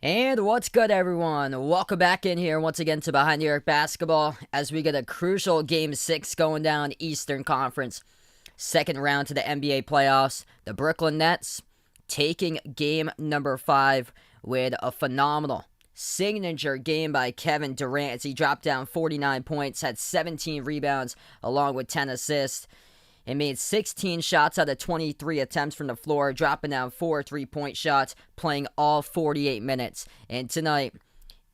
And what's good, everyone? Welcome back in here once again to Behind New York Basketball as we get a crucial Game 6 going down Eastern Conference. Second round to the NBA playoffs. The Brooklyn Nets taking game number 5 with a phenomenal signature game by Kevin Durant as he dropped down 49 points, had 17 rebounds along with 10 assists. And made 16 shots out of 23 attempts from the floor, dropping down 4 3-point shots, playing all 48 minutes. And tonight,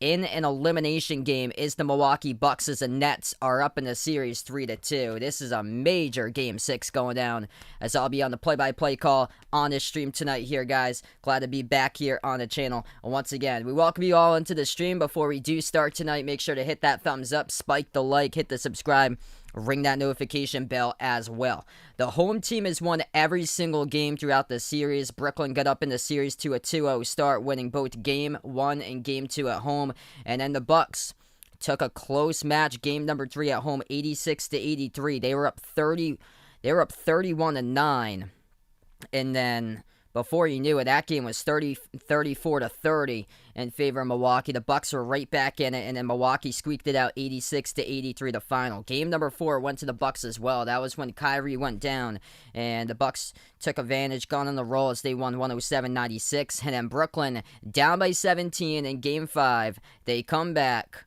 in an elimination game, is the Milwaukee Bucks as the Nets are up in the series 3-2. This is a major Game 6 going down, as I'll be on the play-by-play call on this stream tonight here, guys. Glad to be back here on the channel. And once again, we welcome you all into the stream. Before we do start tonight, make sure to hit that thumbs up, spike the like, hit the subscribe, ring that notification bell as well. The home team has won every single game throughout the series. Brooklyn got up in the series to a 2-0 start, winning both Game 1 and Game 2 at home. And then the Bucks took a close match, Game number 3 at home, 86-83. They were up 31-9. And then before you knew it, that game was 34-30 in favor of Milwaukee. The Bucks were right back in it, and then Milwaukee squeaked it out 86-83 the final. Game number 4 went to the Bucks as well. That was when Kyrie went down, and the Bucks took advantage, gone on the roll as they won 107-96. And then Brooklyn down by 17 in Game 5. They come back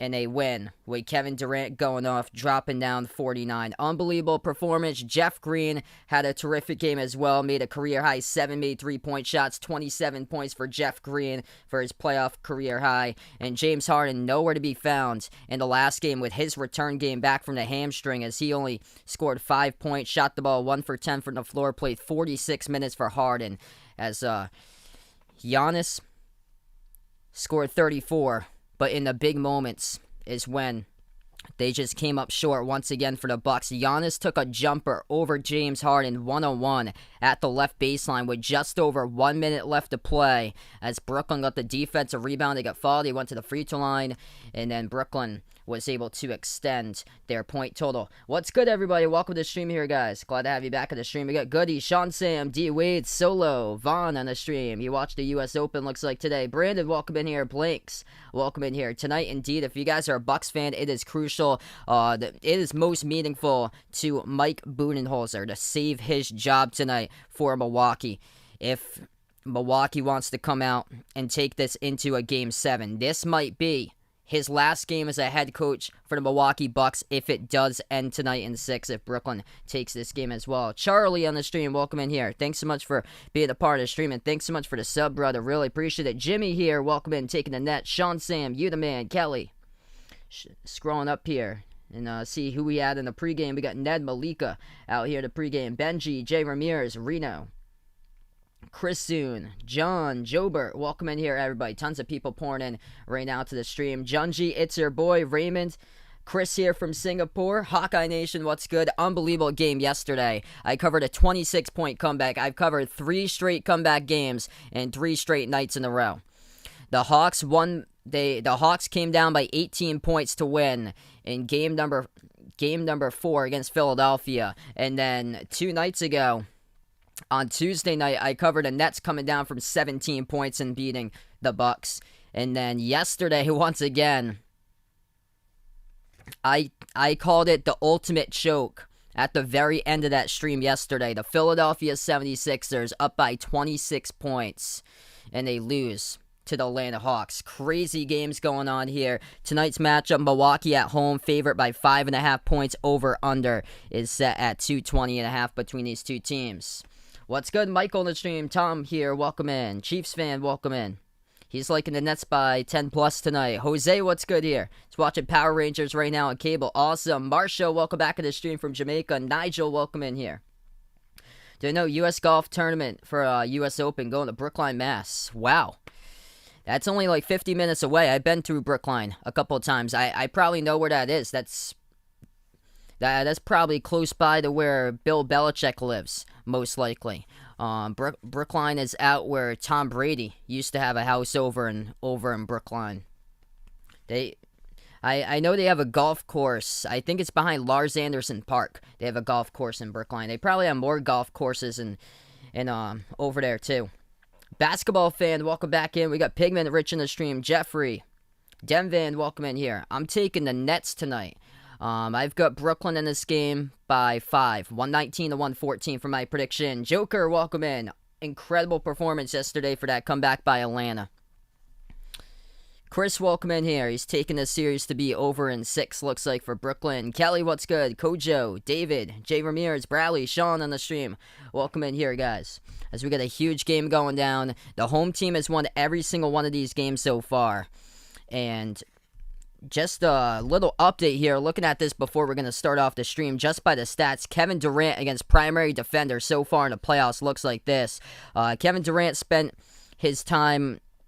and they win with Kevin Durant going off, dropping down 49. Unbelievable performance. Jeff Green had a terrific game as well. Made a career-high 7 made 3-point shots. 27 points for Jeff Green for his playoff career high. And James Harden nowhere to be found in the last game with his return game back from the hamstring, as he only scored 5 points, shot the ball 1 for 10 from the floor, played 46 minutes for Harden. As Giannis scored 34. But in the big moments is when they just came up short once again for the Bucks. Giannis took a jumper over James Harden one-on-one at the left baseline with just over 1 minute left to play. As Brooklyn got the defensive rebound, they got fouled. They went to the free throw line, and then Brooklyn was able to extend their point total. What's good, everybody? Welcome to the stream here, guys. Glad to have you back at the stream. We got Goody, Sean Sam, D. Wade, Solo, Vaughn on the stream. You watched the U.S. Open, looks like today. Brandon, welcome in here. Blanks, welcome in here. Tonight, indeed, if you guys are a Bucks fan, it is crucial. It is most meaningful to Mike Budenholzer to save his job tonight for Milwaukee. If Milwaukee wants to come out and take this into a Game 7, this might be his last game as a head coach for the Milwaukee Bucks if it does end tonight in 6, if Brooklyn takes this game as well. Charlie on the stream, welcome in here. Thanks so much for being a part of the stream, and thanks so much for the sub, brother. Really appreciate it. Jimmy here, welcome in, taking the net. Sean Sam, you the man. Kelly, scrolling up here and see who we had in the pregame. We got Ned Malika out here in the pregame. Benji, Jay Ramirez, Reno, Chris Soon, John, Jobert, welcome in here, everybody. Tons of people pouring in right now to the stream. Junji, it's your boy, Raymond. Chris here from Singapore. Hawkeye Nation, what's good? Unbelievable game yesterday. I covered a 26-point comeback. I've covered 3 straight comeback games and 3 straight nights in a row. The Hawks won. The Hawks came down by 18 points to win in game number 4 against Philadelphia. And then 2 nights ago, on Tuesday night, I covered the Nets coming down from 17 points and beating the Bucks. And then yesterday, once again, I called it the ultimate choke at the very end of that stream yesterday. The Philadelphia 76ers up by 26 points, and they lose to the Atlanta Hawks. Crazy games going on here. Tonight's matchup, Milwaukee at home, favorite by 5.5 points. Over-under is set at 220.5 between these two teams. What's good, Michael on the stream? Tom here, welcome in. Chiefs fan, welcome in. He's liking the Nets by 10 plus tonight. Jose, what's good here? He's watching Power Rangers right now on cable. Awesome. Marshall, welcome back to the stream from Jamaica. Nigel, welcome in here. Do you know U.S. golf tournament for U.S. Open going to Brookline, Mass? Wow. That's only like 50 minutes away. I've been through Brookline a couple of times. I probably know where that is. That's probably close by to where Bill Belichick lives, most likely. Brookline is out where Tom Brady used to have a house over in Brookline. I know they have a golf course. I think it's behind Lars Anderson Park. They have a golf course in Brookline. They probably have more golf courses in over there too. Basketball fan, welcome back in. We got Pigment Rich in the stream. Jeffrey, Demvan, welcome in here. I'm taking the Nets tonight. I've got Brooklyn in this game by 5, 119 to 114 for my prediction. Joker, welcome in. Incredible performance yesterday for that comeback by Atlanta. Chris, welcome in here. He's taking this series to be over in 6, looks like, for Brooklyn. Kelly, what's good? Kojo, David, Jay Ramirez, Bradley, Sean on the stream. Welcome in here, guys. As we got a huge game going down. The home team has won every single one of these games so far. And just a little update here. Looking at this before we're going to start off the stream, just by the stats, Kevin Durant against primary defender so far in the playoffs looks like this. Kevin Durant spent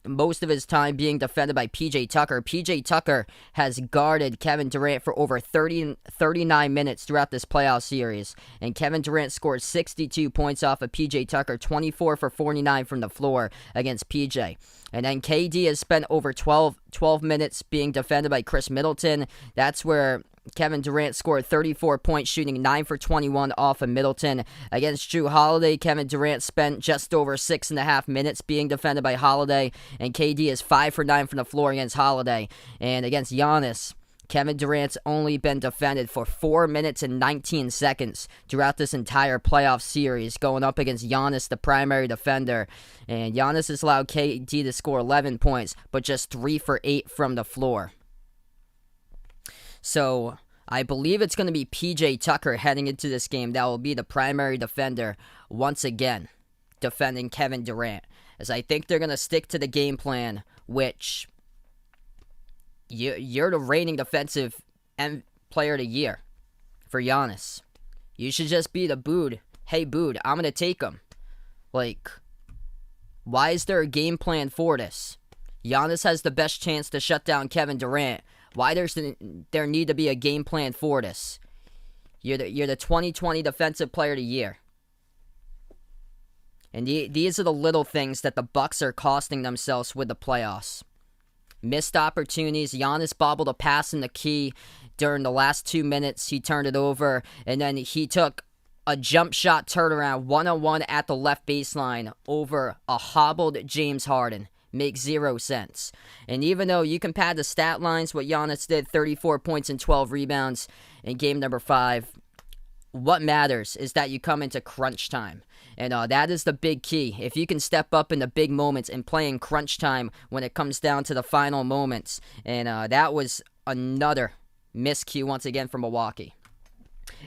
most of his time being defended by PJ Tucker. PJ Tucker has guarded Kevin Durant for over 39 minutes throughout this playoff series. And Kevin Durant scored 62 points off of PJ Tucker, 24 for 49 from the floor against PJ. And then KD has spent over 12 minutes being defended by Chris Middleton. That's where Kevin Durant scored 34 points, shooting 9 for 21 off of Middleton. Against Jrue Holiday, Kevin Durant spent just over 6.5 minutes being defended by Holiday, and KD is 5 for 9 from the floor against Holiday. And against Giannis, Kevin Durant's only been defended for 4 minutes and 19 seconds throughout this entire playoff series, going up against Giannis, the primary defender. And Giannis has allowed KD to score 11 points, but just 3 for 8 from the floor. So I believe it's going to be PJ Tucker heading into this game that will be the primary defender once again, defending Kevin Durant. As I think they're going to stick to the game plan, which you're the reigning defensive player of the year for Giannis. You should just be the booed. Hey, booed, I'm going to take him. Like, why is there a game plan for this? Giannis has the best chance to shut down Kevin Durant. Why there need to be a game plan for this? You're the 2020 Defensive Player of the Year. And these are the little things that the Bucks are costing themselves with the playoffs. Missed opportunities. Giannis bobbled a pass in the key during the last 2 minutes. He turned it over, and then he took a jump shot turnaround 1-on-1 at the left baseline over a hobbled James Harden. Makes 0 sense. And even though you can pad the stat lines, what Giannis did, 34 points and 12 rebounds in game number 5, what matters is that you come into crunch time. And that is the big key. If you can step up in the big moments and play in crunch time when it comes down to the final moments. And that was another miscue once again from Milwaukee.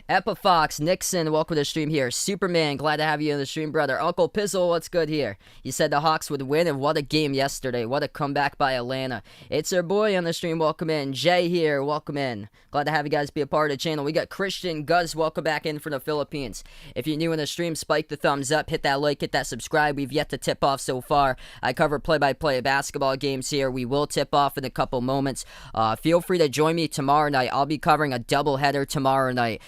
Epifox, Nixon, welcome to the stream here. Superman, glad to have you in the stream, brother. Uncle Pizzle, what's good here? You said the Hawks would win, and what a game yesterday. What a comeback by Atlanta. It's our boy on the stream, welcome in. Jay here, welcome in. Glad to have you guys be a part of the channel. We got Christian Guz, welcome back in from the Philippines. If you're new in the stream, spike the thumbs up, hit that like, hit that subscribe. We've yet to tip off so far. I cover play-by-play basketball games here. We will tip off in a couple moments. Feel free to join me tomorrow night. I'll be covering a doubleheader tomorrow night.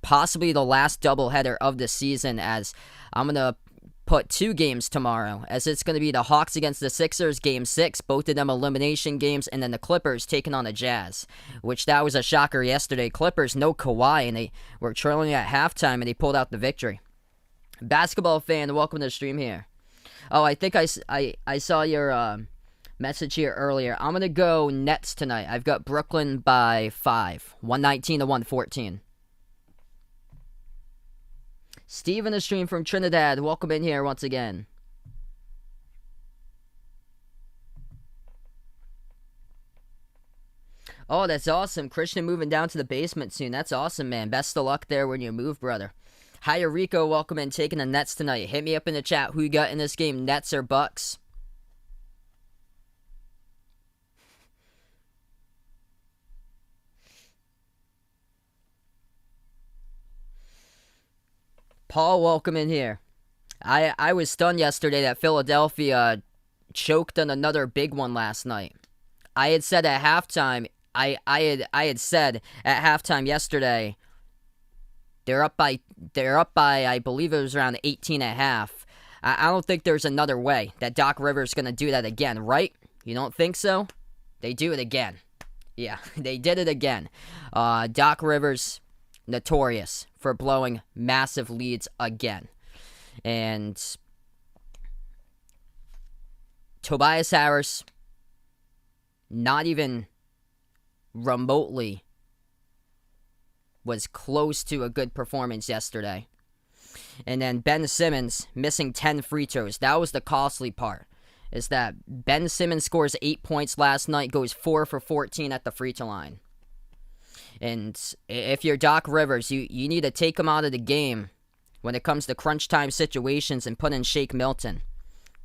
Possibly the last doubleheader of the season, as I'm going to put 2 games tomorrow, as it's going to be the Hawks against the Sixers, game 6, both of them elimination games, and then the Clippers taking on the Jazz, which that was a shocker yesterday. Clippers, no Kawhi, and they were trailing at halftime, and they pulled out the victory. Basketball fan, welcome to the stream here. Oh, I think I saw your message here earlier. I'm going to go Nets tonight. I've got Brooklyn by 5, 119 to 114. Steve in the stream from Trinidad. Welcome in here once again. Oh, that's awesome. Christian moving down to the basement soon. That's awesome, man. Best of luck there when you move, brother. Hiya, Rico. Welcome in. Taking the Nets tonight. Hit me up in the chat. Who you got in this game, Nets or Bucks? Paul, welcome in here. I was stunned yesterday that Philadelphia choked on another big one last night. I had said at halftime, I had said at halftime yesterday, they're up by I believe it was around 18 and a half. I don't think there's another way that Doc Rivers going to do that again, right? You don't think so? They do it again. Yeah, they did it again. Doc Rivers, notorious for blowing massive leads again. And Tobias Harris, not even remotely was close to a good performance yesterday. And then Ben Simmons missing 10 free throws. That was the costly part. Is that Ben Simmons scores 8 points last night, goes 4 for 14 at the free throw line. And if you're Doc Rivers, you need to take him out of the game when it comes to crunch time situations and put in Shake Milton.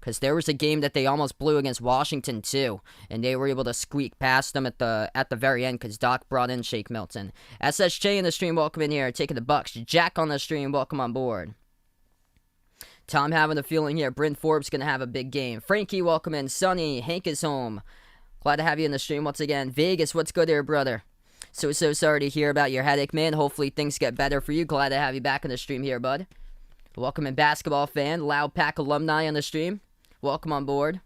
Because there was a game that they almost blew against Washington too, and they were able to squeak past them at the very end because Doc brought in Shake Milton. SSJ in the stream, welcome in here, taking the Bucks. Jack on the stream, welcome on board. Tom having a feeling here, Bryn Forbes going to have a big game. Frankie, welcome in. Sonny, Hank is home. Glad to have you in the stream once again. Vegas, what's good there, brother? So sorry to hear about your headache, man. Hopefully things get better for you. Glad to have you back in the stream here, bud. Welcome in, basketball fan. Loud Pack alumni on the stream. Welcome on board.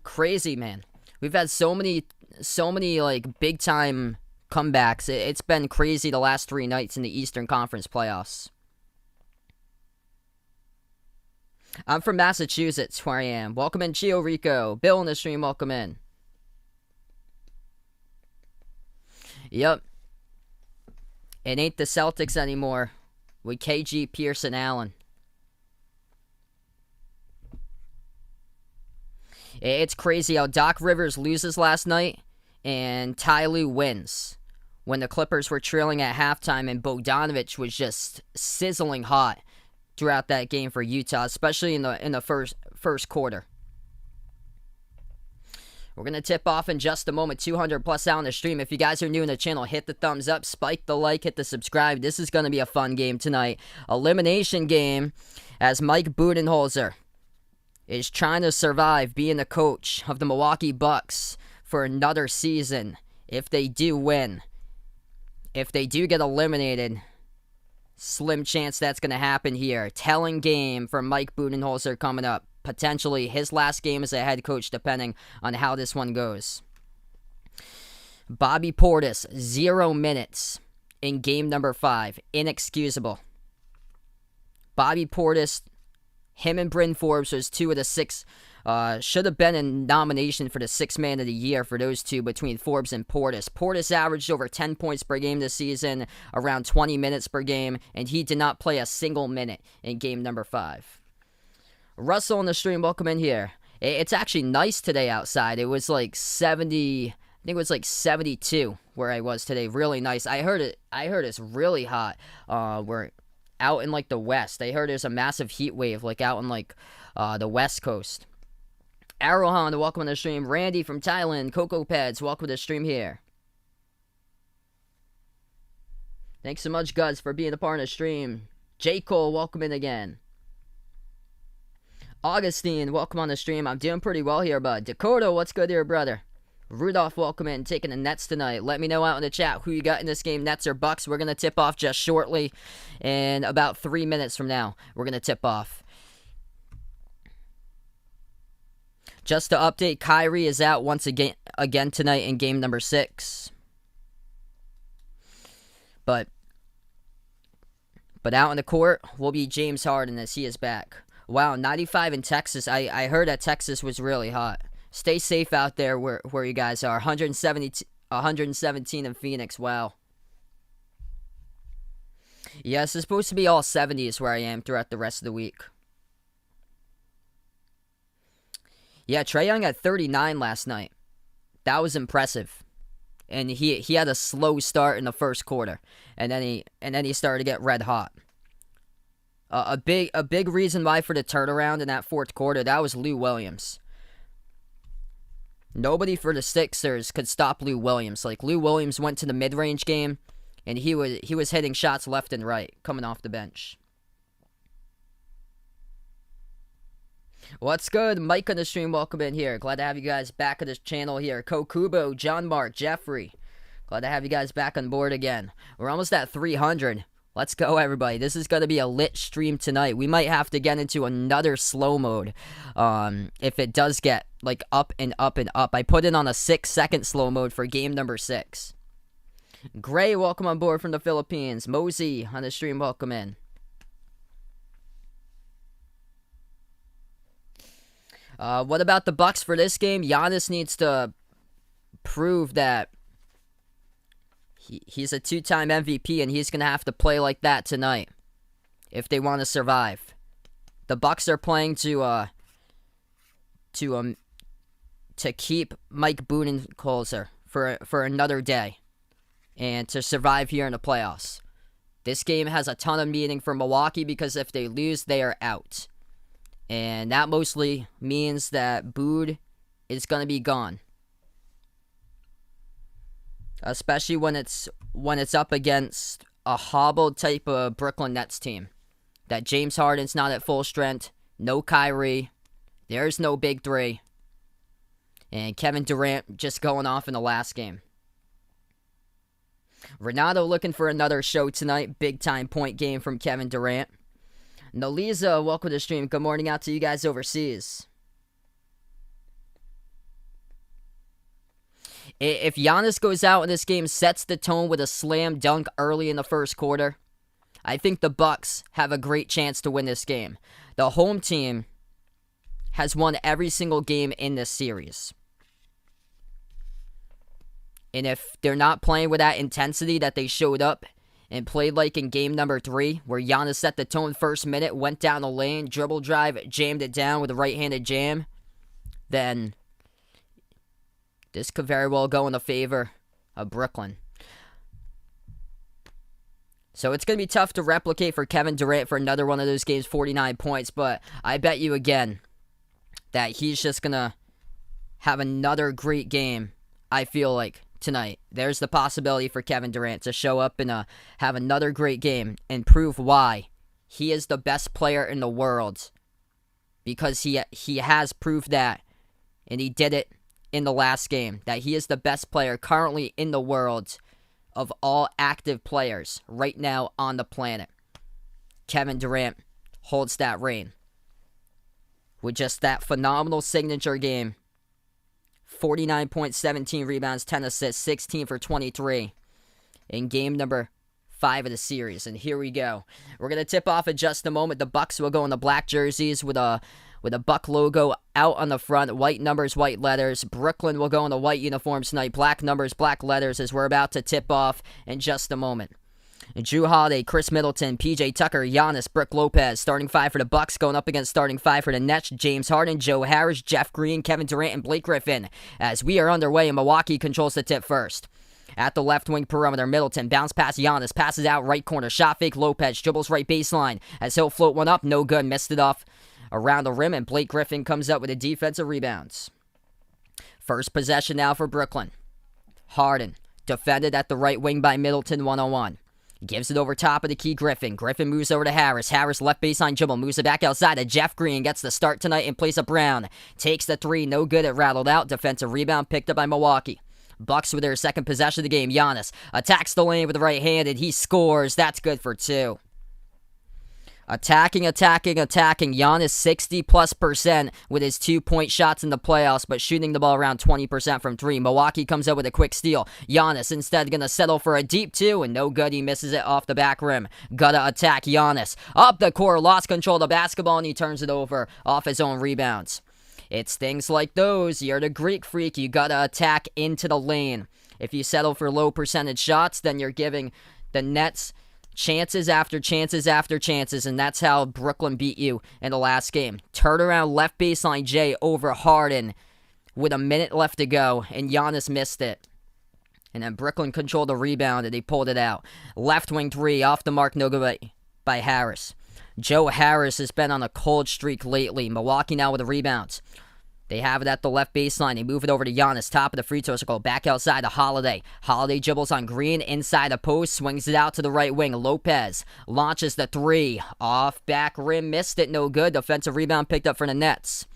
Crazy, man. We've had so many like big time comebacks. It's been crazy the last 3 nights in the Eastern Conference playoffs. I'm from Massachusetts, where I am. Welcome in, Chio Rico. Bill in the stream, welcome in. Yep. It ain't the Celtics anymore with KG, Pierce, and Allen. It's crazy how Doc Rivers loses last night and Ty Lue wins when the Clippers were trailing at halftime and Bogdanovich was just sizzling hot throughout that game for Utah, especially in the first quarter. We're going to tip off in just a moment. 200 plus out on the stream. If you guys are new in the channel, hit the thumbs up, spike the like, hit the subscribe. This is going to be a fun game tonight. Elimination game as Mike Budenholzer is trying to survive being the coach of the Milwaukee Bucks for another season. If they do win, if they do get eliminated, slim chance that's going to happen here. Telling game for Mike Budenholzer coming up. Potentially his last game as a head coach, depending on how this one goes. Bobby Portis, 0 minutes in game number 5. Inexcusable. Bobby Portis, him and Bryn Forbes was 2 of the 6. Should have been in nomination for the 6th man of the year for those two between Forbes and Portis. Portis averaged over 10 points per game this season, around 20 minutes per game, and he did not play a single minute in game number 5. Russell in the stream, welcome in here. It's actually nice today outside. It was like 70, I think it was like 72 where I was today. Really nice. I heard it's really hot. We're out in like the west. I heard there's a massive heat wave like out in like the west coast. Arrowhound, welcome to the stream. Randy from Thailand, Coco Pads, welcome to the stream here. Thanks so much, Guts, for being a part of the stream. J. Cole, welcome in again. Augustine, welcome on the stream. I'm doing pretty well here, bud. Dakota, what's good here, brother? Rudolph, welcome in. Taking the Nets tonight. Let me know out in the chat who you got in this game, Nets or Bucks. We're going to tip off just shortly. In about 3 minutes from now, we're going to tip off. Just to update, Kyrie is out once again tonight in game number 6. But out in the court will be James Harden as he is back. Wow, 95 in Texas. I heard that Texas was really hot. Stay safe out there where you guys are. 117 in Phoenix. Wow. Yes, it's supposed to be all 70s where I am throughout the rest of the week. Yeah, Trae Young had 39 last night. That was impressive. And he had a slow start in the first quarter. And then he started to get red hot. A big reason why for the turnaround in that fourth quarter, that was Lou Williams. Nobody for the Sixers could stop Lou Williams. Like, Lou Williams went to the mid-range game, and he was hitting shots left and right coming off the bench. What's good? Mike on the stream, welcome in here. Glad to have you guys back on this channel here. Kokubo, John Mark, Jeffrey. Glad to have you guys back on board again. We're almost at 300. Let's go, everybody. This is going to be a lit stream tonight. We might have to get into another slow mode if it does get like up and up and up. I put it on a 6-second slow mode for game number 6. Gray, welcome on board from the Philippines. Mosey on the stream, welcome in. What about the Bucks for this game? Giannis needs to prove that he's a two-time MVP, and he's going to have to play like that tonight if they want to survive. The Bucks are playing to keep Mike Budenholzer for another day and to survive here in the playoffs. This game has a ton of meaning for Milwaukee because if they lose, they are out. And that mostly means that Bud is going to be gone. Especially when it's up against a hobbled type of Brooklyn Nets team. That James Harden's not at full strength. No Kyrie. There's no big three. And Kevin Durant just going off in the last game. Renato looking for another show tonight. Big time point game from Kevin Durant. Naliza, welcome to the stream. Good morning out to you guys overseas. If Giannis goes out in this game, sets the tone with a slam dunk early in the first quarter, I think the Bucks have a great chance to win this game. The home team has won every single game in this series. And if they're not playing with that intensity that they showed up and played like in game number 3, where Giannis set the tone first minute, went down the lane, dribble drive, jammed it down with a right-handed jam, then this could very well go in the favor of Brooklyn. So it's going to be tough to replicate for Kevin Durant for another one of those games, 49 points, but I bet you again that he's just going to have another great game, I feel like, tonight. There's the possibility for Kevin Durant to show up and have another great game and prove why he is the best player in the world, because he has proved that, and he did it in the last game, that he is the best player currently in the world of all active players right now on the planet. Kevin Durant holds that reign with just that phenomenal signature game. 49 points, 17 rebounds, 10 assists, 16 for 23 in game number 5 of the series. And here we go. We're going to tip off in just a moment. The Bucks will go in the black jerseys with a Buck logo out on the front, white numbers, white letters. Brooklyn will go in the white uniforms tonight, black numbers, black letters, as we're about to tip off in just a moment. Jrue Holiday, Chris Middleton, PJ Tucker, Giannis, Brook Lopez. Starting 5 for the Bucks, going up against starting 5 for the Nets. James Harden, Joe Harris, Jeff Green, Kevin Durant, and Blake Griffin. As we are underway, and Milwaukee controls the tip first. At the left wing perimeter, Middleton bounce pass Giannis, passes out right corner, shot fake Lopez, dribbles right baseline as he'll float one up, no good, missed it off around the rim, and Blake Griffin comes up with a defensive rebounds. First possession now for Brooklyn. Harden, defended at the right wing by Middleton, 1-on-1. Gives it over top of the key Griffin. Griffin moves over to Harris. Harris left baseline dribble. Moves it back outside to Jeff Green. Gets the start tonight in place of Brown. Takes the 3. No good. It rattled out. Defensive rebound picked up by Milwaukee. Bucks with their second possession of the game. Giannis attacks the lane with the right-handed. He scores. That's good for 2. Attacking. Giannis 60+% with his 2-point shots in the playoffs, but shooting the ball around 20% from 3. Milwaukee comes up with a quick steal. Giannis instead going to settle for a deep 2, and no good. He misses it off the back rim. Gotta attack Giannis. Up the court, lost control of the basketball, and he turns it over off his own rebounds. It's things like those. You're the Greek freak. You gotta attack into the lane. If you settle for low percentage shots, then you're giving the Nets chances after chances after chances, and that's how Brooklyn beat you in the last game. Turnaround left baseline Jay over Harden with a minute left to go, and Giannis missed it. And then Brooklyn controlled the rebound, and they pulled it out. Left wing 3, off the mark, no good by Harris. Joe Harris has been on a cold streak lately. Milwaukee now with the rebounds. They have it at the left baseline. They move it over to Giannis, top of the free throw circle. Back outside to Holiday. Holiday dribbles on Green, inside the post, swings it out to the right wing. Lopez launches the 3. Off back rim, missed it, no good. Defensive rebound picked up for the Nets.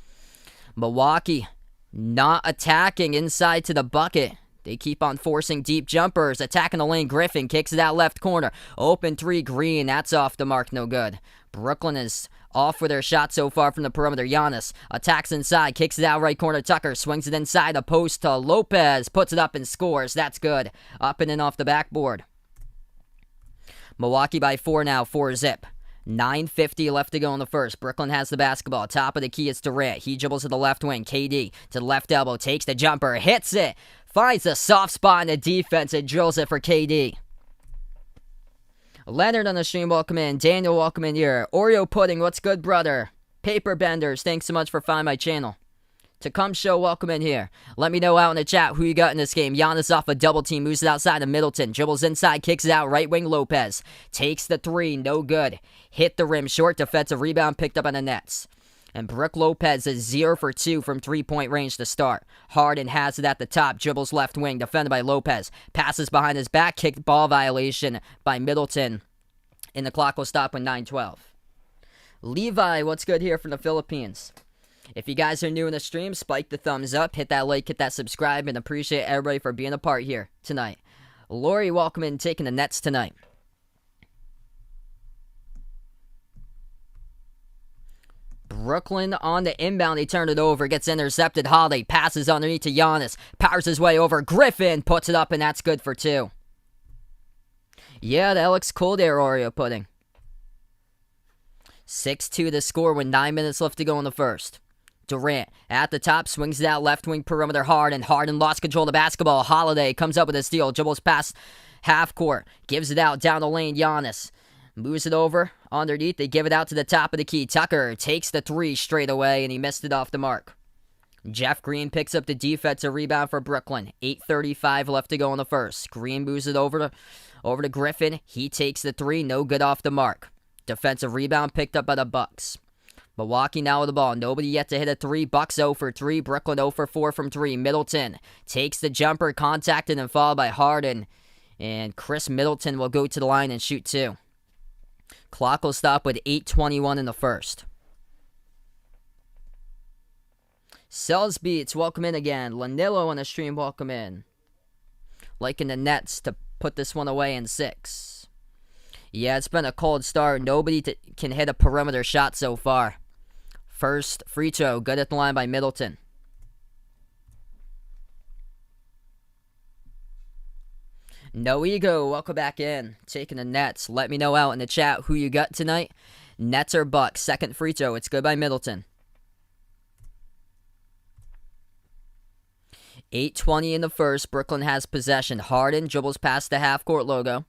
Milwaukee not attacking inside to the bucket. They keep on forcing deep jumpers. Attacking the lane, Griffin kicks it out left corner. Open 3, Green, that's off the mark, no good. Brooklyn is off with their shot so far from the perimeter. Giannis attacks inside, kicks it out right corner. Tucker swings it inside the post to Lopez, puts it up and scores. That's good. Up and in off the backboard. Milwaukee by 4 now, 4-zip. 9:50 left to go in the first. Brooklyn has the basketball. Top of the key is Durant. He dribbles to the left wing. KD to the left elbow. Takes the jumper. Hits it. Finds a soft spot in the defense and drills it for KD. Leonard on the stream, welcome in. Daniel, welcome in here. Oreo Pudding, what's good, brother? Paper Benders, thanks so much for finding my channel. To come show, welcome in here. Let me know out in the chat who you got in this game. Giannis off a double team, moves it outside to Middleton. Dribbles inside, kicks it out, right wing Lopez. Takes the three, no good. Hit the rim, short defensive rebound, picked up on the Nets. And Brook Lopez is 0 for 2 from three-point range to start. Harden has it at the top, dribbles left wing, defended by Lopez. Passes behind his back, kicked ball violation by Middleton. And the clock will stop with 9:12. Levi, what's good here from the Philippines? If you guys are new in the stream, spike the thumbs up, hit that like, hit that subscribe, and appreciate everybody for being a part here tonight. Lori, welcome in, taking the Nets tonight. Brooklyn on the inbound, they turn it over, gets intercepted. Holiday passes underneath to Giannis, powers his way over. Griffin puts it up, and that's good for 2. Yeah, that looks cool there, Oreo Pudding. 6-2 to score with 9 minutes left to go in the first. Durant at the top, swings it out left wing perimeter. Harden lost control of the basketball. Holiday comes up with a steal, dribbles past half court, gives it out down the lane. Giannis moves it over underneath. They give it out to the top of the key. Tucker takes the 3 straight away, and he missed it off the mark. Jeff Green picks up the defensive rebound for Brooklyn. 8:35 left to go in the first. Green moves it over to Griffin. He takes the 3, no good off the mark. Defensive rebound picked up by the Bucks. Milwaukee now with the ball. Nobody yet to hit a 3. Bucks 0 for 3. Brooklyn 0 for 4 from 3. Middleton takes the jumper, contacted and fouled by Harden. And Chris Middleton will go to the line and shoot 2. Clock will stop with 8:21 in the first. Cells Beats, welcome in again. Lanillo on the stream, welcome in. Liking the Nets to put this one away in 6. Yeah, it's been a cold start. Nobody can hit a perimeter shot so far. First free throw, good at the line by Middleton. No Ego, welcome back in. Taking the Nets. Let me know out in the chat who you got tonight. Nets or Bucks. Second free throw, it's good by Middleton. 8:20 in the first. Brooklyn has possession. Harden dribbles past the half-court logo.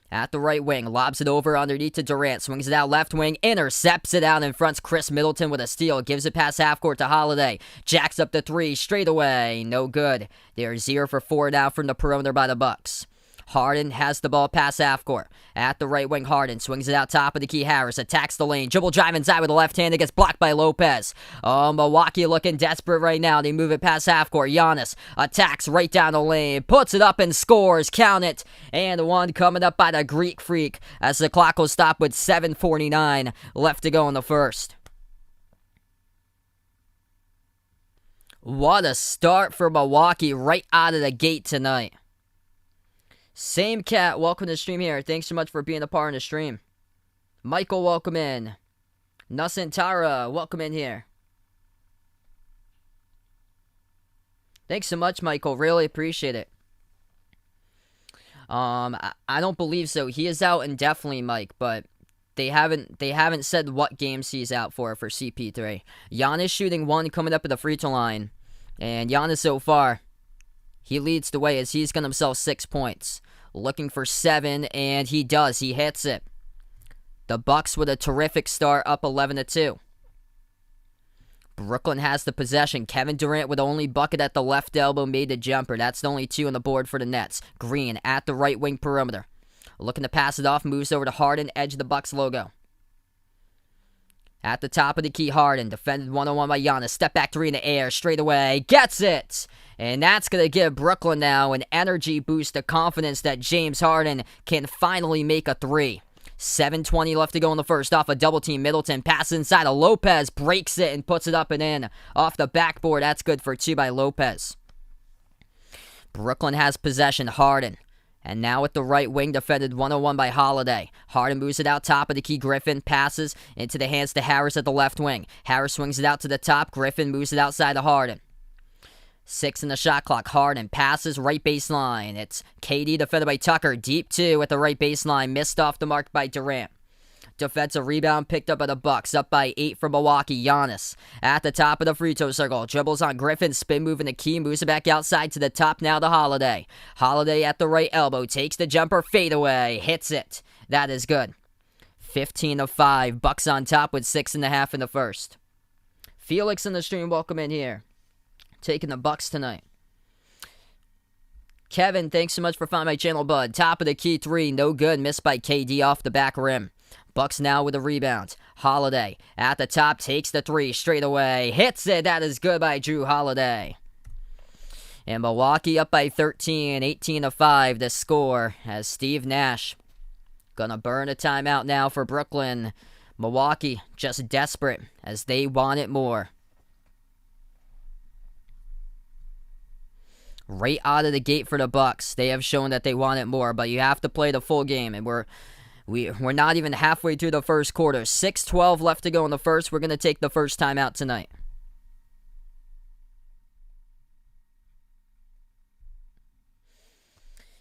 At the right wing, lobs it over underneath to Durant. Swings it out left wing, intercepts it out in front. Chris Middleton with a steal. Gives it past half-court to Holiday. Jacks up the 3 straight away. No good. They are 0 for 4 now from the perimeter by the Bucks. Harden has the ball past half-court. At the right wing, Harden swings it out top of the key. Harris attacks the lane. Dribble drive inside with the left hand. It gets blocked by Lopez. Oh, Milwaukee looking desperate right now. They move it past half-court. Giannis attacks right down the lane. Puts it up and scores. Count it. And one coming up by the Greek Freak as the clock will stop with 7:49 left to go in the first. What a start for Milwaukee right out of the gate tonight. Same Cat, welcome to the stream here. Thanks so much for being a part of the stream. Michael, welcome in. Nasintara, welcome in here. Thanks so much, Michael. Really appreciate it. I don't believe so. He is out indefinitely, Mike, but they haven't said what games he's out for CP3. Giannis shooting 1 coming up at the free throw line. And Giannis so far, he leads the way as he's got himself 6 points. Looking for 7, and he does. He hits it. The Bucks with a terrific start, up 11-2. Brooklyn has the possession. Kevin Durant with the only bucket at the left elbow made the jumper. That's the only 2 on the board for the Nets. Green at the right wing perimeter. Looking to pass it off, moves over to Harden, edge of the Bucks logo. At the top of the key, Harden, defended 1-on-1 by Giannis. Step back 3 in the air, straight away, gets it! And that's going to give Brooklyn now an energy boost of confidence that James Harden can finally make a 3. 7:20 left to go in the first. Off a double team, Middleton passes inside of Lopez, breaks it and puts it up and in. Off the backboard, that's good for 2 by Lopez. Brooklyn has possession, Harden. And now with the right wing, defended 1-on-1 by Holiday. Harden moves it out top of the key. Griffin passes into the hands to Harris at the left wing. Harris swings it out to the top. Griffin moves it outside to Harden. 6 in the shot clock. Harden passes right baseline. It's KD defended by Tucker. Deep 2 at the right baseline. Missed off the mark by Durant. Defensive rebound picked up by the Bucks. Up by 8 for Milwaukee. Giannis at the top of the free throw circle. Dribbles on Griffin. Spin move in the key. Moves it back outside to the top now to Holiday. Holiday at the right elbow. Takes the jumper. Fadeaway. Hits it. That is good. 15-5. Bucks on top with 6.5 in the first. Felix in the stream. Welcome in here. Taking the Bucks tonight. Kevin, thanks so much for finding my channel, bud. Top of the key 3. No good. Missed by KD off the back rim. Bucks now with a rebound. Holiday at the top, takes the 3 straight away. Hits it. That is good by Drew Holiday. And Milwaukee up by 13, 18-5 to score as Steve Nash gonna burn a timeout now for Brooklyn. Milwaukee just desperate as they want it more. Right out of the gate for the Bucks. They have shown that they want it more, but you have to play the full game, and we're not even halfway through the first quarter. 6:12 left to go in the first. We're going to take the first time out tonight.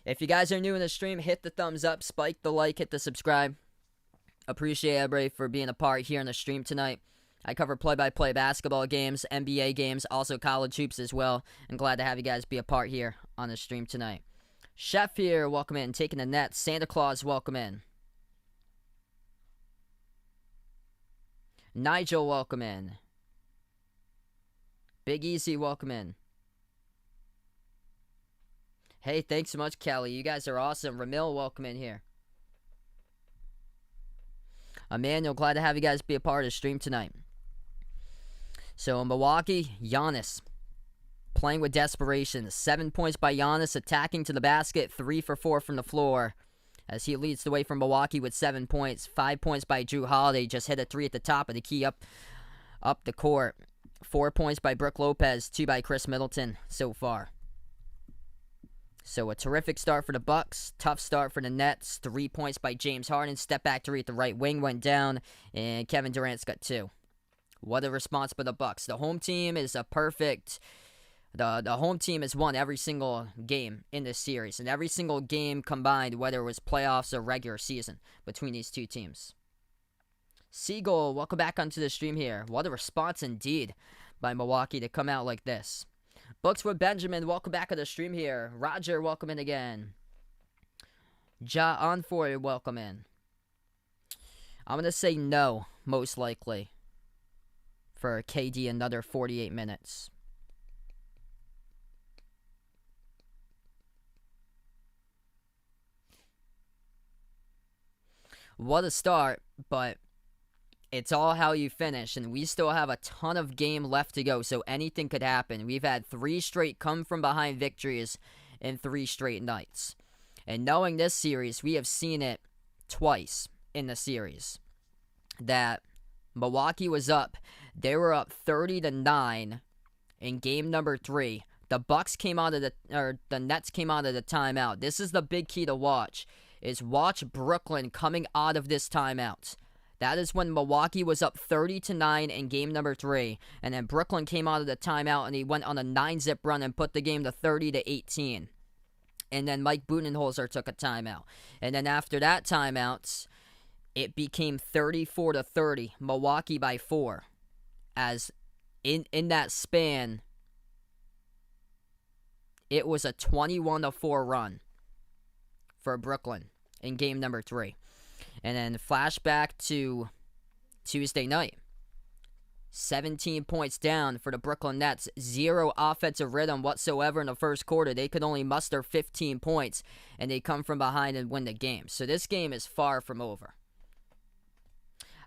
If you guys are new in the stream, hit the thumbs up, spike the like, hit the subscribe. Appreciate everybody for being a part here in the stream tonight. I cover play-by-play basketball games, NBA games, also college hoops as well. I'm glad to have you guys be a part here on the stream tonight. Chef here, welcome in. Taking the net. Santa Claus, welcome in. Nigel, welcome in. Big Easy, welcome in. Hey, thanks so much, Kelly. You guys are awesome. Ramil, welcome in here. Emmanuel, glad to have you guys be a part of the stream tonight. So, Milwaukee, Giannis playing with desperation. 7 points by Giannis, attacking to the basket, 3 for 4 from the floor. As he leads the way from Milwaukee with 7 points. 5 points by Drew Holiday, just hit a 3 at the top of the key up the court. 4 points by Brook Lopez, 2 by Chris Middleton so far. So a terrific start for the Bucks. Tough start for the Nets. 3 points by James Harden. Step back 3 at the right wing, went down, and Kevin Durant's got 2. What a response by the Bucks. The home team is a perfect. The home team has won every single game in this series, and every single game combined, whether it was playoffs or regular season, between these two teams. Seagull, welcome back onto the stream here. What a response indeed by Milwaukee to come out like this. Books with Benjamin, welcome back on the stream here. Roger, welcome in again. Ja Onfoy, welcome in. I'm going to say no, most likely, for KD another 48 minutes. What a start, but it's all how you finish, and we still have a ton of game left to go, so anything could happen. We've had 3 straight come-from-behind victories in 3 straight nights. And knowing this series, we have seen it twice in the series. That Milwaukee was up. They were up 30-9 in game number 3. The Nets came out of the timeout. This is the big key to watch, is watch Brooklyn coming out of this timeout. That is when Milwaukee was up 30-9 in game number 3. And then Brooklyn came out of the timeout and he went on a 9-zip run and put the game to 30-18. And then Mike Budenholzer took a timeout. And then after that timeout, it became 34-30. Milwaukee by 4. As in that span, it was a 21-4 run for Brooklyn in game number 3. And then flashback to Tuesday night. 17 points down for the Brooklyn Nets. 0 offensive rhythm whatsoever in the first quarter. They could only muster 15 points, and they come from behind and win the game. So this game is far from over.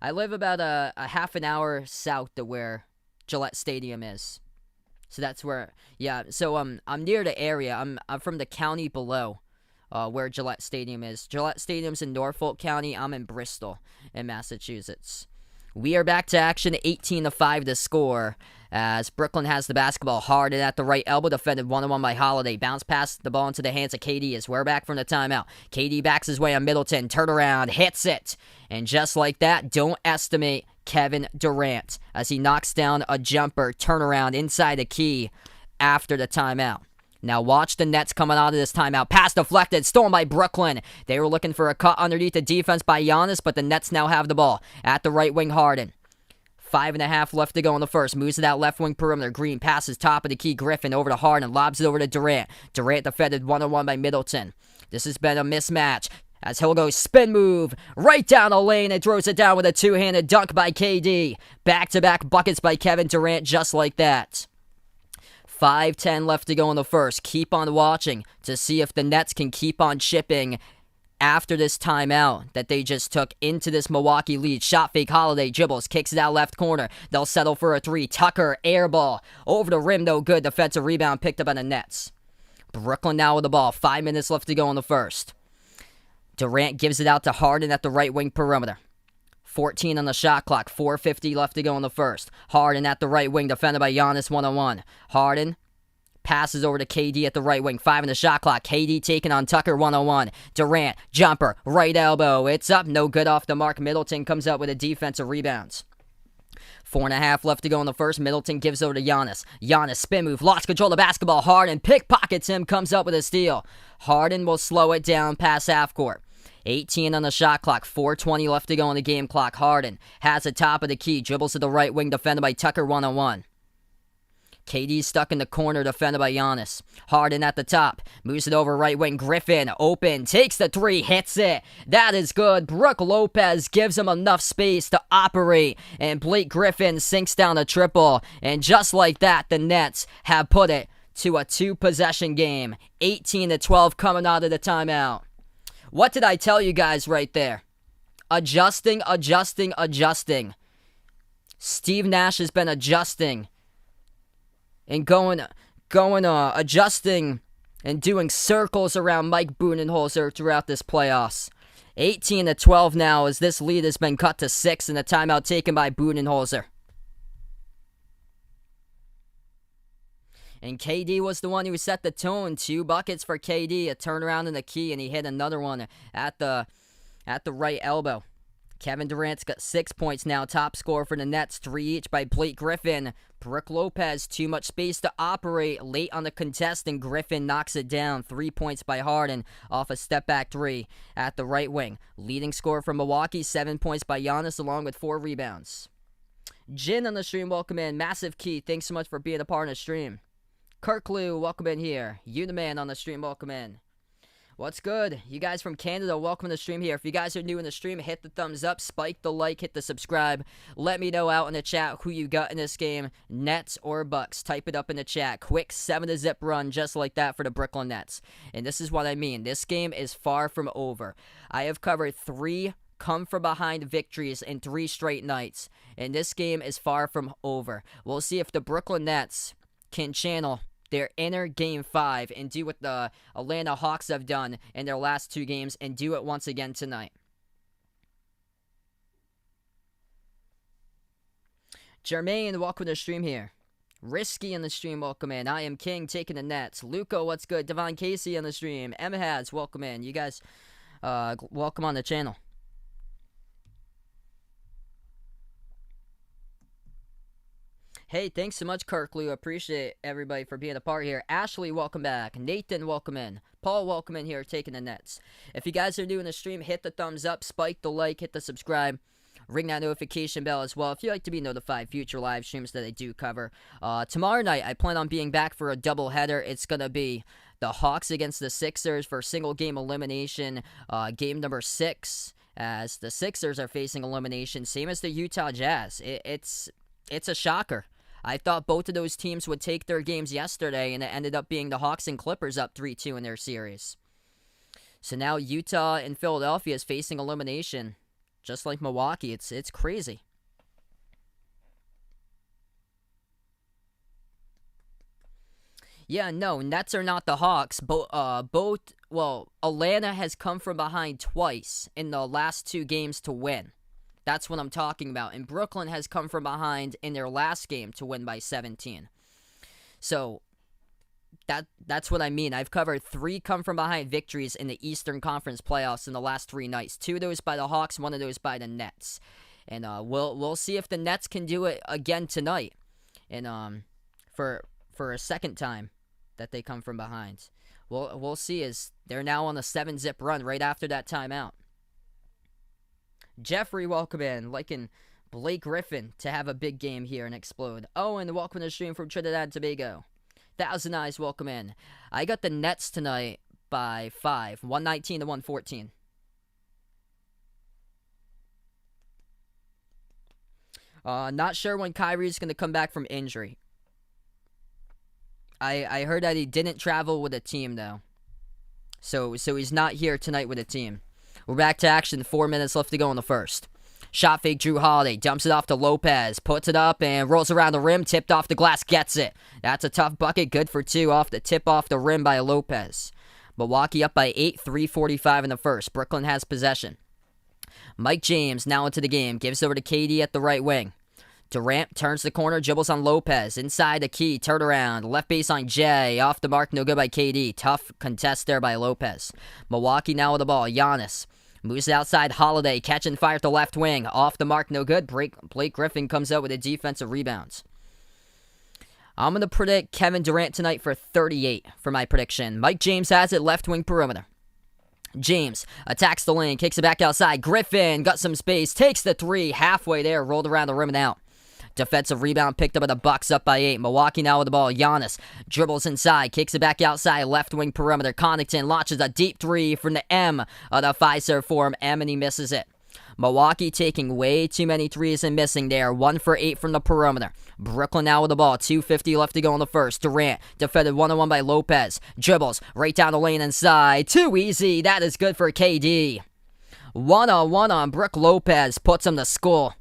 I live about a half an hour south of where Gillette Stadium is. So that's where, yeah. So I'm near the area. I'm from the county below. Where Gillette Stadium is. Gillette Stadium's in Norfolk County. I'm in Bristol, in Massachusetts. We are back to action, 18-5 to score, as Brooklyn has the basketball. Harden at the right elbow, defended 1-on-1 by Holiday. Bounce pass the ball into the hands of KD as we're back from the timeout. KD backs his way on Middleton, turnaround, hits it. And just like that, don't estimate Kevin Durant as he knocks down a jumper, turnaround inside the key after the timeout. Now watch the Nets coming out of this timeout. Pass deflected, stolen by Brooklyn. They were looking for a cut underneath the defense by Giannis, but the Nets now have the ball. At the right wing, Harden. 5.5 left to go in the first. Moves to that left wing perimeter. Green passes top of the key. Griffin over to Harden. Lobs it over to Durant. Durant defended 1-on-1 by Middleton. This has been a mismatch. As he'll go spin move right down the lane and throws it down with a two-handed dunk by KD. Back-to-back buckets by Kevin Durant just like that. 5:10 left to go in the first. Keep on watching to see if the Nets can keep on chipping after this timeout that they just took into this Milwaukee lead. Shot fake, Holiday dribbles, kicks it out left corner. They'll settle for a three. Tucker, air ball. Over the rim, no good. Defensive rebound picked up on the Nets. Brooklyn now with the ball. 5 minutes left to go in the first. Durant gives it out to Harden at the right wing perimeter. 14 on the shot clock. 4:50 left to go in the first. Harden at the right wing, defended by Giannis 1-on-1. Harden passes over to KD at the right wing. 5 on the shot clock. KD taking on Tucker 1-on-1. Durant, jumper, right elbow. It's up, no good off the mark. Middleton comes up with a defensive rebounds. 4.5 left to go in the first. Middleton gives over to Giannis. Giannis, spin move, lost control of the basketball. Harden pickpockets him, comes up with a steal. Harden will slow it down past half court. 18 on the shot clock. 4:20 left to go on the game clock. Harden has the top of the key. Dribbles to the right wing, defended by Tucker 1-on-1. KD stuck in the corner, defended by Giannis. Harden at the top. Moves it over right wing. Griffin open. Takes the three. Hits it. That is good. Brook Lopez gives him enough space to operate. And Blake Griffin sinks down a triple. And just like that, the Nets have put it to a 2-possession game. 18-12 coming out of the timeout. What did I tell you guys right there? Adjusting. Steve Nash has been adjusting and going adjusting and doing circles around Mike Budenholzer throughout this playoffs. 18-12 now as this lead has been cut to 6 in the timeout taken by Budenholzer. And KD was the one who set the tone. 2 buckets for KD, a turnaround in the key, and he hit another one at the right elbow. Kevin Durant's got 6 points now, top scorer for the Nets, 3 each by Blake Griffin. Brook Lopez, too much space to operate, late on the contest, and Griffin knocks it down. 3 points by Harden off a step-back 3 at the right wing. Leading scorer for Milwaukee, 7 points by Giannis, along with 4 rebounds. Jin on the stream, welcome in. Massive Key, thanks so much for being a part of the stream. Kirk Lou, welcome in here. You the man on the stream, welcome in. What's good? You guys from Canada, welcome to the stream here. If you guys are new in the stream, hit the thumbs up, spike the like, hit the subscribe. Let me know out in the chat who you got in this game, Nets or Bucks. Type it up in the chat. Quick 7-0 run just like that for the Brooklyn Nets. And this is what I mean. This game is far from over. I have covered 3 come-from-behind victories in 3 straight nights. And this game is far from over. We'll see if the Brooklyn Nets can channel their inner Game 5 and do what the Atlanta Hawks have done in their last 2 games and do it once again tonight. Jermaine, welcome to the stream here. Risky in the stream, welcome in. I am King, taking the Nets. Luco, what's good? Devon Casey on the stream. Emma Hads, welcome in. You guys, welcome on the channel. Hey, thanks so much, Kirk Lou. Appreciate everybody for being a part here. Ashley, welcome back. Nathan, welcome in. Paul, welcome in here, taking the Nets. If you guys are new in the stream, hit the thumbs up, spike the like, hit the subscribe, ring that notification bell as well if you like to be notified future live streams that I do cover. Tomorrow night, I plan on being back for a doubleheader. It's going to be the Hawks against the Sixers for single game elimination, game number 6, as the Sixers are facing elimination, same as the Utah Jazz. It's a shocker. I thought both of those teams would take their games yesterday, and it ended up being the Hawks and Clippers up 3-2 in their series. So now Utah and Philadelphia is facing elimination, just like Milwaukee. It's crazy. Yeah, no, Nets are not the Hawks. Atlanta has come from behind twice in the last 2 games to win. That's what I'm talking about. And Brooklyn has come from behind in their last game to win by 17. So that's what I mean. I've covered 3 come-from-behind victories in the Eastern Conference playoffs in the last 3 nights. 2 of those by the Hawks, 1 of those by the Nets. And we'll see if the Nets can do it again tonight. And for a second time that they come from behind. We'll see, as they're now on a 7-zip run right after that timeout. Jeffrey, welcome in. Liking Blake Griffin to have a big game here and explode. Owen, welcome to the stream from Trinidad and Tobago. Thousand Eyes, welcome in. I got the Nets tonight by 5, 119 to 114. Not sure when Kyrie's going to come back from injury. I heard that he didn't travel with a team, though. So he's not here tonight with a team. We're back to action. 4 minutes left to go in the first. Shot fake Drew Holiday. Dumps it off to Lopez. Puts it up and rolls around the rim. Tipped off the glass. Gets it. That's a tough bucket. Good for 2 off the tip off the rim by Lopez. Milwaukee up by 8. 3:45 in the first. Brooklyn has possession. Mike James now into the game. Gives over to KD at the right wing. Durant turns the corner, dribbles on Lopez. Inside the key, turnaround. Left baseline, Jay. Off the mark, no good by KD. Tough contest there by Lopez. Milwaukee now with the ball. Giannis moves it outside. Holiday catching fire at the left wing. Off the mark, no good. Blake Griffin comes out with a defensive rebounds. I'm going to predict Kevin Durant tonight for 38 for my prediction. Mike James has it, left wing perimeter. James attacks the lane, kicks it back outside. Griffin got some space, takes the 3, halfway there, rolled around the rim and out. Defensive rebound picked up by the Bucks, up by 8. Milwaukee now with the ball. Giannis dribbles inside, kicks it back outside, left wing perimeter. Connaughton launches a deep 3 from the M of the Fiserv for him, and he misses it. Milwaukee taking way too many threes and missing there. 1 for 8 from the perimeter. Brooklyn now with the ball. 2:50 left to go in the first. Durant defended 1-on-1 by Lopez. Dribbles right down the lane inside. Too easy. That is good for KD. 1-on-1 on Brook Lopez. Puts him to school.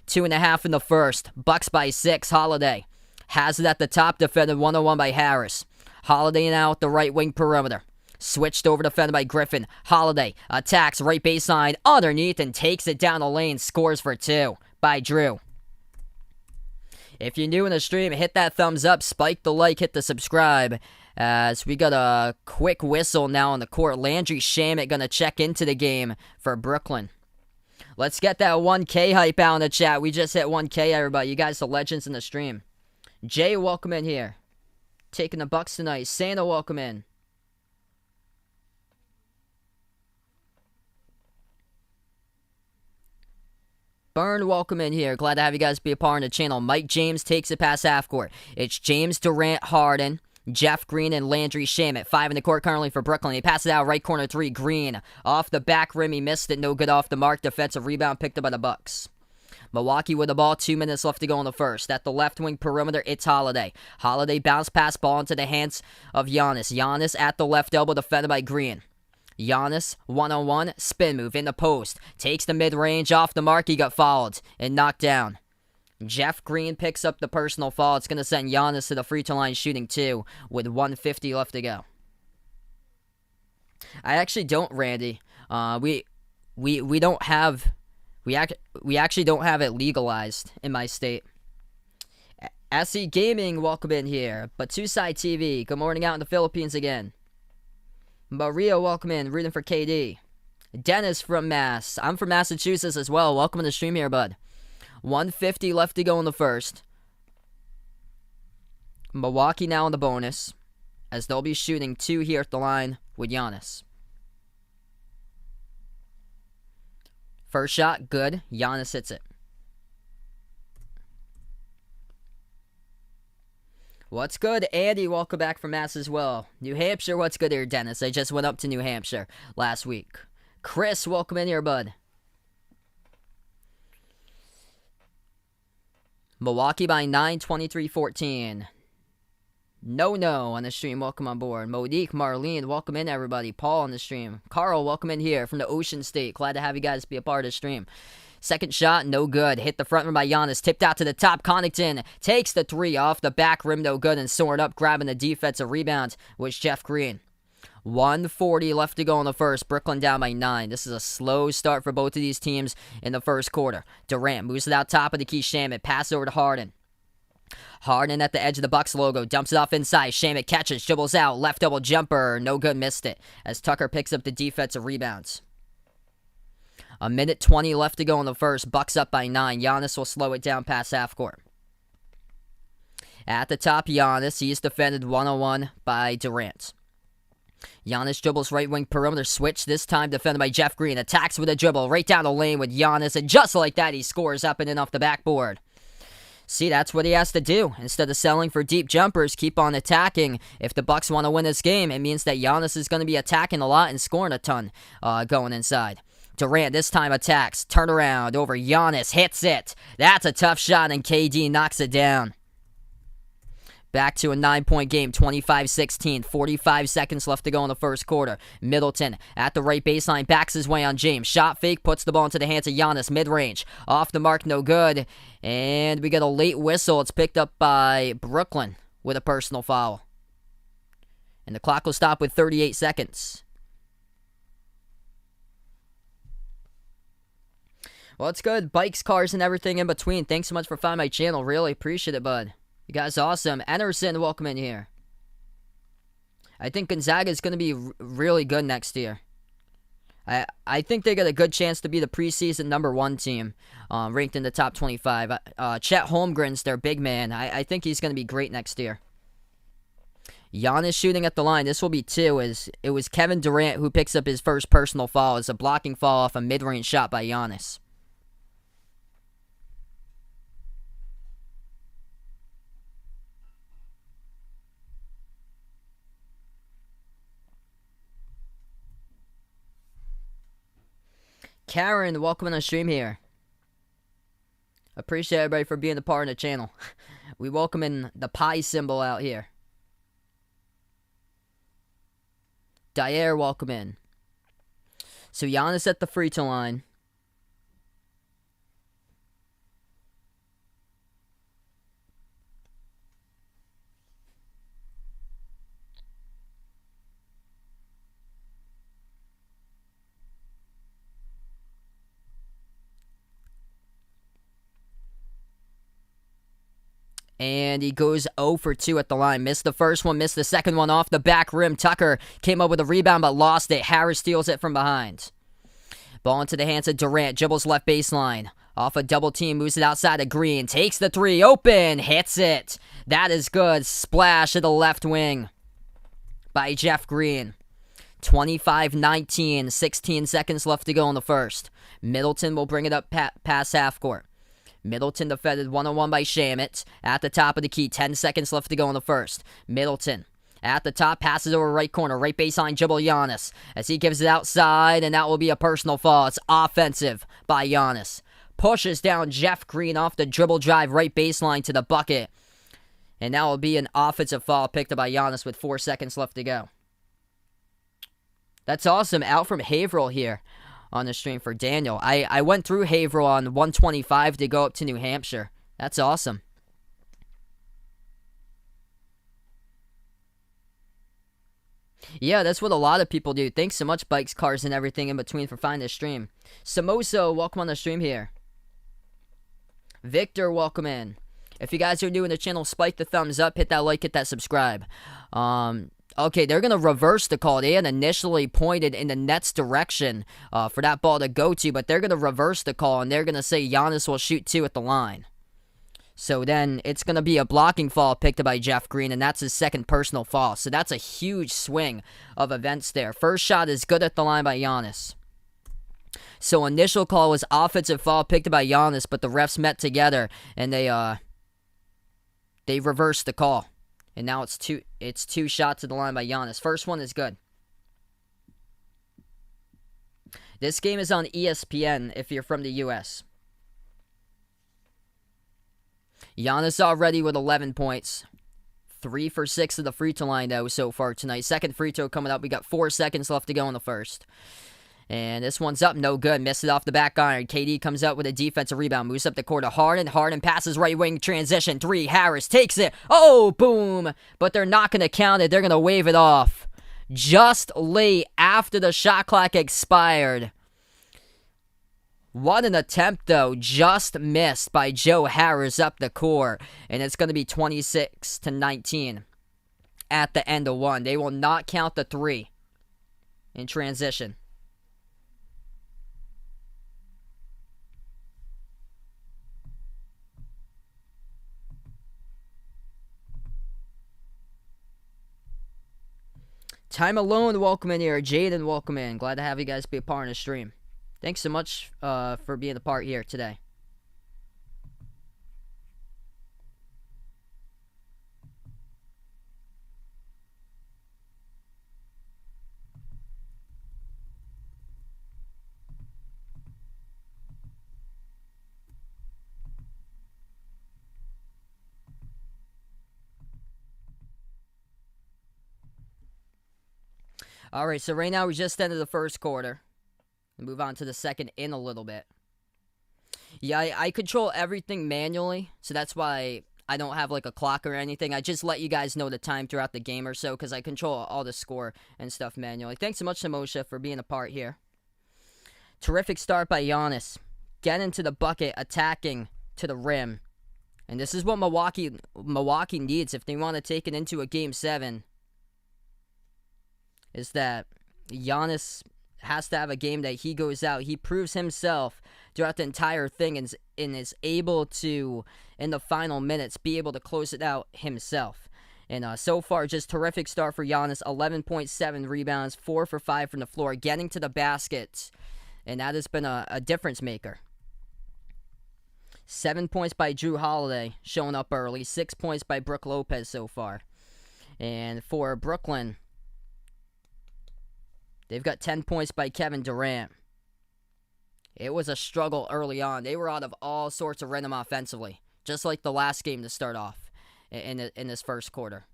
2.5 in the first. Bucks by 6. Holiday has it at the top. Defended 1-on-1 by Harris. Holiday now at the right wing perimeter. Switched over defended by Griffin. Holiday attacks right baseline underneath and takes it down the lane. Scores for 2 by Drew. If you're new in the stream, hit that thumbs up, spike the like, hit the subscribe. As we got a quick whistle now on the court. Landry Shamet going to check into the game for Brooklyn. Let's get that 1K hype out in the chat. We just hit 1K, everybody. You guys are legends in the stream. Jay, welcome in here. Taking the Bucks tonight. Santa, welcome in. Burn, welcome in here. Glad to have you guys be a part of the channel. Mike James takes it past half court. It's James, Durant, Harden, Jeff Green, and Landry Shamet. 5 in the court currently for Brooklyn. He passes it out right corner 3. Green off the back rim. He missed it. No good off the mark. Defensive rebound picked up by the Bucks. Milwaukee with the ball. 2 minutes left to go in the first. At the left wing perimeter, it's Holiday. Holiday bounce pass ball into the hands of Giannis. Giannis at the left elbow, defended by Green. Giannis, 1-on-1, spin move in the post. Takes the mid-range off the mark. He got fouled and knocked down. Jeff Green picks up the personal foul. It's going to send Giannis to the free throw line shooting 2 with 1:50 left to go. I actually don't, Randy. We don't have... We actually don't have it legalized in my state. SE Gaming, welcome in here. Batusai TV, good morning out in the Philippines again. Maria, welcome in, rooting for KD. Dennis from Mass. I'm from Massachusetts as well. Welcome to the stream here, bud. 1:50 left to go in the first. Milwaukee now in the bonus, as they'll be shooting 2 here at the line with Giannis. First shot, good. Giannis hits it. What's good, Andy? Welcome back from Mass as well. New Hampshire, what's good here, Dennis? I just went up to New Hampshire last week. Chris, welcome in here, bud. Milwaukee by 9, 23-14. No on the stream, welcome on board. Monique, Marlene, welcome in, everybody. Paul on the stream. Carl, welcome in here from the Ocean State. Glad to have you guys be a part of the stream. Second shot, no good. Hit the front rim by Giannis. Tipped out to the top. Connaughton takes the 3 off the back rim, no good, and soaring up, grabbing the defensive rebound was Jeff Green. 1:40 left to go in the first. Brooklyn down by 9. This is a slow start for both of these teams in the first quarter. Durant moves it out top of the key. Shamet pass over to Harden. Harden at the edge of the Bucks logo. Dumps it off inside. Shamet catches. Dribbles out. Left double jumper. No good. Missed it. As Tucker picks up the defensive rebounds. 1:20 left to go in the first. Bucks up by 9. Giannis will slow it down past half court. At the top, Giannis. He is defended 1-on-1 by Durant. Giannis dribbles right wing perimeter switch, this time defended by Jeff Green. Attacks with a dribble right down the lane with Giannis, and just like that, he scores up and in off the backboard. See, that's what he has to do. Instead of settling for deep jumpers, keep on attacking. If the Bucks want to win this game, it means that Giannis is going to be attacking a lot and scoring a ton going inside. Durant this time attacks. Turn around over Giannis. Hits it. That's a tough shot, and KD knocks it down. Back to a 9-point game, 25-16, 45 seconds left to go in the first quarter. Middleton at the right baseline, backs his way on James. Shot fake, puts the ball into the hands of Giannis, mid-range. Off the mark, no good. And we get a late whistle. It's picked up by Brooklyn with a personal foul. And the clock will stop with 38 seconds. Well, it's good. Bikes, cars, and everything in between. Thanks so much for finding my channel. Really appreciate it, bud. You guys are awesome. Anderson, welcome in here. I think Gonzaga is going to be really good next year. I think they got a good chance to be the preseason #1 team, ranked in the top 25. Chet Holmgren's their big man. I think he's going to be great next year. Giannis shooting at the line. This will be 2. It was Kevin Durant who picks up his first personal foul. It's a blocking foul off a mid-range shot by Giannis. Karen, welcome on the stream here. Appreciate everybody for being a part of the channel. We welcome in the pie symbol out here. Dyer, welcome in. So Giannis at the free throw line. And he goes 0 for 2 at the line. Missed the first one, missed the second one off the back rim. Tucker came up with a rebound but lost it. Harris steals it from behind. Ball into the hands of Durant. Dribbles left baseline. Off a double team, moves it outside of Green. Takes the 3, open, hits it. That is good. Splash to the left wing by Jeff Green. 25-19, 16 seconds left to go in the first. Middleton will bring it up past half court. Middleton defended 1-on-1 by Shamet. At the top of the key, 10 seconds left to go in the first. Middleton at the top, passes over right corner, right baseline, dribble Giannis. As he gives it outside, and that will be a personal foul. It's offensive by Giannis. Pushes down Jeff Green off the dribble drive, right baseline to the bucket. And that will be an offensive foul picked up by Giannis with 4 seconds left to go. That's awesome. Out from Haverhill here on the stream for Daniel. I went through Haverhill on 125 to go up to New Hampshire. That's awesome. Yeah, that's what a lot of people do. Thanks so much, Bikes, Cars, and everything in between for finding this stream. Samosa, welcome on the stream here. Victor, welcome in. If you guys are new in the channel, spike the thumbs up, hit that like, hit that subscribe. Okay, they're going to reverse the call. They had initially pointed in the Nets' direction for that ball to go to, but they're going to reverse the call, and they're going to say Giannis will shoot 2 at the line. So then it's going to be a blocking foul picked up by Jeff Green, and that's his second personal foul. So that's a huge swing of events there. First shot is good at the line by Giannis. So initial call was offensive foul picked up by Giannis, but the refs met together, and they reversed the call. And now it's two shots at the line by Giannis. First one is good. This game is on ESPN if you're from the U.S. Giannis already with 11 points. 3 for 6 at the free throw line, though, so far tonight. Second free throw coming up. We got 4 seconds left to go in the first. And this one's up, no good. Missed it off the back iron. KD comes up with a defensive rebound. Moves up the court to Harden. Harden passes right wing transition. 3. Harris takes it. Oh, boom. But they're not going to count it. They're going to wave it off. Just late after the shot clock expired. What an attempt, though. Just missed by Joe Harris up the court. And it's going to be 26-19 at the end of one. They will not count the 3 in transition. Time Alone, welcome in here. Jaden, welcome in. Glad to have you guys be a part of the stream. Thanks so much for being a part here today. All right, so right now we just ended the first quarter. Move on to the second in a little bit. Yeah, I control everything manually, so that's why I don't have like a clock or anything. I just let you guys know the time throughout the game or so because I control all the score and stuff manually. Thanks so much to Moshe for being a part here. Terrific start by Giannis. Getting to the bucket, attacking to the rim. And this is what Milwaukee needs if they want to take it into a Game 7. Is that Giannis has to have a game that he goes out. He proves himself throughout the entire thing and is able to, in the final minutes, be able to close it out himself. And so far, just terrific start for Giannis. 11.7 rebounds, 4 for 5 from the floor, getting to the basket. And that has been a difference maker. 7 points by Drew Holiday, showing up early. 6 points by Brook Lopez so far. And for Brooklyn, they've got 10 points by Kevin Durant. It was a struggle early on. They were out of all sorts of rhythm offensively, just like the last game to start off in this first quarter.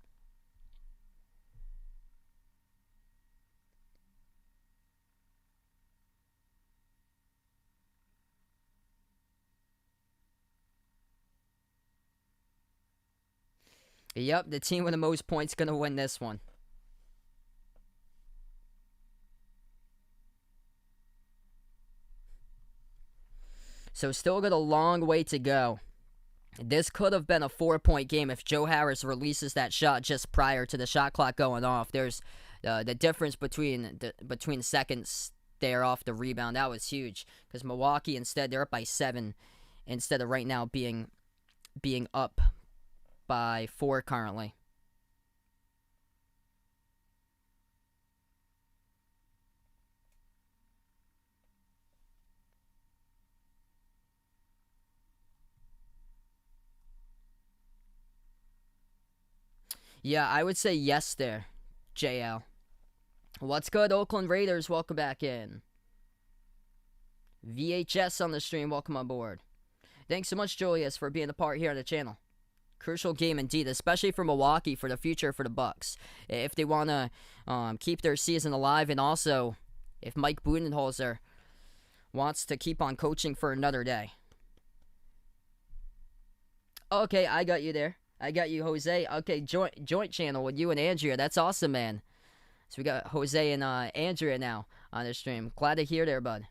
Yep, the team with the most points going to win this one. So still got a long way to go. This could have been a 4-point game if Joe Harris releases that shot just prior to the shot clock going off. There's the difference between seconds there off the rebound. That was huge because Milwaukee instead they're up by 7 instead of right now being up by 4 currently. Yeah, I would say yes there, JL. What's good, Oakland Raiders? Welcome back in. VHS on the stream, welcome on board. Thanks so much, Julius, for being a part here on the channel. Crucial game indeed, especially for Milwaukee for the future for the Bucks. If they want to keep their season alive, and also if Mike Budenholzer wants to keep on coaching for another day. Okay, I got you there. I got you, Jose. Okay, joint channel with you and Andrea. That's awesome, man. So we got Jose and Andrea now on the stream. Glad to hear there, bud.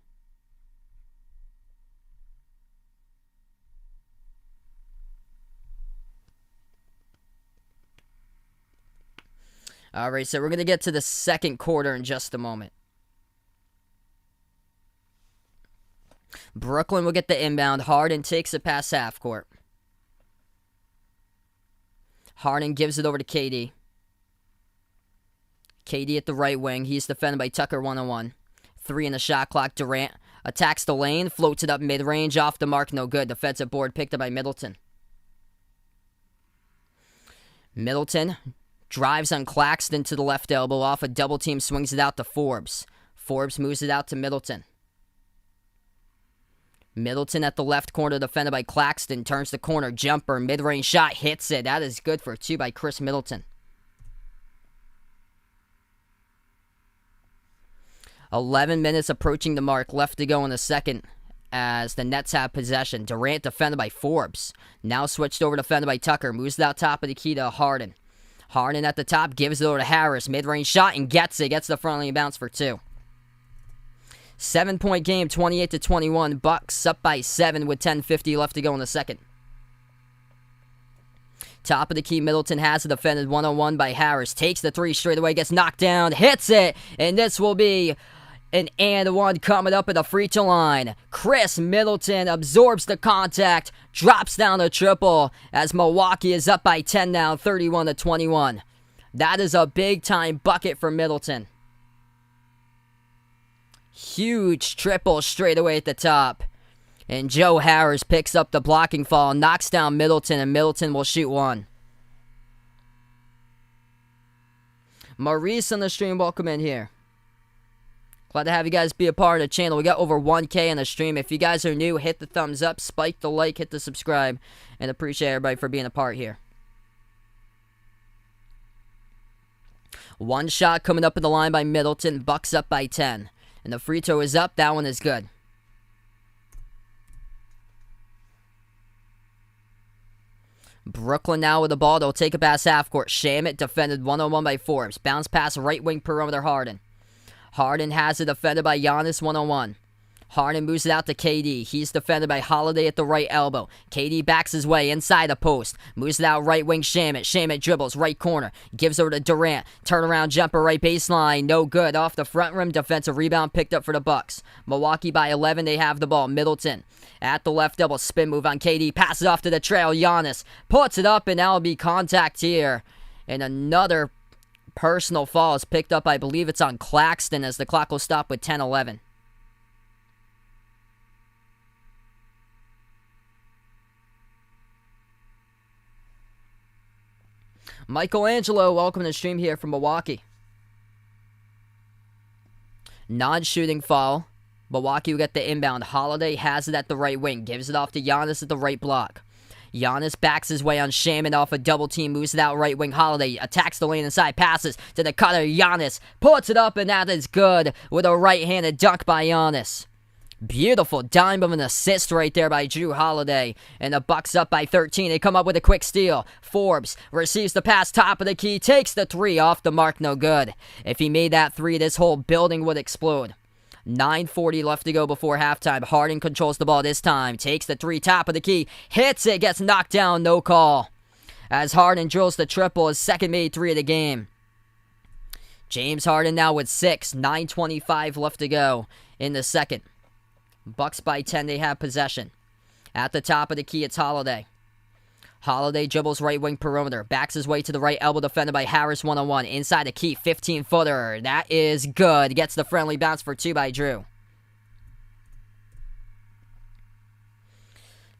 All right, so we're going to get to the second quarter in just a moment. Brooklyn will get the inbound. Harden takes it past half court. Harden gives it over to KD. KD at the right wing. He's defended by Tucker 1-on-1. 3 in the shot clock. Durant attacks the lane. Floats it up mid-range. Off the mark. No good. Defensive board picked up by Middleton. Middleton drives on Claxton to the left elbow. Off a double team. Swings it out to Forbes. Forbes moves it out to Middleton. Middleton at the left corner, defended by Claxton. Turns the corner, jumper, mid-range shot, hits it. That is good for 2 by Chris Middleton. 11 minutes approaching the mark, left to go in the second as the Nets have possession. Durant defended by Forbes. Now switched over, defended by Tucker. Moves it out top of the key to Harden. Harden at the top, gives it over to Harris. Mid-range shot and gets it. Gets the front lane bounce for 2. 7-point game, 28-21. Bucks up by 7 with 10:50 left to go in the second. Top of the key, Middleton has it defended 1-on-1 by Harris. Takes the 3 straight away, gets knocked down, hits it, and this will be an and one coming up at the free throw line. Chris Middleton absorbs the contact, drops down a triple as Milwaukee is up by 10 now, 31-21. That is a big-time bucket for Middleton. Huge triple straight away at the top. And Joe Harris picks up the blocking foul, knocks down Middleton, and Middleton will shoot one. Maurice on the stream, welcome in here. Glad to have you guys be a part of the channel. We got over 1K on the stream. If you guys are new, hit the thumbs up, spike the like, hit the subscribe, and appreciate everybody for being a part here. One shot coming up in the line by Middleton. Bucks up by 10. And the free throw is up. That one is good. Brooklyn now with the ball. They'll take it past half court. Shamet defended 1-on-1 by Forbes. Bounce pass right wing perimeter Harden. Harden has it defended by Giannis 1-on-1. Harden moves it out to KD. He's defended by Holiday at the right elbow. KD backs his way inside the post. Moves it out right wing Shamet. Shamet dribbles right corner. Gives over to Durant. Turnaround jumper right baseline. No good. Off the front rim. Defensive rebound picked up for the Bucks. Milwaukee by 11. They have the ball. Middleton at the left double spin move on KD. Passes off to the trail. Giannis puts it up, and now will be contact here. And another personal foul is picked up. I believe it's on Claxton as the clock will stop with 10-11. Michelangelo, welcome to the stream here from Milwaukee. Non-shooting foul. Milwaukee will get the inbound. Holiday has it at the right wing. Gives it off to Giannis at the right block. Giannis backs his way on Shaman off a double team. Moves it out right wing. Holiday attacks the lane inside. Passes to the cutter. Giannis puts it up, and that is good with a right-handed dunk by Giannis. Beautiful dime of an assist right there by Jrue Holiday. And the Bucks up by 13. They come up with a quick steal. Forbes receives the pass, top of the key, takes the three, off the mark, no good. If he made that three, this whole building would explode. 9:40 left to go before halftime. Harden controls the ball this time. Takes the three, top of the key, hits it, gets knocked down, no call. As Harden drills the triple, his second made three of the game. James Harden now with 6. 9:25 left to go in the second. Bucks by 10, they have possession. At the top of the key, it's Holiday. Holiday dribbles right wing perimeter. Backs his way to the right elbow, defended by Harris 1-on-1. Inside the key, 15-footer. That is good. Gets the friendly bounce for 2 by Jrue.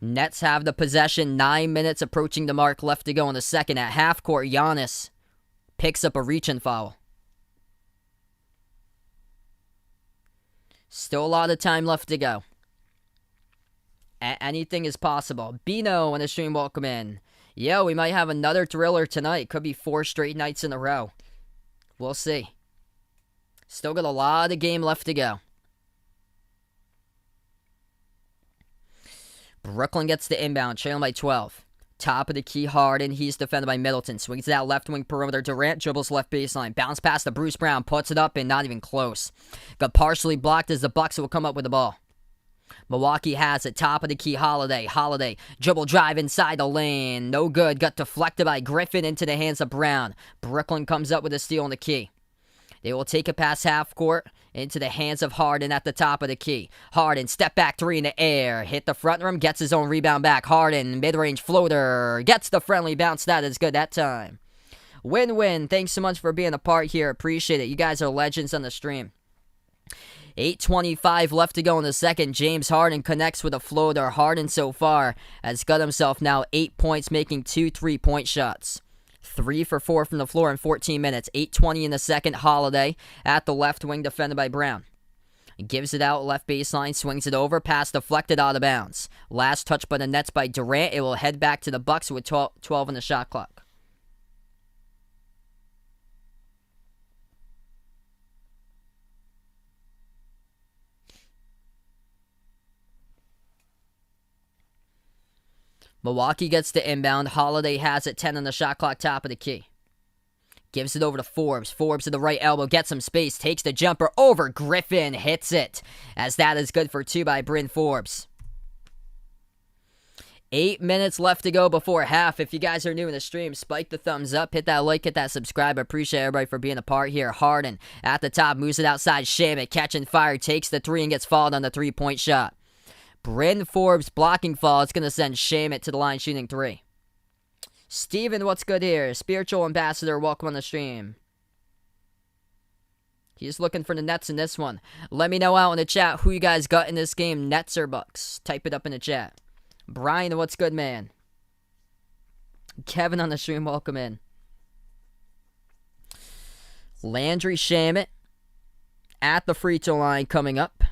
Nets have the possession. 9 minutes approaching the mark left to go in the second. At half court, Giannis picks up a reach-in foul. Still a lot of time left to go. Anything is possible. Bino on the stream, welcome in. Yo, we might have another thriller tonight. Could be 4 straight nights in a row. We'll see. Still got a lot of game left to go. Brooklyn gets the inbound, trailing by 12. Top of the key, Harden. He's defended by Middleton. Swings it out left wing perimeter. Durant dribbles left baseline. Bounce pass to Bruce Brown. Puts it up and not even close. Got partially blocked as the Bucks will come up with the ball. Milwaukee has it. Top of the key, Holiday. Holiday dribble drive inside the lane. No good. Got deflected by Griffin into the hands of Brown. Brooklyn comes up with a steal on the key. They will take it past half court into the hands of Harden at the top of the key. Harden, step back three in the air. Hit the front rim, gets his own rebound back. Harden, mid-range floater. Gets the friendly bounce. That is good that time. Win-win. Thanks so much for being a part here. Appreciate it. You guys are legends on the stream. 8:25 left to go in the second. James Harden connects with a floater. Harden so far has got himself now 8 points, making 2 3-point shots. 3 for 4 from the floor in 14 minutes. 8:20 in the second. Holiday at the left wing, defended by Brown. Gives it out left baseline, swings it over, pass deflected out of bounds. Last touch by the Nets by Durant. It will head back to the Bucks with 12 on the shot clock. Milwaukee gets the inbound. Holiday has it. 10 on the shot clock, top of the key. Gives it over to Forbes. Forbes to the right elbow. Gets some space. Takes the jumper over. Griffin hits it. As that is good for 2 by Bryn Forbes. 8 minutes left to go before half. If you guys are new in the stream, spike the thumbs up. Hit that like. Hit that subscribe. I appreciate everybody for being a part here. Harden at the top. Moves it outside. Shamet catching fire. Takes the 3 and gets fouled on the 3-point shot. Bryn Forbes blocking foul. It's going to send Shamet to the line shooting 3. Steven, what's good here? Spiritual Ambassador, welcome on the stream. He's looking for the Nets in this one. Let me know out in the chat who you guys got in this game, Nets or Bucks. Type it up in the chat. Brian, what's good, man? Kevin on the stream, welcome in. Landry Shamet at the free throw line coming up.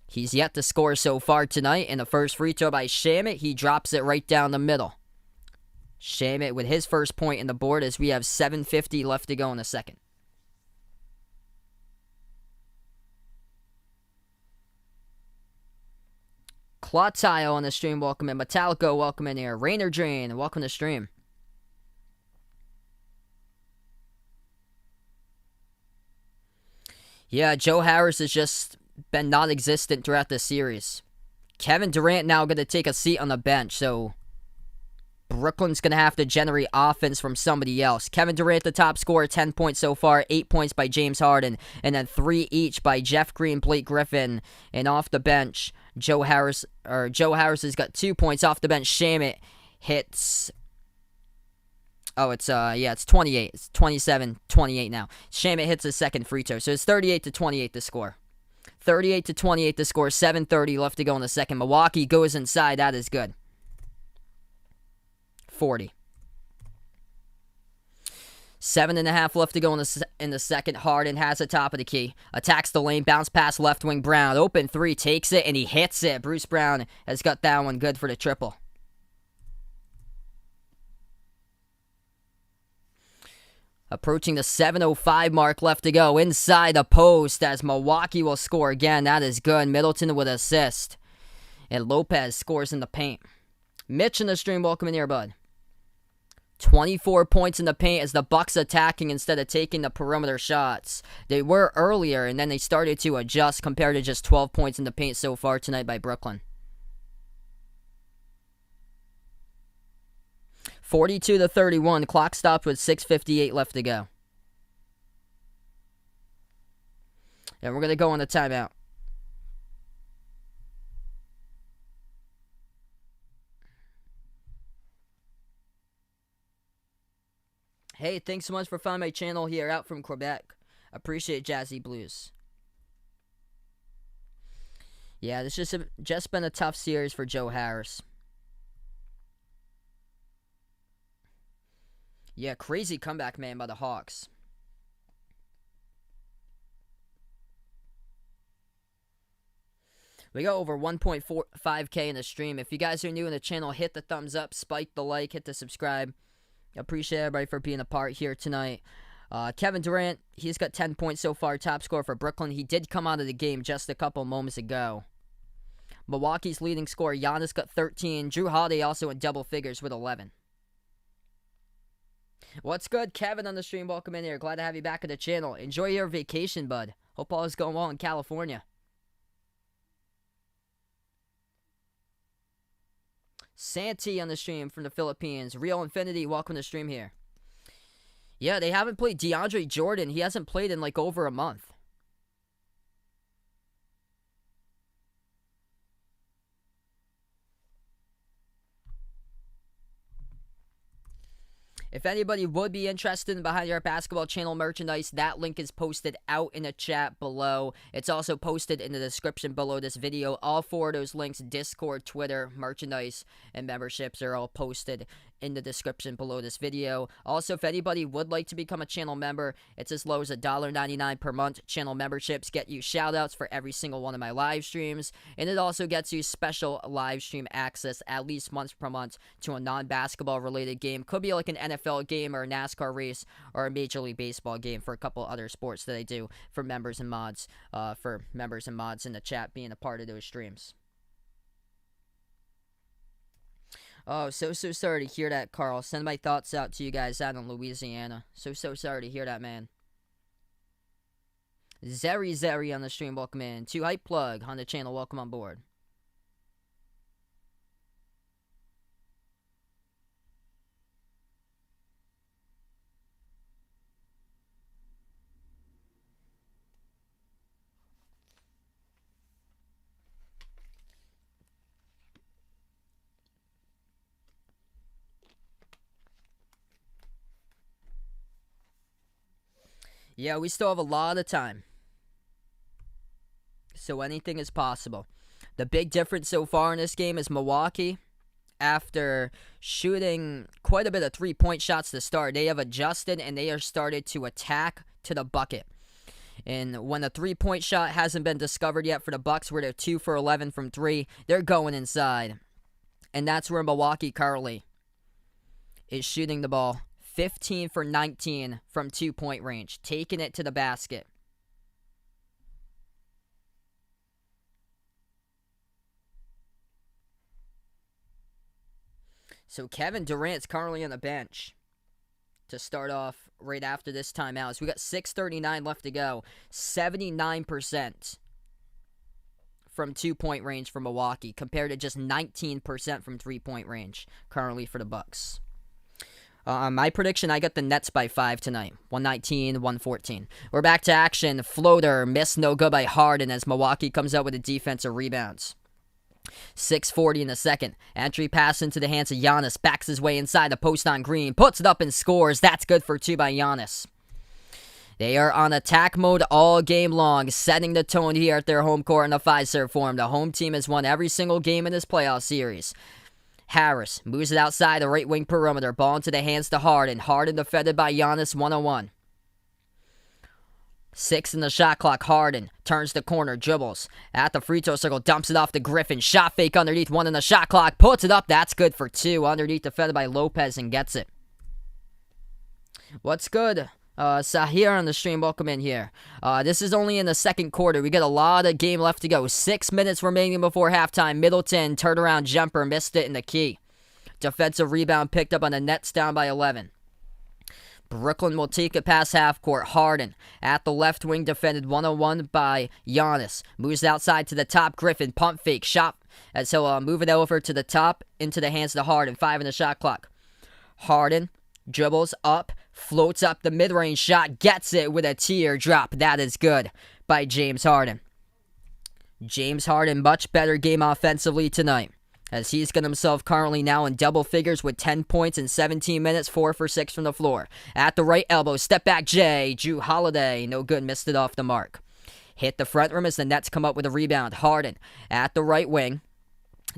He's yet to score so far tonight. In the first free throw by Shamet, he drops it right down the middle. Shamet with his first point in the board as we have 7:50 left to go in the second. Clotile on the stream, welcome in. Metallico, welcome in here. Rainer Drain, welcome to the stream. Yeah, Joe Harris has just been non-existent throughout the series. Kevin Durant now going to take a seat on the bench, so Brooklyn's going to have to generate offense from somebody else. Kevin Durant, the top scorer, 10 points so far, 8 points by James Harden, and then 3 each by Jeff Green, Blake Griffin, and off the bench, Joe Harris has got 2 points off the bench. Shamet hits. Oh, it's 28. It's 27-28 now. Shamet hits his second free throw, so it's 38-28 to score. 38-28 to score. 7:30 left to go in the second. Milwaukee goes inside. That is good. 40. 7.5 left to go in the second. Harden has the top of the key. Attacks the lane. Bounce pass left wing Brown. Open three. Takes it and he hits it. Bruce Brown has got that one good for the triple. Approaching the 7:05 mark left to go. Inside the post as Milwaukee will score again. That is good. Middleton with assist. And Lopez scores in the paint. Mitch in the stream, welcome in here, bud. 24 points in the paint as the Bucks attacking instead of taking the perimeter shots. They were earlier, and then they started to adjust compared to just 12 points in the paint so far tonight by Brooklyn. 42-31. Clock stopped with 6:58 left to go. And we're going to go on the timeout. Hey, thanks so much for finding my channel here out from Quebec. Appreciate Jazzy Blues. Yeah, this just been a tough series for Joe Harris. Yeah, crazy comeback, man, by the Hawks. We got over 1.45K in the stream. If you guys are new in the channel, hit the thumbs up, spike the like, hit the subscribe. Appreciate everybody for being a part here tonight. Kevin Durant, he's got 10 points so far, top scorer for Brooklyn. He did come out of the game just a couple moments ago. Milwaukee's leading scorer, Giannis, got 13. Drew Holiday also in double figures with 11. What's good, Kevin on the stream? Welcome in here. Glad to have you back at the channel. Enjoy your vacation, bud. Hope all is going well in California. Santi on the stream from the Philippines. Real Infinity, welcome to the stream here. Yeah, they haven't played DeAndre Jordan. He hasn't played in like over a month. If anybody would be interested in Behind Your Basketball Channel merchandise, that link is posted out in the chat below. It's also posted in the description below this video. All four of those links, Discord, Twitter, merchandise, and memberships are all posted in the description below this video. Also, if anybody would like to become a channel member, it's as low as $1.99 per month. Channel memberships get you shoutouts for every single one of my live streams, and it also gets you special live stream access at least once per month to a non-basketball related game. Could be like an NFL game or a NASCAR race or a Major League Baseball game for a couple other sports that I do for members and mods, in the chat being a part of those streams. Oh, so sorry to hear that, Carl. Send my thoughts out to you guys out in Louisiana. So sorry to hear that, man. Zeri on the stream, welcome in. 2 Hype Plug on the channel, welcome on board. Yeah, we still have a lot of time. So anything is possible. The big difference so far in this game is Milwaukee, after shooting quite a bit of three-point shots to start, they have adjusted and they are started to attack to the bucket. And when a three-point shot hasn't been discovered yet for the Bucks, where they're 2 for 11 from 3, they're going inside. And that's where Milwaukee currently is shooting the ball 15 for 19 from 2-point range, taking it to the basket. So Kevin Durant's currently on the bench to start off right after this timeout. So we got 6:39 left to go. 79% from 2-point range for Milwaukee, compared to just 19% from 3-point range currently for the Bucks. My prediction, I got the Nets by 5 tonight. 119-114. We're back to action. Floater missed, no good by Harden as Milwaukee comes out with a defensive rebounds. 6:40 in the second. Entry pass into the hands of Giannis. Backs his way inside the post on Green. Puts it up and scores. That's good for 2 by Giannis. They are on attack mode all game long, setting the tone here at their home court in a 5-serve form. The home team has won every single game in this playoff series. Harris moves it outside the right wing perimeter. Ball into the hands to Harden. Harden defended by Giannis 1-on-1. 6 in the shot clock. Harden turns the corner, dribbles at the free throw circle, dumps it off to Griffin. Shot fake underneath, 1 in the shot clock. Puts it up. That's good for 2. Underneath, defended by Lopez and gets it. What's good? Sahir on the stream, welcome in here. This is only in the second quarter. We got a lot of game left to go. 6 minutes remaining before halftime. Middleton, turnaround jumper, missed it in the key. Defensive rebound picked up on the Nets, down by 11. Brooklyn will take it past half court. Harden at the left wing, defended 1-on-1 by Giannis. Moves outside to the top. Griffin, pump fake, shot as he'll move it over to the top into the hands of Harden. 5 in the shot clock. Harden dribbles up, floats up the mid-range shot, gets it with a teardrop. That is good by James Harden. James Harden, much better game offensively tonight, as he's got himself currently now in double figures with 10 points in 17 minutes, 4 for 6 from the floor. At the right elbow, step back Jay, Drew Holiday, no good, missed it off the mark. Hit the front rim as the Nets come up with a rebound. Harden at the right wing,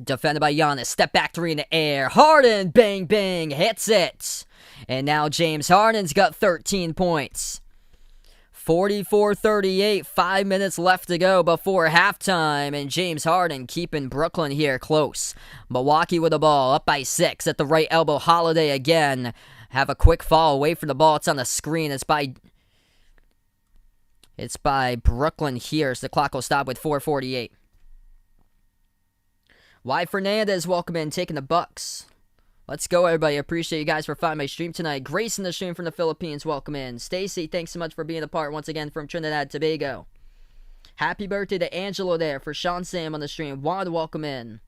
defended by Giannis, step back 3 in the air. Harden, bang, bang, hits it. And now James Harden's got 13 points. 44-38, 5 minutes left to go before halftime, and James Harden keeping Brooklyn here close. Milwaukee with the ball, up by 6 at the right elbow. Holiday again. Have a quick fall away from the ball. It's on the screen. It's by Brooklyn here, so the clock will stop with 4:48. Y. Fernandez, welcome in, taking the Bucks. Let's go, everybody. Appreciate you guys for finding my stream tonight. Grace in the stream from the Philippines, welcome in. Stacy, thanks so much for being a part once again from Trinidad, Tobago. Happy birthday to Angelo there for Sean Sam on the stream. Juan, welcome in.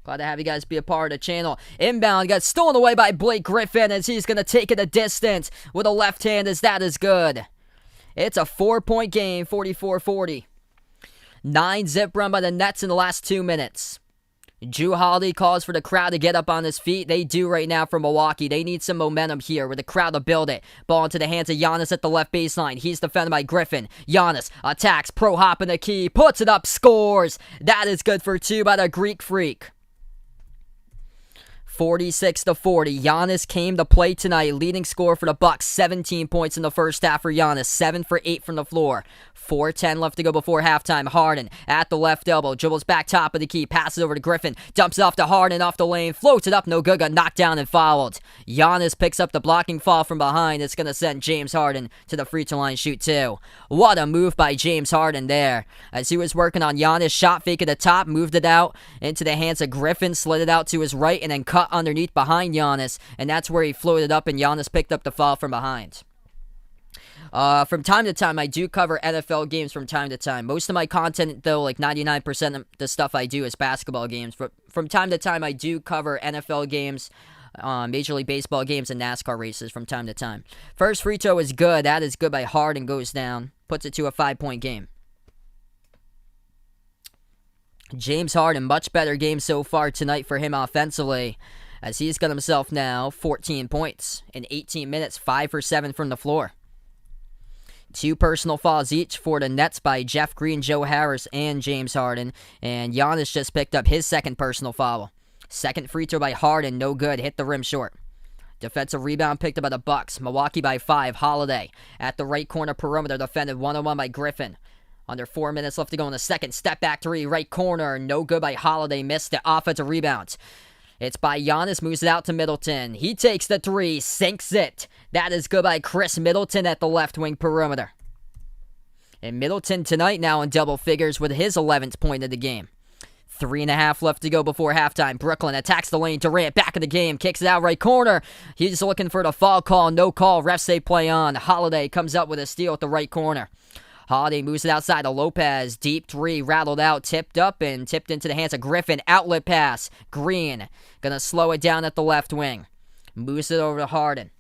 Glad to have you guys be a part of the channel. Inbound got stolen away by Blake Griffin as he's going to take it a distance with a left hand, as that is good. It's a 4-point game, 44-40. 9-zip run by the Nets in the last 2 minutes. Drew Holiday calls for the crowd to get up on his feet. They do right now for Milwaukee. They need some momentum here with the crowd to build it. Ball into the hands of Giannis at the left baseline. He's defended by Griffin. Giannis attacks, pro hop in the key, puts it up, scores. That is good for 2 by the Greek Freak. 46-40. Giannis came to play tonight. Leading scorer for the Bucks. 17 points in the first half for Giannis. 7 for 8 from the floor. 4:10 left to go before halftime. Harden at the left elbow. Dribbles back top of the key. Passes over to Griffin. Dumps it off to Harden off the lane. Floats it up. No good. Got knocked down and fouled. Giannis picks up the blocking foul from behind. It's going to send James Harden to the free throw line, shoot 2. What a move by James Harden there. As he was working on Giannis. Shot fake at the top. Moved it out into the hands of Griffin. Slid it out to his right and then cut underneath behind Giannis. And that's where he floated up and Giannis picked up the foul from behind. From time to time, I do cover NFL games from time to time. Most of my content, though, like 99% of the stuff I do is basketball games. But from time to time, I do cover NFL games, Major League Baseball games, and NASCAR races from time to time. First free throw is good. That is good by Harden, goes down. Puts it to a 5-point game. James Harden, much better game so far tonight for him offensively, as he's got himself now 14 points in 18 minutes, 5 for 7 from the floor. 2 personal fouls each for the Nets by Jeff Green, Joe Harris, and James Harden. And Giannis just picked up his second personal foul. Second free throw by Harden, no good, hit the rim short. Defensive rebound picked up by the Bucks. Milwaukee by 5, Holiday at the right corner perimeter, defended 1-on-1 by Griffin. Under 4 minutes left to go in the second. Step back 3, right corner, no good by Holiday, missed the offensive rebound. It's by Giannis, moves it out to Middleton. He takes the 3, sinks it. That is good by Chris Middleton at the left wing perimeter. And Middleton tonight now in double figures with his 11th point of the game. 3.5 left to go before halftime. Brooklyn attacks the lane. Durant back in the game. Kicks it out right corner. He's looking for the foul call. No call. Refs say play on. Holiday comes up with a steal at the right corner. Holiday moves it outside to Lopez. Deep 3, rattled out, tipped up, and tipped into the hands of Griffin. Outlet pass. Green gonna slow it down at the left wing. Moves it over to Harden.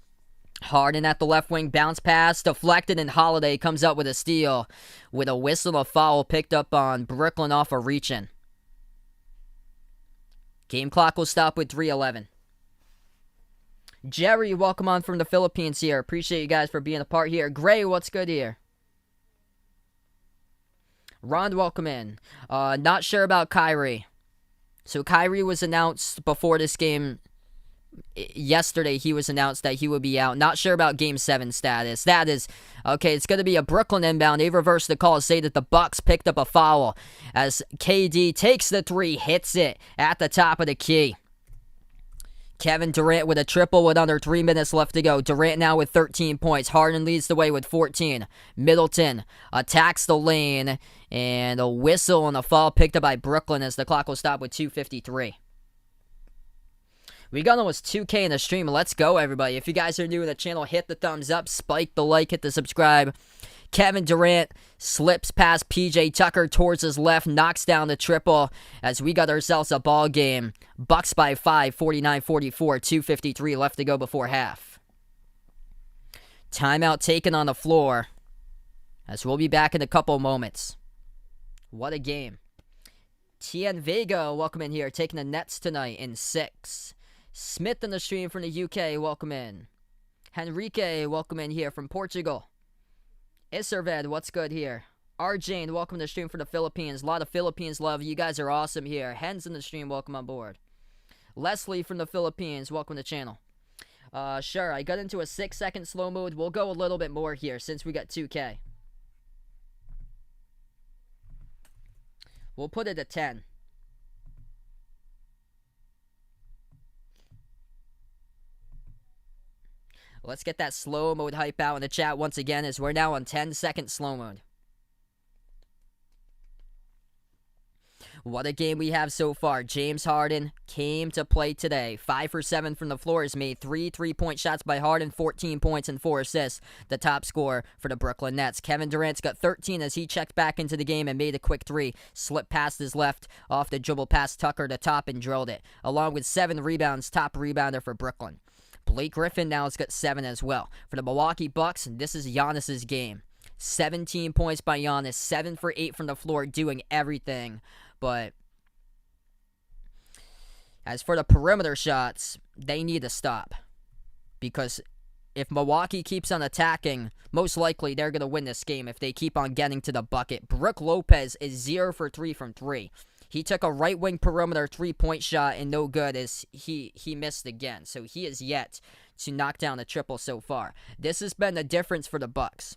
Harden at the left wing, bounce pass, deflected, and Holiday comes up with a steal. With a whistle, a foul picked up on Brooklyn off a reach-in. Game clock will stop with 3:11. Jerry, welcome on from the Philippines here. Appreciate you guys for being a part here. Gray, what's good here? Ron, welcome in. Not sure about Kyrie. So Kyrie was announced before this game. Yesterday, he was announced that he would be out. Not sure about Game 7 status. That is, okay, it's going to be a Brooklyn inbound. They reversed the call, say that the Bucks picked up a foul as KD takes the 3, hits it at the top of the key. Kevin Durant with a triple with under 3 minutes left to go. Durant now with 13 points. Harden leads the way with 14. Middleton attacks the lane, and a whistle and a foul picked up by Brooklyn as the clock will stop with 2:53. We got almost 2K in the stream. Let's go, everybody. If you guys are new to the channel, hit the thumbs up, spike the like, hit the subscribe. Kevin Durant slips past PJ Tucker towards his left, knocks down the triple as we got ourselves a ball game. Bucks by 5, 49-44, 2:53 left to go before half. Timeout taken on the floor as we'll be back in a couple moments. What a game. Tien Vega, welcome in here, taking the Nets tonight in 6. Smith in the stream from the UK, welcome in. Henrique, welcome in here from Portugal. Iserved, what's good here? Arjane, welcome to the stream from the Philippines. A lot of Philippines love. You guys are awesome here. Hens in the stream, welcome on board. Leslie from the Philippines, welcome to the channel. Sure, I got into a 6-second slow mode. We'll go a little bit more here since we got 2K. We'll put it at 10. Let's get that slow mode hype out in the chat once again as we're now on 10-second slow mode. What a game we have so far. James Harden came to play today. 5 for 7 from the floor. Has made 3 3-point shots by Harden, 14 points and 4 assists. The top scorer for the Brooklyn Nets. Kevin Durant's got 13 as he checked back into the game and made a quick 3. Slipped past his left off the dribble past Tucker to top and drilled it. Along with 7 rebounds, top rebounder for Brooklyn. Blake Griffin now has got 7 as well. For the Milwaukee Bucks, this is Giannis's game. 17 points by Giannis, 7 for 8 from the floor, doing everything. But as for the perimeter shots, they need to stop. Because if Milwaukee keeps on attacking, most likely they're going to win this game if they keep on getting to the bucket. Brook Lopez is 0 for 3 from 3. He took a right wing perimeter 3-point shot and no good as he missed again. So he is yet to knock down a triple so far. This has been the difference for the Bucks,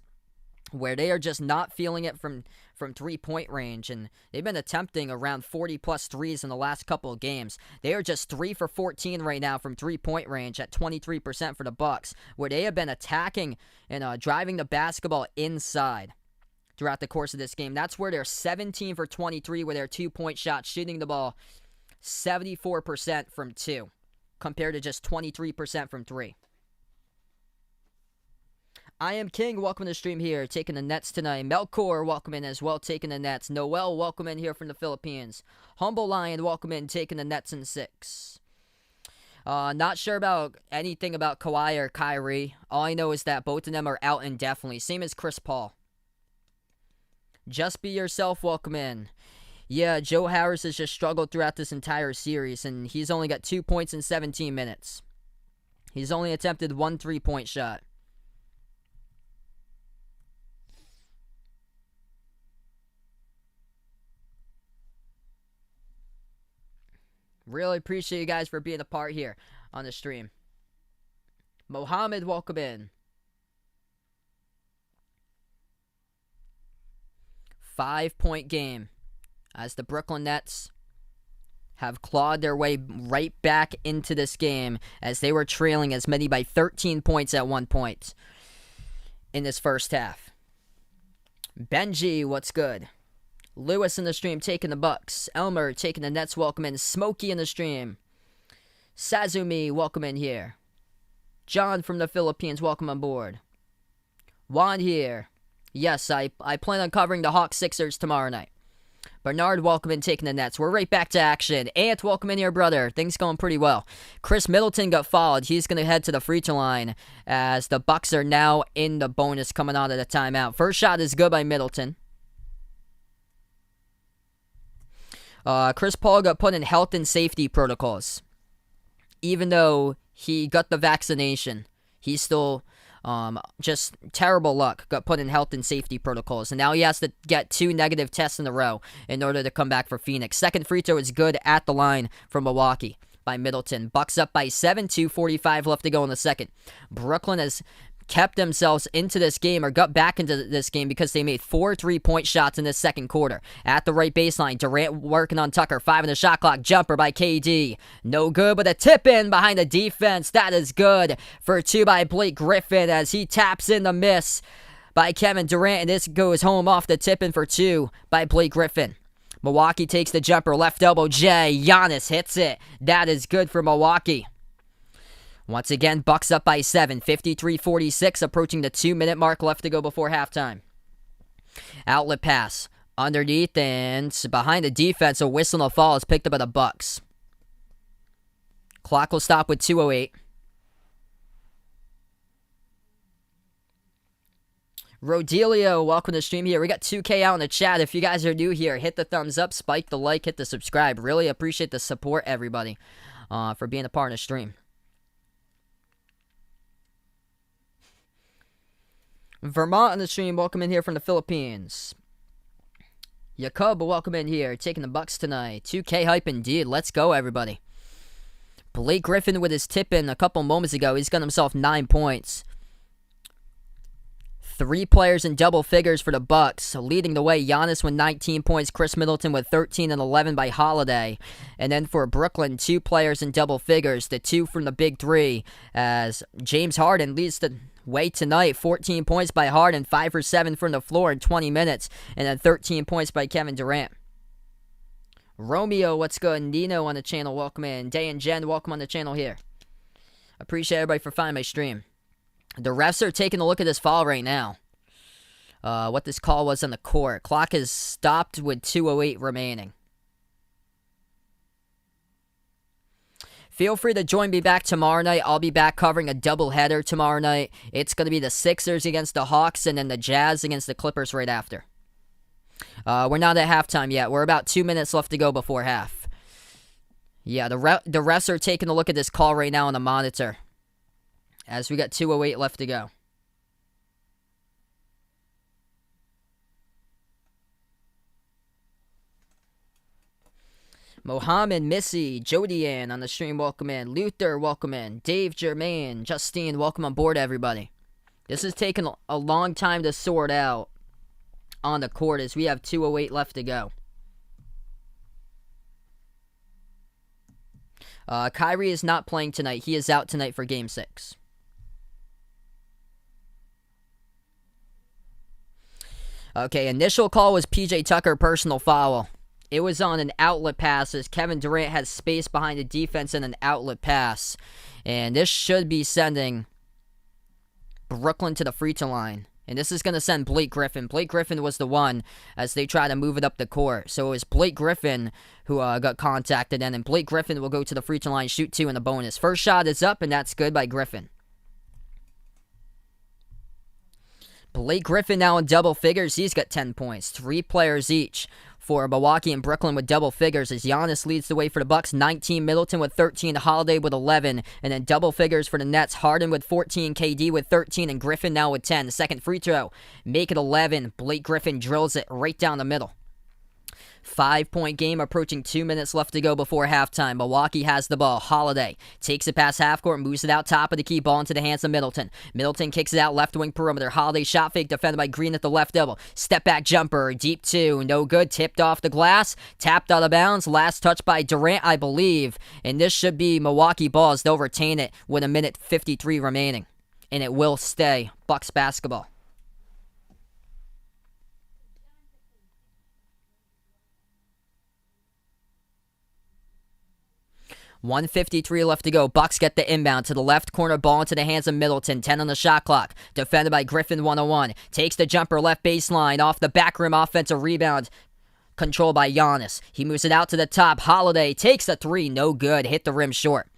where they are just not feeling it from 3-point range, and they've been attempting around 40-plus threes in the last couple of games. They are just 3 for 14 right now from 3-point range at 23% for the Bucks, where they have been attacking and driving the basketball inside throughout the course of this game. That's where they're 17 for 23 with their 2-point shots, shooting the ball 74% from 2, compared to just 23% from 3. I am King, welcome to the stream here, taking the Nets tonight. Melkor, welcome in as well, taking the Nets. Noel, welcome in here from the Philippines. Humble Lion, welcome in, taking the Nets in 6. Not sure about anything about Kawhi or Kyrie. All I know is that both of them are out indefinitely. Same as Chris Paul. Just Be Yourself, welcome in. Yeah, Joe Harris has just struggled throughout this entire series, and he's only got 2 points in 17 minutes. He's only attempted 1 3-point shot. Really appreciate you guys for being a part here on the stream. Mohammed, welcome in. 5-point game as the Brooklyn Nets have clawed their way right back into this game as they were trailing as many by 13 points at one point in this first half. Benji, what's good? Lewis in the stream taking the Bucks. Elmer taking the Nets, welcome in. Smokey in the stream. Sazumi, welcome in here. John from the Philippines, welcome on board. Juan here. Yes, I plan on covering the Hawks Sixers tomorrow night. Bernard, welcome in, taking the Nets. We're right back to action. Ant, welcome in here, brother. Things going pretty well. Chris Middleton got fouled. He's going to head to the free throw line as the Bucks are now in the bonus coming out of the timeout. First shot is good by Middleton. Chris Paul got put in health and safety protocols. Even though he got the vaccination, he's still just terrible luck. Got put in health and safety protocols. And now he has to get 2 negative tests in a row in order to come back for Phoenix. Second free throw is good at the line from Milwaukee by Middleton. Bucks up by 7, 2:45 left to go in the second. Brooklyn has kept themselves into this game or got back into this game because they made 4 3-point shots in this second quarter. At the right baseline, Durant working on Tucker. 5 in the shot clock. Jumper by KD. No good, but a tip in behind the defense. That is good for 2 by Blake Griffin as he taps in the miss by Kevin Durant. And this goes home off the tip in for 2 by Blake Griffin. Milwaukee takes the jumper. Left elbow J. Giannis hits it. That is good for Milwaukee. Once again, Bucks up by 7, 53-46, approaching the 2-minute mark left to go before halftime. Outlet pass underneath and behind the defense. A whistle and a fall is picked up by the Bucks. Clock will stop with 2:08. Rodelio, welcome to the stream here. We got 2K out in the chat. If you guys are new here, hit the thumbs up, spike the like, hit the subscribe. Really appreciate the support, everybody, for being a part of the stream. Vermont on the stream, welcome in here from the Philippines. Jacob, welcome in here, taking the Bucks tonight. 2K hype indeed. Let's go, everybody. Blake Griffin with his tip in a couple moments ago. He's got himself 9 points. 3 players in double figures for the Bucks. Leading the way, Giannis with 19 points. Chris Middleton with 13 and 11 by Holiday. And then for Brooklyn, 2 players in double figures. The 2 from the big 3 as James Harden leads the way tonight. 14 points by Harden. 5 for 7 from the floor in 20 minutes. And then 13 points by Kevin Durant. Romeo, what's good? Nino on the channel, welcome in. Day and Jen, welcome on the channel here. Appreciate everybody for finding my stream. The refs are taking a look at this foul right now. What this call was on the court. Clock is stopped with 2:08 remaining. Feel free to join me back tomorrow night. I'll be back covering a doubleheader tomorrow night. It's going to be the Sixers against the Hawks and then the Jazz against the Clippers right after. We're not at halftime yet. We're about 2 minutes left to go before half. Yeah, the refs are taking a look at this call right now on the monitor as we got 2:08 left to go. Mohammed, Missy, Jodianne on the stream, welcome in. Luther, welcome in. Dave, Jermaine, Justine, welcome on board, everybody. This has taken a long time to sort out on the court as we have 2:08 left to go. Kyrie is not playing tonight. He is out tonight for Game 6. Okay, initial call was PJ Tucker, personal foul. It was on an outlet pass as Kevin Durant has space behind the defense and an outlet pass. And this should be sending Brooklyn to the free throw line. And this is going to send Blake Griffin. Blake Griffin was the one as they try to move it up the court. So it was Blake Griffin who got contacted. And then Blake Griffin will go to the free throw line, shoot 2 in the bonus. First shot is up, and that's good by Griffin. Blake Griffin now in double figures. He's got 10 points. 3 players each for Milwaukee and Brooklyn with double figures as Giannis leads the way for the Bucks, 19, Middleton with 13, Holiday with 11, and then double figures for the Nets, Harden with 14, KD with 13, and Griffin now with 10. The second free throw, make it 11. Blake Griffin drills it right down the middle. 5-point game, approaching 2 minutes left to go before halftime. Milwaukee has the ball. Holiday takes it past half court, moves it out top of the key, ball into the hands of Middleton. Middleton kicks it out left wing perimeter. Holiday shot fake, defended by Green at the left elbow. Step back jumper, deep two, no good. Tipped off the glass, tapped out of bounds. Last touch by Durant, I believe. And this should be Milwaukee ball as they'll retain it with 1:53 remaining. And it will stay Bucks basketball. 1:53 left to go. Bucks get the inbound to the left corner, ball into the hands of Middleton. 10 on the shot clock. Defended by Griffin, 101. Takes the jumper left baseline off the back rim, offensive rebound. Controlled by Giannis. He moves it out to the top. Holiday takes a three, no good. Hit the rim short.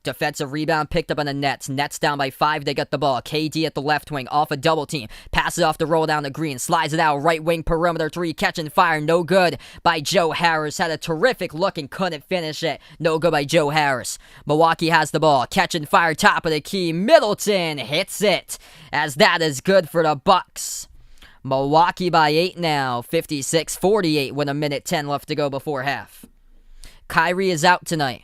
Defensive rebound picked up on the Nets. Nets down by 5. They get the ball. KD at the left wing off a double team. Passes off the roll down to Green. Slides it out. Right wing perimeter 3. Catching fire. No good by Joe Harris. Had a terrific look and couldn't finish it. No good by Joe Harris. Milwaukee has the ball. Catching fire. Top of the key. Middleton hits it. As that is good for the Bucks. Milwaukee by 8 now. 56-48 with 1:10 left to go before half. Kyrie is out tonight.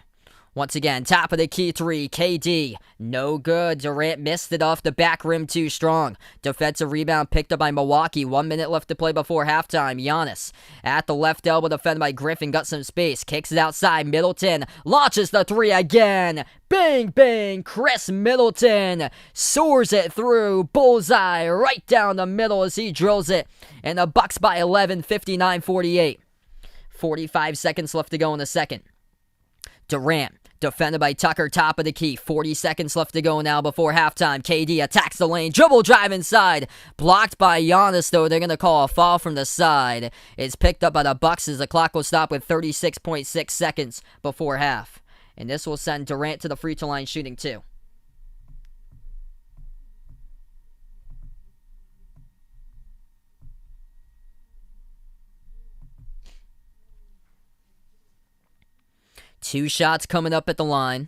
Once again, top of the key 3, KD, no good. Durant missed it off the back rim too strong. Defensive rebound picked up by Milwaukee. 1 minute left to play before halftime. Giannis at the left elbow, defended by Griffin, got some space. Kicks it outside. Middleton launches the 3 again. Bang, bang. Chris Middleton soars it through. Bullseye right down the middle as he drills it. And the Bucks by 11, 59-48. 45 seconds left to go in the second. Durant, defended by Tucker, top of the key. 40 seconds left to go now before halftime. KD attacks the lane. Dribble drive inside. Blocked by Giannis, though. They're going to call a foul from the side. It's picked up by the Bucks as the clock will stop with 36.6 seconds before half. And this will send Durant to the free throw line shooting 2. Two shots coming up at the line.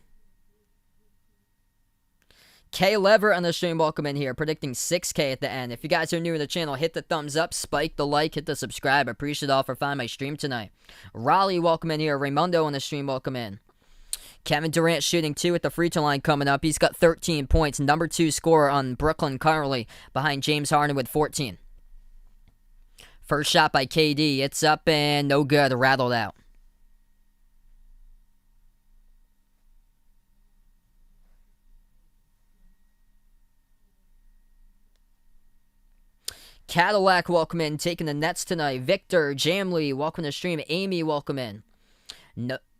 K Lever on the stream, welcome in here, predicting 6K at the end. If you guys are new to the channel, hit the thumbs up, spike the like, hit the subscribe. I appreciate it all for finding my stream tonight. Raleigh, welcome in here. Raymundo on the stream, welcome in. Kevin Durant shooting 2 at the free throw line coming up. He's got 13 points, number 2 scorer on Brooklyn currently, behind James Harden with 14. First shot by KD, it's up and no good, rattled out. Cadillac, welcome in. Taking the Nets tonight. Victor, Jamley, welcome to the stream. Amy, welcome in.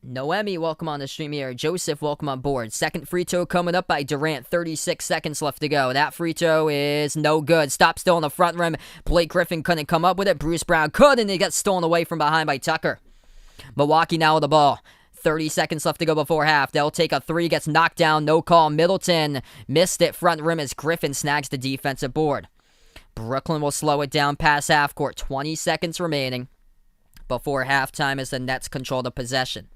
Noemi, welcome on the stream here. Joseph, welcome on board. Second free throw coming up by Durant. 36 seconds left to go. That free throw is no good. Stop still on the front rim. Blake Griffin couldn't come up with it. Bruce Brown could, and it got stolen away from behind by Tucker. Milwaukee now with the ball. 30 seconds left to go before half. They'll take a 3, gets knocked down. No call. Middleton missed it. Front rim as Griffin snags the defensive board. Brooklyn will slow it down past half court. 20 seconds remaining before halftime as the Nets control the possession.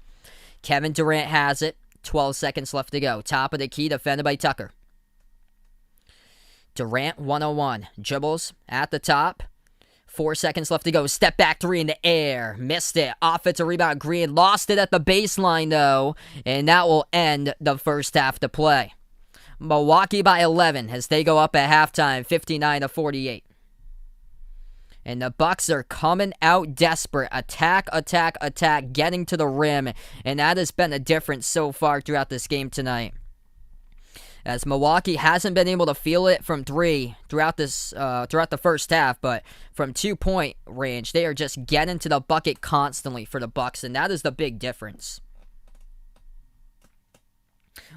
Kevin Durant has it. 12 seconds left to go. Top of the key, defended by Tucker. Durant, 101. Dribbles at the top. 4 seconds left to go. Step back 3 in the air. Missed it. Offensive rebound. Green lost it at the baseline, though. And that will end the first half to play. Milwaukee by 11 as they go up at halftime, 59-48. And the Bucks are coming out desperate. Attack, attack, attack, getting to the rim. And that has been the difference so far throughout this game tonight. As Milwaukee hasn't been able to feel it from 3 throughout the first half, but from 2-point range, they are just getting to the bucket constantly for the Bucks, and that is the big difference.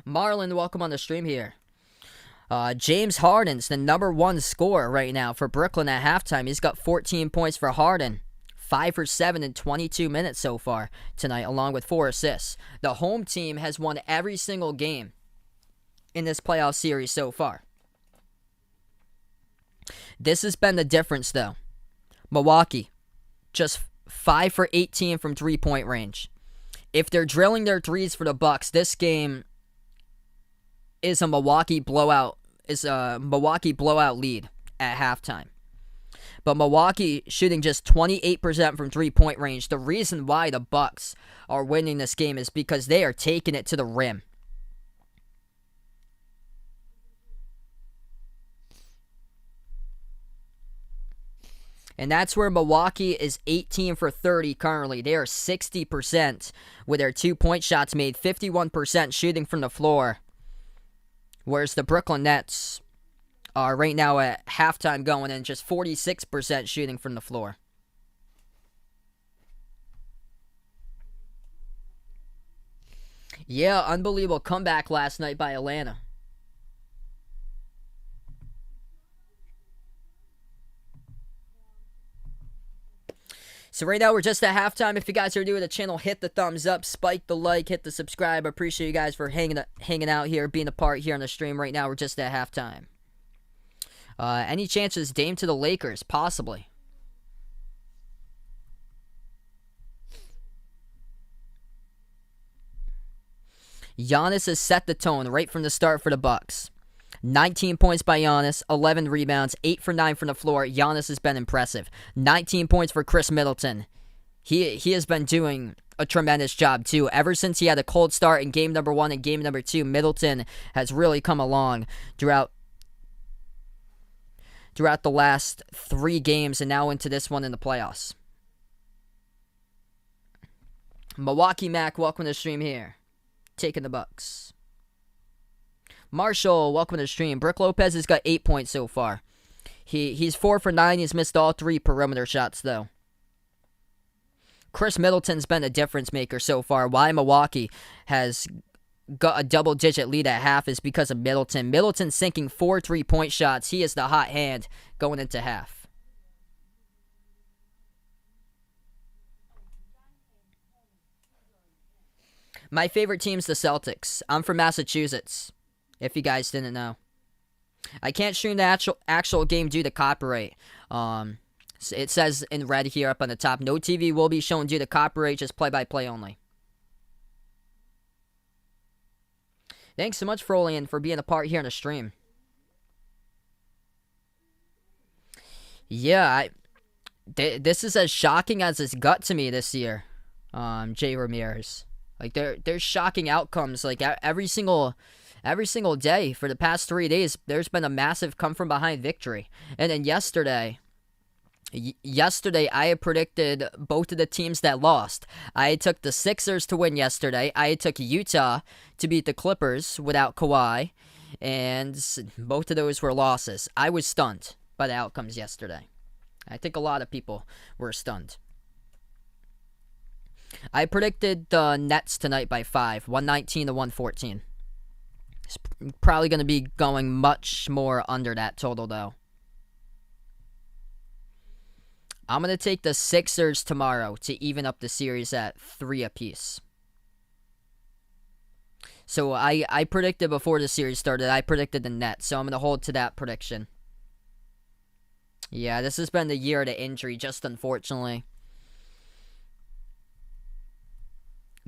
Marlon, welcome on the stream here. James Harden's the number 1 scorer right now for Brooklyn at halftime. He's got 14 points for Harden. 5 for 7 in 22 minutes so far tonight, along with 4 assists. The home team has won every single game in this playoff series so far. This has been the difference, though. Milwaukee, just 5 for 18 from 3-point range. If they're drilling their threes for the Bucks, this game is a Milwaukee blowout lead at halftime. But Milwaukee shooting just 28% from 3-point range. The reason why the Bucks are winning this game is because they are taking it to the rim. And that's where Milwaukee is 18 for 30 currently. They are 60% with their 2-point shots made, 51% shooting from the floor. Whereas the Brooklyn Nets are right now at halftime going in just 46% shooting from the floor. Yeah, unbelievable comeback last night by Atlanta. So right now we're just at halftime. If you guys are new to the channel, hit the thumbs up, spike the like, hit the subscribe. I appreciate you guys for hanging out here, being a part here on the stream. Right now we're just at halftime. Any chances Dame to the Lakers? Possibly. Giannis has set the tone right from the start for the Bucks. 19 points by Giannis, 11 rebounds, 8 for 9 from the floor. Giannis has been impressive. 19 points for Chris Middleton. He has been doing a tremendous job too. Ever since he had a cold start in game number 1 and game number 2, Middleton has really come along throughout the last 3 games and now into this one in the playoffs. Milwaukee Mac, welcome to the stream here. Taking the Bucks. Marshall, welcome to the stream. Brook Lopez has got 8 points so far. He's 4 for 9. He's missed all 3 perimeter shots, though. Chris Middleton's been a difference maker so far. Why Milwaukee has got a double-digit lead at half is because of Middleton. Middleton sinking 4 3-point shots. He is the hot hand going into half. My favorite team's the Celtics. I'm from Massachusetts, if you guys didn't know. I can't stream the actual game due to copyright. It says in red here up on the top, no TV will be shown due to copyright, just play-by-play only. Thanks so much, Frolian, for being a part here on the stream. Yeah, this is as shocking as it's got to me this year, Jay Ramirez. Like, there's shocking outcomes. Like, every single day for the past 3 days, there's been a massive come-from-behind victory. And then yesterday, I had predicted both of the teams that lost. I took the Sixers to win yesterday. I took Utah to beat the Clippers without Kawhi. And both of those were losses. I was stunned by the outcomes yesterday. I think a lot of people were stunned. I predicted the Nets tonight by 5, 119 to 114. It's probably going to be going much more under that total, though. I'm going to take the Sixers tomorrow to even up the series at 3 apiece. So I predicted before the series started, I predicted the Nets, so I'm going to hold to that prediction. Yeah, this has been the year of the injury, just unfortunately.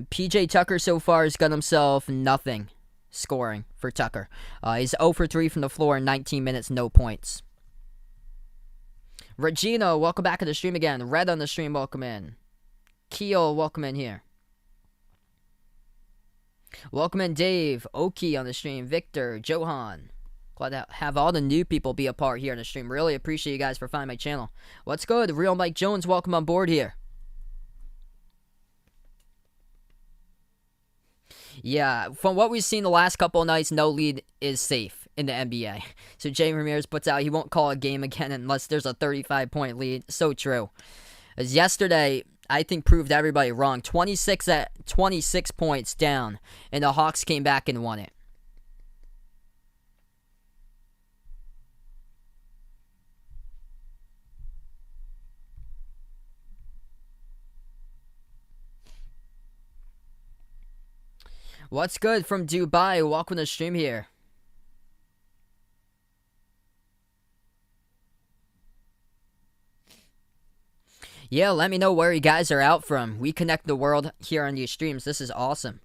PJ Tucker so far has got himself nothing scoring for Tucker. He's 0 for 3 from the floor in 19 minutes, no points. Regina, welcome back to the stream again. Red on the stream, welcome in. Keel, welcome in here. Welcome in Dave, Oki on the stream, Victor, Johan. Glad to have all the new people be a part here on the stream. Really appreciate you guys for finding my channel. What's good? Real Mike Jones, welcome on board here. Yeah, from what we've seen the last couple of nights, no lead is safe in the NBA. So Jay Ramirez puts out he won't call a game again unless there's a 35-point lead. So true. As yesterday, I think proved everybody wrong. 26 points down, and the Hawks came back and won it. What's good from Dubai? Welcome to the stream here. Yeah, let me know where you guys are out from. We connect the world here on these streams. This is awesome.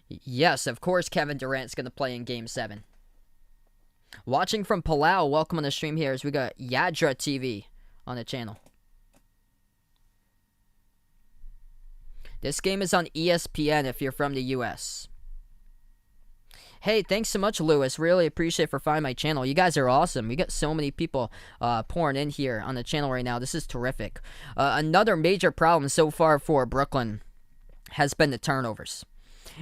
Yes, of course Kevin Durant's going to play in Game 7. Watching from Palau, welcome on the stream here as we got Yadra TV on the channel. This game is on ESPN if you're from the US. Hey, thanks so much, Lewis. Really appreciate for finding my channel. You guys are awesome. We got so many people pouring in here on the channel right now. This is terrific. Another major problem so far for Brooklyn has been the turnovers.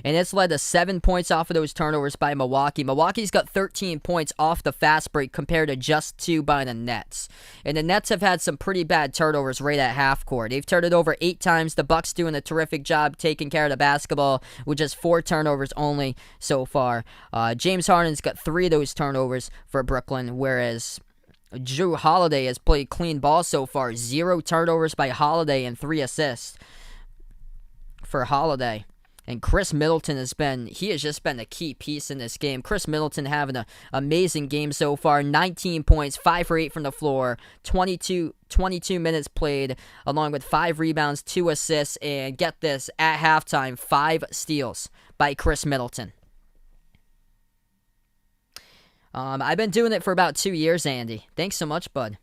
And it's led to 7 points off of those turnovers by Milwaukee. Milwaukee's got 13 points off the fast break compared to just 2 by the Nets. And the Nets have had some pretty bad turnovers right at half court. They've turned it over 8 times. The Bucks doing a terrific job taking care of the basketball with just 4 turnovers only so far. James Harden's got 3 of those turnovers for Brooklyn, whereas Jrue Holiday has played clean ball so far. 0 turnovers by Holiday and 3 assists for Holiday. And Chris Middleton has just been a key piece in this game. Chris Middleton having an amazing game so far. 19 points, 5 for 8 from the floor, 22 minutes played, along with 5 rebounds, 2 assists, and get this, at halftime, 5 steals by Chris Middleton. I've been doing it for about 2 years, Andy. Thanks so much, bud.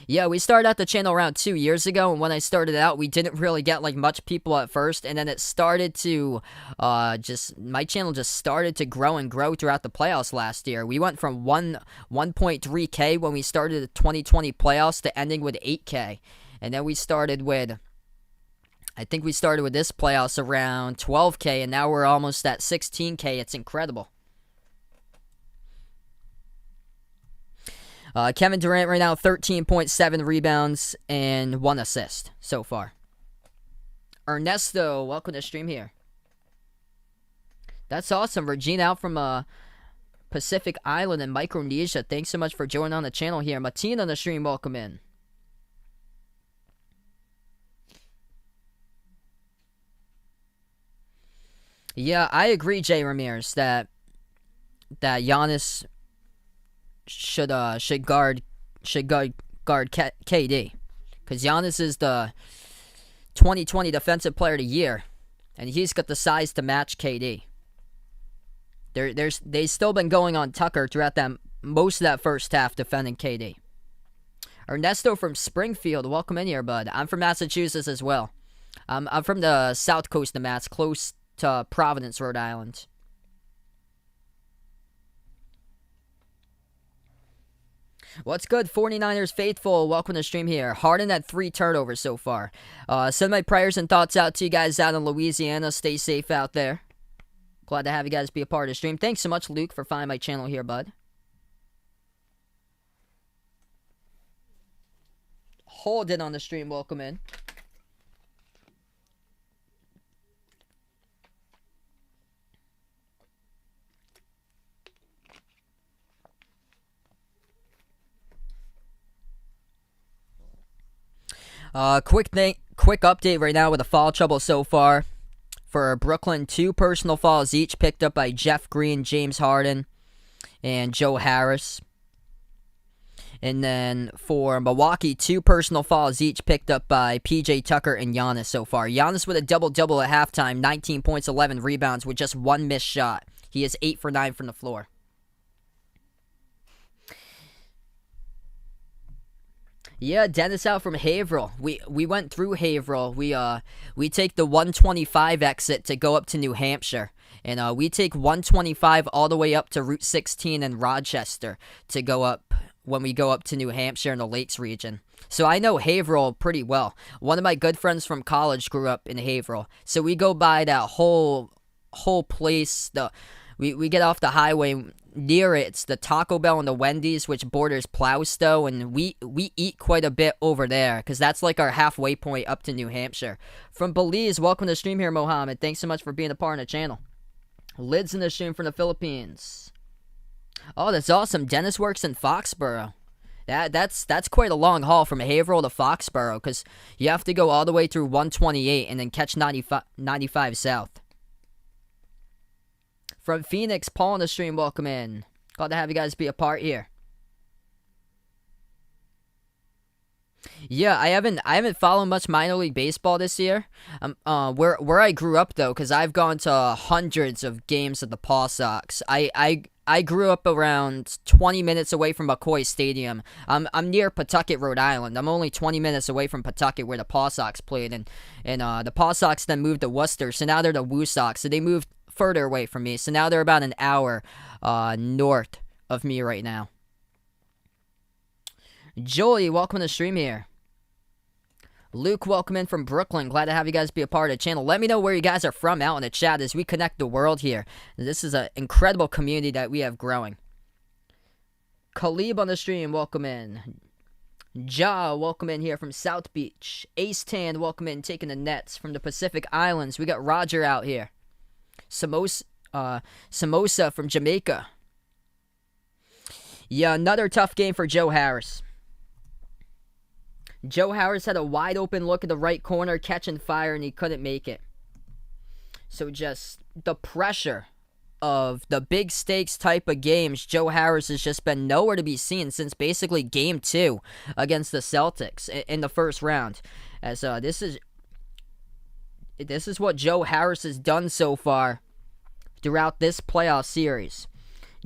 Yeah, we started out the channel around 2 years ago, and when I started out, we didn't really get like much people at first, and then it started to my channel just started to grow and grow throughout the playoffs last year. We went from 1.3K when we started the 2020 playoffs to ending with 8K, and then I think we started with this playoffs around 12K, and now we're almost at 16K. It's incredible. Kevin Durant right now, 13.7 rebounds and 1 assist so far. Ernesto, welcome to the stream here. That's awesome. Regina out from Pacific Island in Micronesia. Thanks so much for joining on the channel here. Matina on the stream, welcome in. Yeah, I agree, Jay Ramirez, that Giannis should guard KD, because Giannis is the 2020 Defensive Player of the Year, and he's got the size to match KD. They've still been going on Tucker throughout most of that first half defending KD. Ernesto from Springfield, welcome in here, bud. I'm from Massachusetts as well. I'm from the south coast of Mass, close to Providence, Rhode Island. What's good, 49ers faithful? Welcome to the stream here. Harden had 3 turnovers so far. Send my prayers and thoughts out to you guys out in Louisiana. Stay safe out there. Glad to have you guys be a part of the stream. Thanks so much, Luke, for finding my channel here, bud. Holden on the stream, welcome in. Quick update right now with the foul trouble so far. For Brooklyn, 2 personal fouls each picked up by Jeff Green, James Harden, and Joe Harris. And then for Milwaukee, 2 personal fouls each picked up by PJ Tucker and Giannis so far. Giannis with a double-double at halftime, 19 points, 11 rebounds with just 1 missed shot. He is 8 for 9 from the floor. Yeah, Dennis out from Haverhill. We went through Haverhill. We take the 125 exit to go up to New Hampshire. And we take 125 all the way up to Route 16 in Rochester to go up when we go up to New Hampshire in the Lakes region. So I know Haverhill pretty well. One of my good friends from college grew up in Haverhill. So we go by that whole place. We get off the highway. Near it's the Taco Bell and the Wendy's, which borders Plowstow, and we eat quite a bit over there because that's like our halfway point up to New Hampshire. From Belize, welcome to the stream here, Mohammed. Thanks so much for being a part of the channel. Lids in the stream from the Philippines. Oh, that's awesome. Dennis works in Foxborough. That's quite a long haul from Haverhill to Foxborough because you have to go all the way through 128 and then catch 95 South. From Phoenix, Paul on the stream, welcome in. Glad to have you guys be a part here. Yeah, I haven't followed much minor league baseball this year. Where I grew up though, because I've gone to hundreds of games of the Paw Sox. I grew up around 20 minutes away from McCoy Stadium. I'm near Pawtucket, Rhode Island. I'm only 20 minutes away from Pawtucket, where the Paw Sox played, and the Paw Sox then moved to Worcester, so now they're the Woo Sox. So they moved further away from me. So now they're about an hour north of me right now. Joey, welcome to the stream here. Luke, welcome in from Brooklyn. Glad to have you guys be a part of the channel. Let me know where you guys are from out in the chat as we connect the world here. This is an incredible community that we have growing. Khalib on the stream, welcome in. Ja, welcome in here from South Beach. Ace Tan, welcome in, taking the Nets from the Pacific Islands. We got Roger out here. Samosa from Jamaica. Yeah, another tough game for Joe Harris. Joe Harris had a wide open look at the right corner, catching fire, and he couldn't make it. So just the pressure of the big stakes type of games, Joe Harris has just been nowhere to be seen since basically game 2 against the Celtics in the first round. As this is what Joe Harris has done so far throughout this playoff series.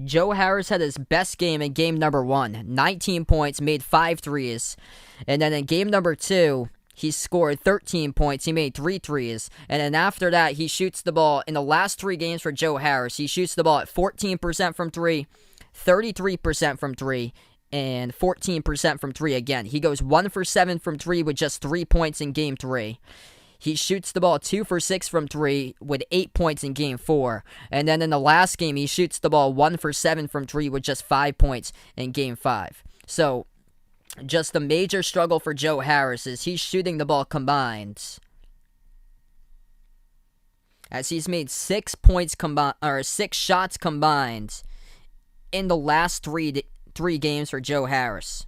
Joe Harris had his best game in game number 1. 19 points, made 5 threes. And then in game number 2, he scored 13 points. He made 3 threes. And then after that, he shoots the ball. In the last 3 games for Joe Harris, he shoots the ball at 14% from 3, 33% from 3, and 14% from 3 again. He goes 1 for 7 from 3 with just 3 points in game 3. He shoots the ball 2 for 6 from 3 with 8 points in game 4. And then in the last game, he shoots the ball 1 for 7 from 3 with just 5 points in game 5. So, just a major struggle for Joe Harris is he's shooting the ball combined, as he's made 6 shots combined in the last three games for Joe Harris.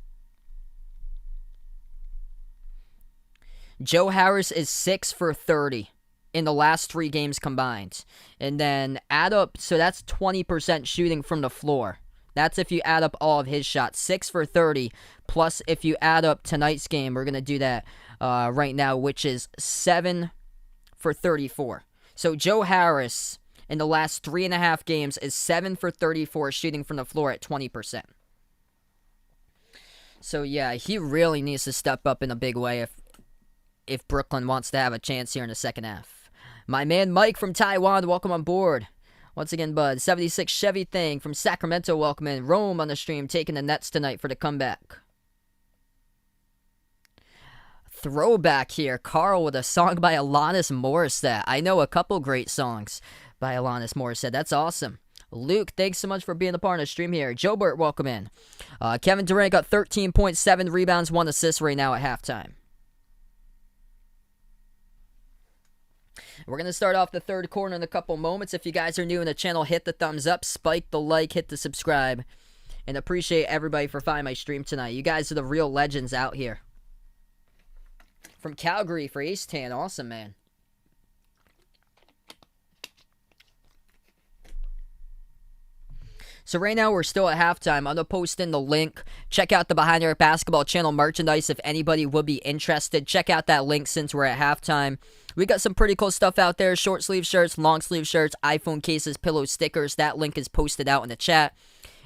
Joe Harris is 6 for 30 in the last 3 games combined. And then add up, so that's 20% shooting from the floor. That's if you add up all of his shots. 6 for 30, plus if you add up tonight's game, we're going to do that right now, which is 7 for 34. So Joe Harris, in the last 3.5 games, is 7 for 34 shooting from the floor at 20%. So yeah, he really needs to step up in a big way if Brooklyn wants to have a chance here in the second half. My man Mike from Taiwan, welcome on board. Once again, bud. 76 Chevy Thing from Sacramento, welcome in. Rome on the stream, taking the Nets tonight for the comeback. Throwback here. Carl with a song by Alanis Morissette. I know a couple great songs by Alanis Morissette. That's awesome. Luke, thanks so much for being a part of the stream here. Joe Burt, welcome in. Kevin Durant got 13.7 rebounds, 1 assist right now at halftime. We're going to start off the third quarter in a couple moments. If you guys are new in the channel, hit the thumbs up, spike the like, hit the subscribe, and appreciate everybody for finding my stream tonight. You guys are the real legends out here. From Calgary for Ace Tan. Awesome, man. So right now we're still at halftime. I'm going to post in the link. Check out the Behind the Arc Basketball channel merchandise if anybody would be interested. Check out that link since we're at halftime. We got some pretty cool stuff out there. Short sleeve shirts, long sleeve shirts, iPhone cases, pillow stickers. That link is posted out in the chat.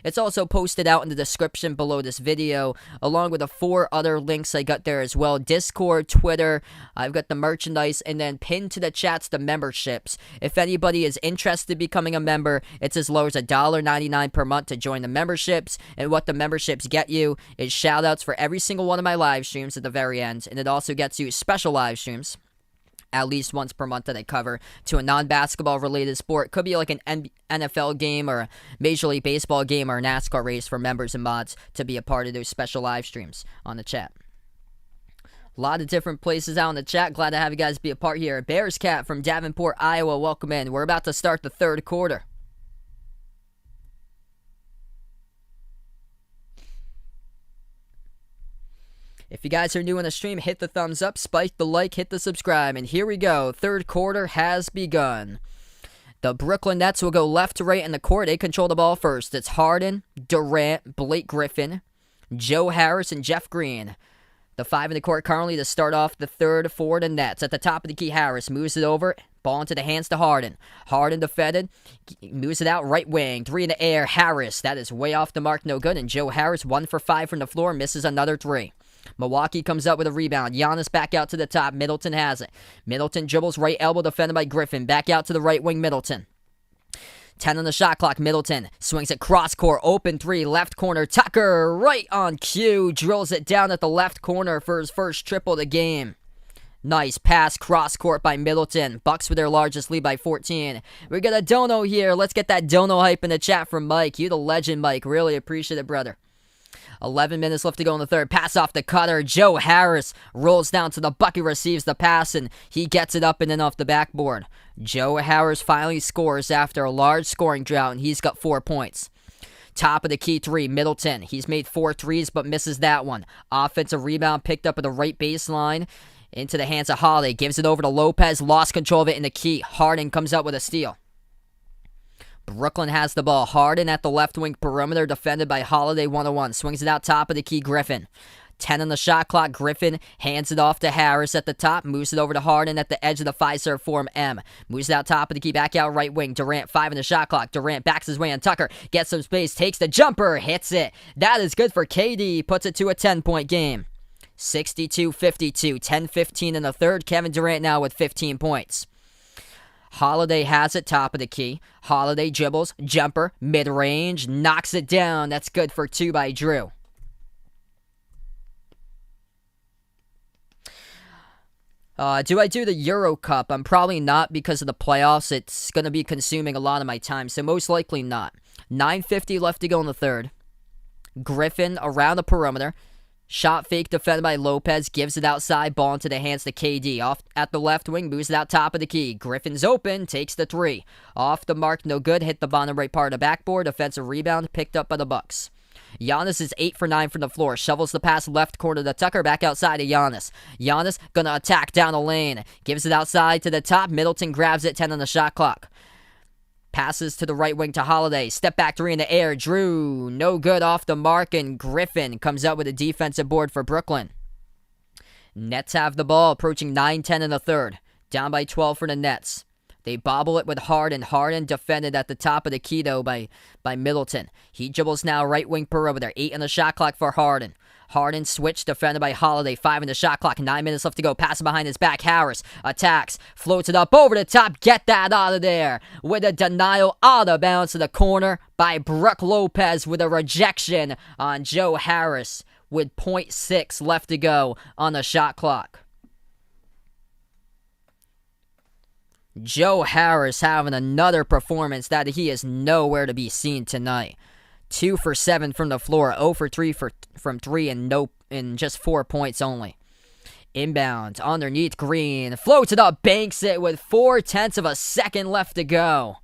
It's also posted out in the description below this video, along with the 4 other links I got there as well. Discord, Twitter, I've got the merchandise, and then pinned to the chats, the memberships. If anybody is interested in becoming a member, it's as low as $1.99 per month to join the memberships. And what the memberships get you is shout-outs for every single one of my live streams at the very end. And it also gets you special live streams at least once per month that I cover to a non-basketball related sport. Could be like an NFL game or a Major League Baseball game or a NASCAR race for members and mods to be a part of those special live streams on the chat. A lot of different places out in the chat. Glad to have you guys be a part here. Bears Cat from Davenport, Iowa, welcome in. We're about to start the third quarter. If you guys are new on the stream, hit the thumbs up, spike the like, hit the subscribe, and here we go. Third quarter has begun. The Brooklyn Nets will go left to right in the court. They control the ball first. It's Harden, Durant, Blake Griffin, Joe Harris, and Jeff Green. The 5 in the court currently to start off the third for the Nets. At the top of the key, Harris moves it over. Ball into the hands to Harden. Harden defended. Moves it out right wing. 3 in the air. Harris. That is way off the mark. No good. And Joe Harris 1 for 5 from the floor. Misses another 3. Milwaukee comes up with a rebound. Giannis back out to the top. Middleton has it. Middleton dribbles right elbow defended by Griffin. Back out to the right wing. Middleton. 10 on the shot clock. Middleton swings it cross court. Open 3. Left corner. Tucker right on cue. Drills it down at the left corner for his first triple of the game. Nice pass cross court by Middleton. Bucks with their largest lead by 14. We got a dono here. Let's get that dono hype in the chat from Mike. You the legend, Mike. Really appreciate it, brother. 11 minutes left to go in the third. Pass off the cutter. Joe Harris rolls down to the bucket, receives the pass, and he gets it up and in off the backboard. Joe Harris finally scores after a large scoring drought, and he's got 4 points. Top of the key 3, Middleton. He's made 4 threes, but misses that one. Offensive rebound picked up at the right baseline. Into the hands of Holiday. Gives it over to Lopez. Lost control of it in the key. Harden comes out with a steal. Brooklyn has the ball. Harden at the left wing perimeter, defended by Holiday 1-on-1. Swings it out top of the key, Griffin. 10 on the shot clock. Griffin hands it off to Harris at the top. Moves it over to Harden at the edge of the 5-serve form M. Moves it out top of the key, back out right wing. Durant 5 on the shot clock. Durant backs his way on Tucker. Gets some space. Takes the jumper. Hits it. That is good for KD. Puts it to a 10-point game. 62-52. 10-15 in the third. Kevin Durant now with 15 points. Holiday has it, top of the key. Holiday dribbles, jumper, mid-range, knocks it down. That's good for 2 by Drew. Do I do the Euro Cup? I'm probably not because of the playoffs. It's going to be consuming a lot of my time, so most likely not. 9:50 left to go in the third. Griffin around the perimeter. Shot fake defended by Lopez, gives it outside, ball into the hands to KD. Off at the left wing, moves it out top of the key. Griffin's open, takes the 3. Off the mark, no good, hit the bottom right part of the backboard. Offensive rebound, picked up by the Bucks. Giannis is 8 for 9 from the floor. Shovels the pass left corner to Tucker, back outside to Giannis. Giannis gonna attack down the lane. Gives it outside to the top. Middleton grabs it, 10 on the shot clock. Passes to the right wing to Holiday. Step back 3 in the air. Drew, no good off the mark, and Griffin comes out with a defensive board for Brooklyn. Nets have the ball, approaching 9:10 in the third. Down by 12 for the Nets. They bobble it with Harden. Harden defended at the top of the key, though, by Middleton. He dribbles now right wing perimeter. 8 on the shot clock for Harden. Harden switch, defended by Holiday. 5 in the shot clock. 9 minutes left to go. Pass behind his back. Harris attacks. Floats it up over the top. Get that out of there. With a denial out of bounds to the corner by Brook Lopez with a rejection on Joe Harris with .6 left to go on the shot clock. Joe Harris having another performance that he is nowhere to be seen tonight. 2 for 7 from the floor, 0 for 3 from 3, and just 4 points only. Inbound, underneath Green, floats it up, banks it with 0.4 of a second left to go.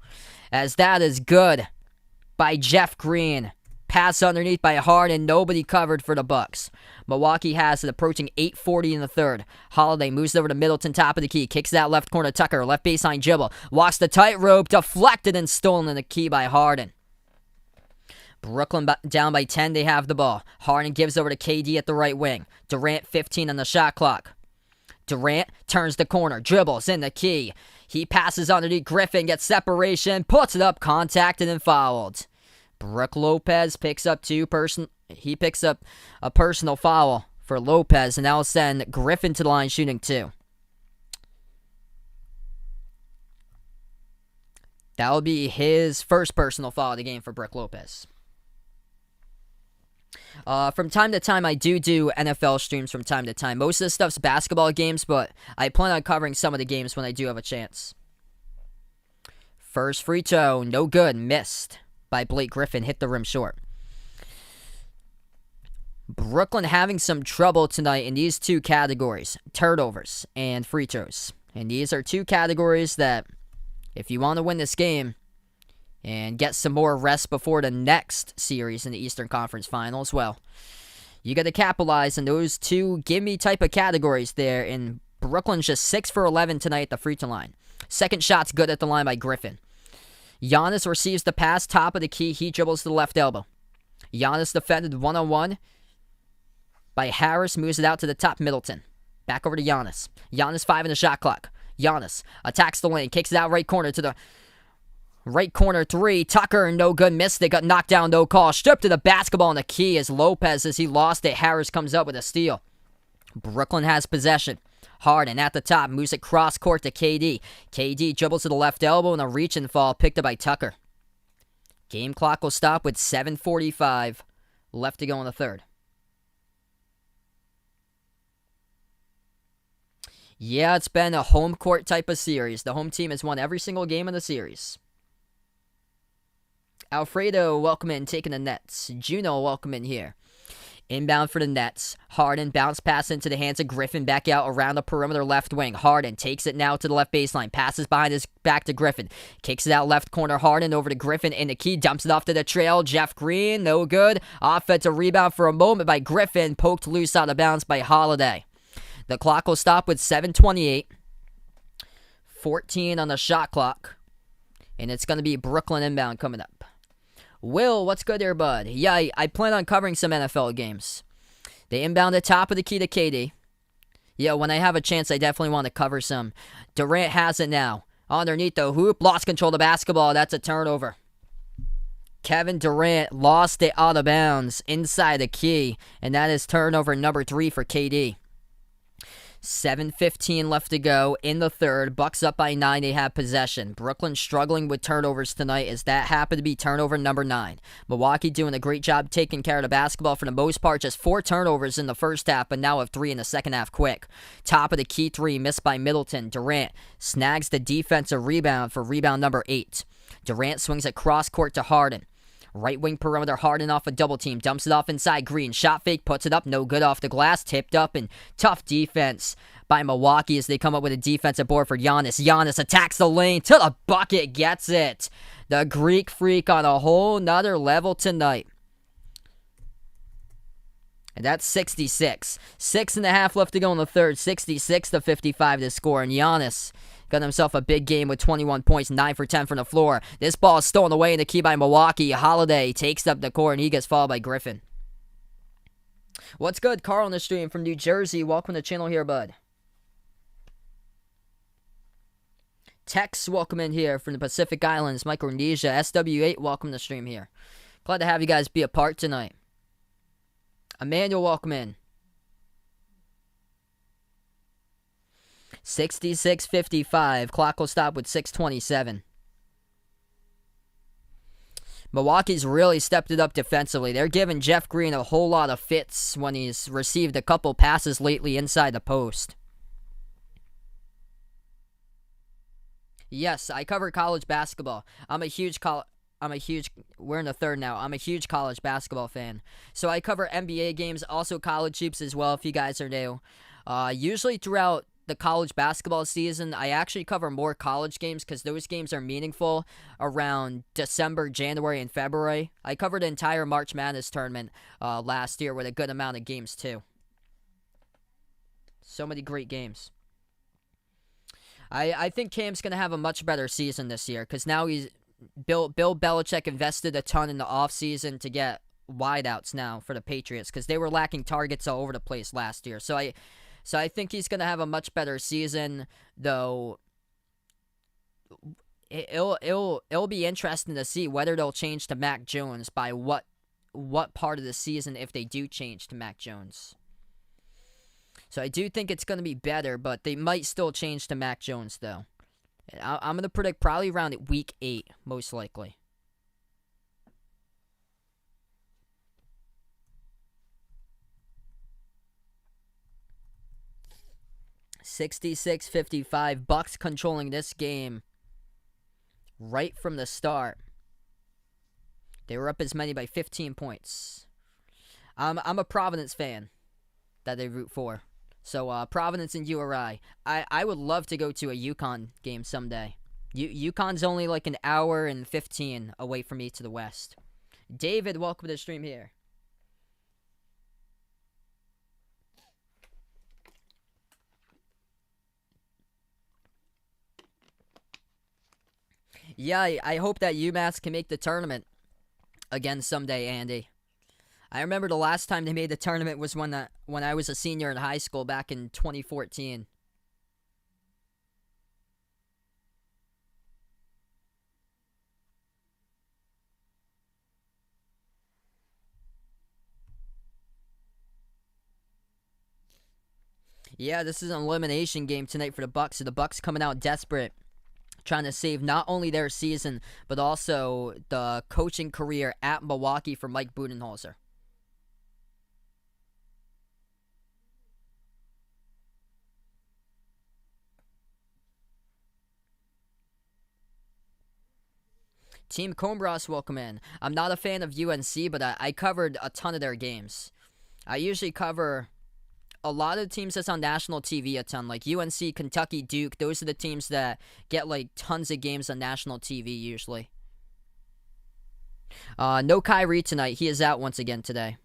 As that is good by Jeff Green. Pass underneath by Harden, nobody covered for the Bucks. Milwaukee has it, approaching 8:40 in the third. Holiday moves over to Middleton, top of the key, kicks that left corner Tucker, left baseline dribble, walks the tightrope, deflected and stolen in the key by Harden. Brooklyn down by 10, they have the ball. Harden gives over to KD at the right wing. Durant 15 on the shot clock. Durant turns the corner, dribbles in the key. He passes underneath Griffin, gets separation, puts it up, contacted and fouled. Brook Lopez picks up he picks up a personal foul for Lopez, and that will send Griffin to the line shooting 2. That will be his first personal foul of the game for Brook Lopez. From time to time, I do NFL streams from time to time. Most of the stuff's basketball games, but I plan on covering some of the games when I do have a chance. First free throw, no good, missed by Blake Griffin, hit the rim short. Brooklyn having some trouble tonight in these 2 categories, turnovers and free throws. And these are 2 categories that, if you want to win this game and get some more rest before the next series in the Eastern Conference Finals, well, you got to capitalize on those 2 gimme type of categories there. And Brooklyn's just 6 for 11 tonight at the free throw line. Second shot's good at the line by Griffin. Giannis receives the pass, top of the key. He dribbles to the left elbow. Giannis defended 1-on-1. by Harris, moves it out to the top. Middleton. Back over to Giannis. Giannis 5 in the shot clock. Giannis attacks the lane, kicks it out right corner to the right corner 3. Tucker, no good, missed it, got knocked down, no call. Stripped to the basketball on the key as Lopez, as he lost it. Harris comes up with a steal. Brooklyn has possession. Harden at the top, moves it cross court to KD. KD dribbles to the left elbow and a reach and fall picked up by Tucker. Game clock will stop with 7:45 left to go in the third. Yeah, it's been a home court type of series. The home team has won every single game in the series. Alfredo, welcome in, taking the Nets. Juno, welcome in here. Inbound for the Nets. Harden bounce pass into the hands of Griffin. Back out around the perimeter left wing. Harden takes it now to the left baseline. Passes behind his back to Griffin. Kicks it out left corner. Harden over to Griffin in the key. Dumps it off to the trail. Jeff Green, no good. Offensive rebound for a moment by Griffin. Poked loose out of bounds by Holiday. The clock will stop with 7:28. 14 on the shot clock. And it's going to be Brooklyn inbound coming up. Will, what's good there, bud? Yeah, I plan on covering some NFL games. They inbound the top of the key to KD. Yeah, when I have a chance, I definitely want to cover some. Durant has it now. Underneath the hoop, lost control of the basketball. That's a turnover. Kevin Durant lost it out of bounds inside the key, and that is turnover number 3 for KD. 7:15 left to go in the third. Bucks up by 9. They have possession. Brooklyn struggling with turnovers tonight, as that happened to be turnover number 9. Milwaukee doing a great job taking care of the basketball for the most part. Just 4 turnovers in the first half, but now have 3 in the second half quick. Top of the key 3 missed by Middleton. Durant snags the defensive rebound for rebound number 8. Durant swings it cross court to Harden. Right wing perimeter, Harden off a double team. Dumps it off inside Green. Shot fake, puts it up. No good off the glass. Tipped up, and tough defense by Milwaukee as they come up with a defensive board for Giannis. Giannis attacks the lane to the bucket. Gets it. The Greek Freak on a whole nother level tonight. And that's 66. 6.5 left to go in the third. 66-55 to score. And Giannis got himself a big game with 21 points, 9 for 10 from the floor. This ball is stolen away in the key by Milwaukee. Holiday takes up the court, and he gets fouled by Griffin. What's good? Carl on the stream from New Jersey. Welcome to the channel here, bud. Tex, welcome in here from the Pacific Islands, Micronesia. SW8, welcome to the stream here. Glad to have you guys be a part tonight. Emmanuel, welcome in. 66-55. Clock will stop with 6:27. Milwaukee's really stepped it up defensively. They're giving Jeff Green a whole lot of fits when he's received a couple passes lately inside the post. Yes, I cover college basketball. We're in the third now. I'm a huge college basketball fan. So I cover NBA games, also college hoops as well, if you guys are new. Usually throughout the college basketball season, I actually cover more college games because those games are meaningful around December, January, and February. I covered the entire March Madness tournament last year with a good amount of games too. So many great games. I think Cam's going to have a much better season this year because now Bill Belichick invested a ton in the offseason to get wideouts now for the Patriots because they were lacking targets all over the place last year. So I think he's going to have a much better season, though. It'll be interesting to see whether they'll change to Mac Jones by what part of the season if they do change to Mac Jones. So I do think it's going to be better, but they might still change to Mac Jones, though. I'm going to predict probably around week 8, most likely. $66-55. Bucks controlling this game right from the start. They were up as many by 15 points. I'm a Providence fan that they root for. So Providence and URI. I would love to go to a UConn game someday. UConn's only like an hour and 15 away from me to the west. David, welcome to the stream here. Yeah, I hope that UMass can make the tournament again someday, Andy. I remember the last time they made the tournament was when I was a senior in high school back in 2014. Yeah, this is an elimination game tonight for the Bucks. So the Bucks coming out desperate, trying to save not only their season, but also the coaching career at Milwaukee for Mike Budenholzer. Team Combros welcome in. I'm not a fan of UNC, but I covered a ton of their games. I usually cover a lot of teams that's on national TV a ton, like UNC, Kentucky, Duke. Those are the teams that get like tons of games on national TV usually. No Kyrie tonight. He is out once again today.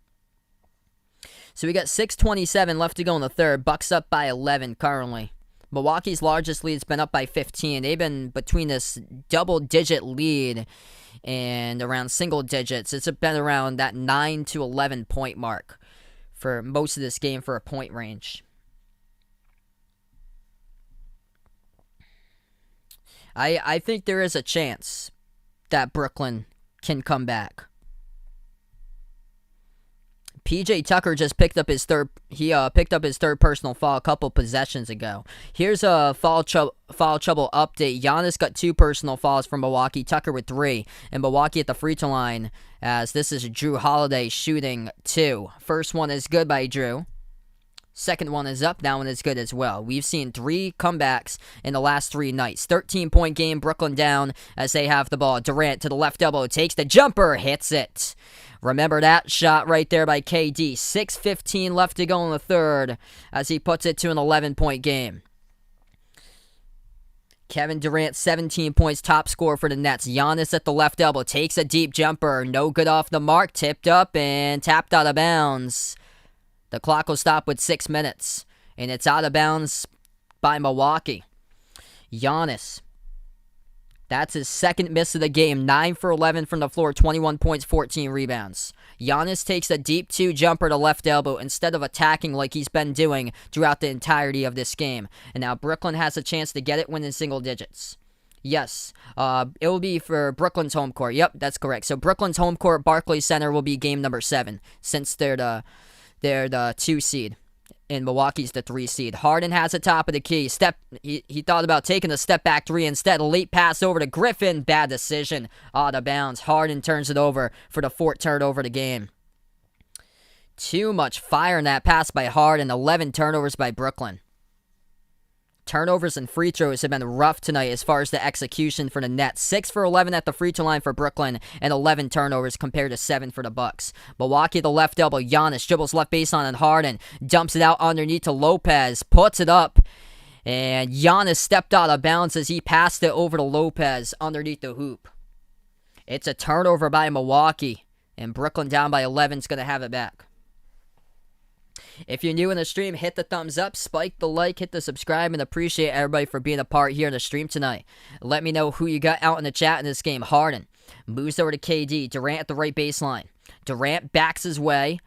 So we got 6:27 left to go in the third. Bucks up by 11 currently. Milwaukee's largest lead's been up by 15. They've been between this double-digit lead and around single digits. It's been around that 9 to 11 point mark for most of this game for a point range. I think there is a chance that Brooklyn can come back. PJ Tucker just picked up his third. He picked up his third personal foul a couple possessions ago. Here's a foul trouble update. Giannis got 2 personal fouls from Milwaukee. Tucker with 3, and Milwaukee at the free throw line. As this is Drew Holiday shooting 2. First one is good by Drew. Second one is up. That one is good as well. We've seen 3 comebacks in the last 3 nights. 13-point game. Brooklyn down as they have the ball. Durant to the left elbow. Takes the jumper. Hits it. Remember that shot right there by KD. 6:15 left to go in the third as he puts it to an 11-point game. Kevin Durant, 17 points, top scorer for the Nets. Giannis at the left elbow. Takes a deep jumper. No good off the mark. Tipped up and tapped out of bounds. The clock will stop with 6 minutes. And it's out of bounds by Milwaukee. Giannis. That's his second miss of the game. 9 for 11 from the floor. 21 points, 14 rebounds. Giannis takes a deep 2 jumper to left elbow instead of attacking like he's been doing throughout the entirety of this game. And now Brooklyn has a chance to get it win in single digits. Yes, it will be for Brooklyn's home court. Yep, that's correct. So Brooklyn's home court, Barclays Center, will be game number 7 since they're the 2 seed. And Milwaukee's the 3 seed. Harden has the top of the key. He thought about taking a step back 3 instead. A late pass over to Griffin. Bad decision. Out of bounds. Harden turns it over for the 4th turnover of the game. Too much fire in that pass by Harden. 11 turnovers by Brooklyn. Turnovers and free throws have been rough tonight as far as the execution for the Nets. 6 for 11 at the free throw line for Brooklyn and 11 turnovers compared to 7 for the Bucks. Milwaukee at the left elbow. Giannis dribbles left baseline on Harden. Dumps it out underneath to Lopez. Puts it up. And Giannis stepped out of bounds as he passed it over to Lopez underneath the hoop. It's a turnover by Milwaukee. And Brooklyn down by 11 is going to have it back. If you're new in the stream, hit the thumbs up, spike the like, hit the subscribe, and appreciate everybody for being a part here in the stream tonight. Let me know who you got out in the chat in this game. Harden moves over to KD. Durant at the right baseline. Durant backs his way.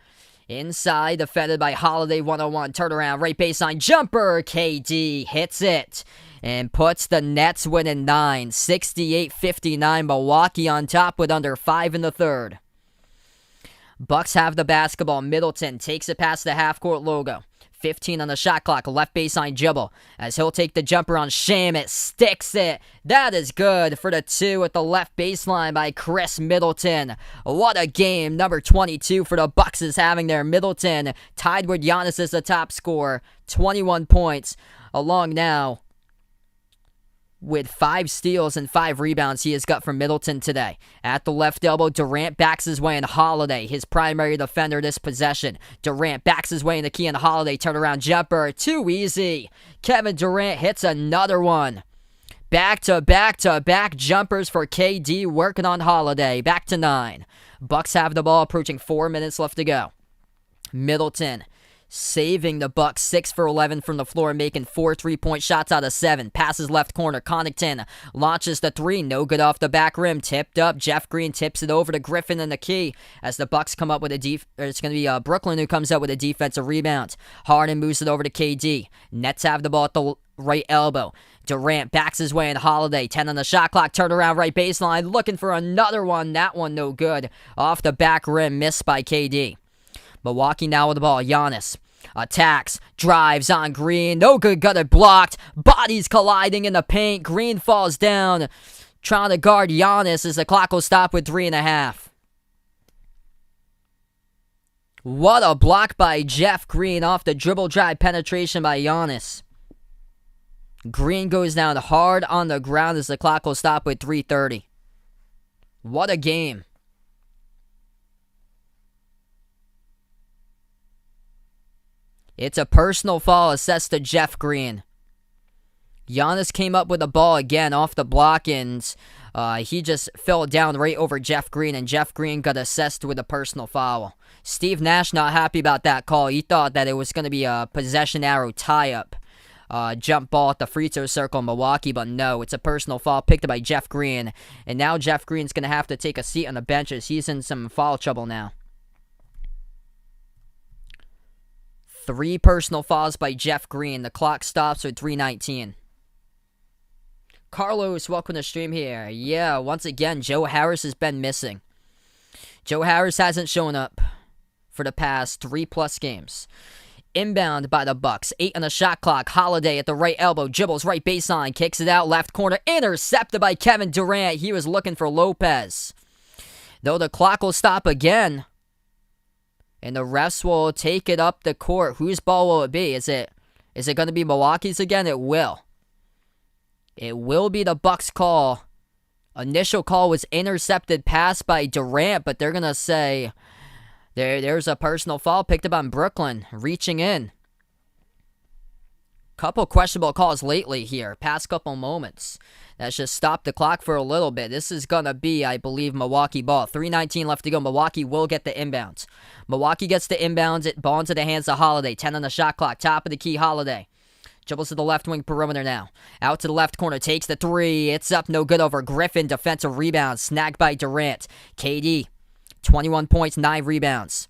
Inside, defended by Holiday, 101. Turnaround, right baseline, jumper. KD hits it and puts the Nets winning 9. 68-59. Milwaukee on top with under 5 in the third. Bucks have the basketball. Middleton takes it past the half-court logo. 15 on the shot clock. Left baseline dribble. As he'll take the jumper on Shamet. Sticks it. That is good for the 2 at the left baseline by Chris Middleton. What a game. Number 22 for the Bucks is having there. Middleton tied with Giannis as the top scorer. 21 points. Along now with 5 steals and 5 rebounds he has got from Middleton today. At the left elbow, Durant backs his way in. Holiday, his primary defender this possession. Durant backs his way in the key and Holiday turnaround jumper. Too easy. Kevin Durant hits another one. Back-to-back-to-back jumpers for KD working on Holiday. Back to 9. Bucks have the ball approaching 4 minutes left to go. Middleton saving the Bucks 6 for 11 from the floor, making 4 3-point shots out of 7. Passes left corner. Connaughton launches the 3, no good off the back rim. Tipped up. Jeff Green tips it over to Griffin in the key as the Bucks come up with a it's going to be Brooklyn who comes up with a defensive rebound. Harden moves it over to KD. Nets have the ball at the right elbow. Durant backs his way in. Holiday, 10 on the shot clock, turn around right baseline, looking for another one. That one no good. Off the back rim, missed by KD. Milwaukee now with the ball. Giannis attacks, drives on Green. No good, got it blocked. Bodies colliding in the paint. Green falls down, trying to guard Giannis as the clock will stop with 3.5. What a block by Jeff Green off the dribble drive penetration by Giannis. Green goes down hard on the ground as the clock will stop with 3:30. What a game. It's a personal foul assessed to Jeff Green. Giannis came up with the ball again off the block, and he just fell down right over Jeff Green, and Jeff Green got assessed with a personal foul. Steve Nash not happy about that call. He thought that it was going to be a possession arrow tie-up. Jump ball at the free throw circle in Milwaukee, but no, it's a personal foul picked up by Jeff Green, and now Jeff Green's going to have to take a seat on the bench as he's in some foul trouble now. 3 personal fouls by Jeff Green. The clock stops with 3:19. Carlos, welcome to the stream here. Yeah, once again, Joe Harris has been missing. Joe Harris hasn't shown up for the past 3+ games. Inbound by the Bucks. 8 on the shot clock. Holiday at the right elbow. Dribbles right baseline. Kicks it out. Left corner. Intercepted by Kevin Durant. He was looking for Lopez. Though the clock will stop again. And the refs will take it up the court. Whose ball will it be? Is it going to be Milwaukee's again? It will. It will be the Bucks' call. Initial call was intercepted pass by Durant, but they're going to say there's a personal foul picked up on Brooklyn, reaching in. Couple questionable calls lately here, past couple moments. That's just stopped the clock for a little bit. This is going to be, I believe, Milwaukee ball. 3:19 left to go. Milwaukee will get the inbounds. Milwaukee gets the inbounds. It ball into the hands of Holiday. 10 on the shot clock. Top of the key, Holiday. Dribbles to the left wing perimeter now. Out to the left corner. Takes the 3. It's up. No good over Griffin. Defensive rebound. Snagged by Durant. KD. 21 points, 9 rebounds.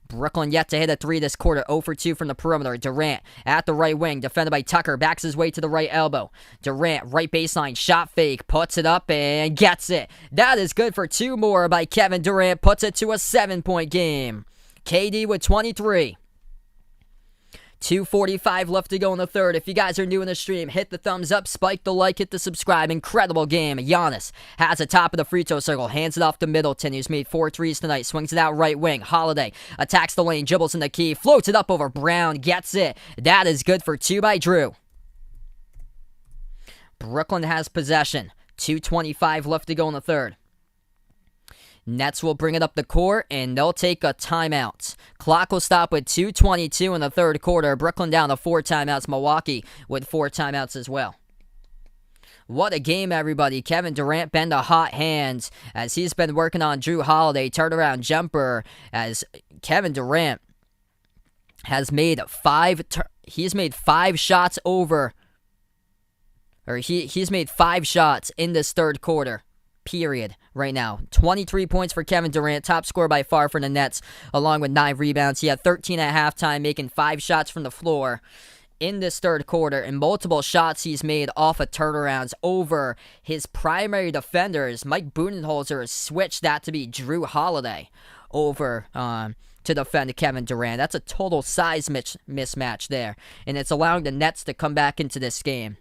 Brooklyn yet to hit a 3 this quarter. 0 for 2 from the perimeter. Durant at the right wing. Defended by Tucker. Backs his way to the right elbow. Durant, right baseline. Shot fake. Puts it up and gets it. That is good for 2 more by Kevin Durant. Puts it to a 7-point game. KD with 23. 2:45 left to go in the third. If you guys are new in the stream, hit the thumbs up, spike the like, hit the subscribe. Incredible game. Giannis has the top of the free throw circle, hands it off to Middleton, who's made 4 threes tonight, swings it out right wing. Holiday attacks the lane, dribbles in the key, floats it up over Brown, gets it. That is good for 2 by Drew. Brooklyn has possession. 2:25 left to go in the third. Nets will bring it up the court, and they'll take a timeout. Clock will stop with 2:22 in the third quarter. Brooklyn down to 4 timeouts. Milwaukee with 4 timeouts as well. What a game, everybody. Kevin Durant been the hot hands as he's been working on Drew Holiday. Turnaround jumper as Kevin Durant has made 5 shots over, or he's made 5 shots in this third quarter. Period. Right now. 23 points for Kevin Durant, top scorer by far for the Nets, along with 9 rebounds. He had 13 at halftime, making 5 shots from the floor in this third quarter, and multiple shots he's made off of turnarounds over his primary defenders. Mike Budenholzer has switched that to be Drew Holiday over to defend Kevin Durant. That's a total size mismatch there, and it's allowing the Nets to come back into this game.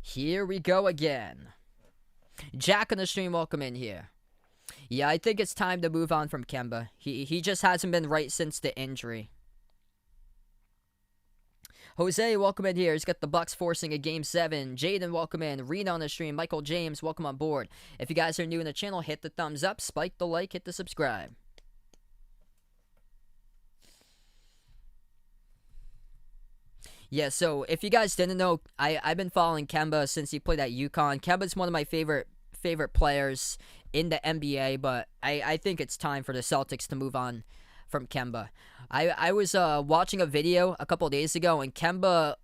Here we go again. Jack on the stream, welcome in here. Yeah, I think it's time to move on from Kemba. He just hasn't been right since the injury. Jose, welcome in here. He's got the Bucks forcing a Game 7. Jaden, welcome in. Rena on the stream. Michael James, welcome on board. If you guys are new in the channel, hit the thumbs up, spike the like, hit the subscribe. Yeah, so if you guys didn't know, I've been following Kemba since he played at UConn. Kemba's one of my favorite players in the NBA, but I think it's time for the Celtics to move on from Kemba. I was watching a video a couple days ago, and Kemba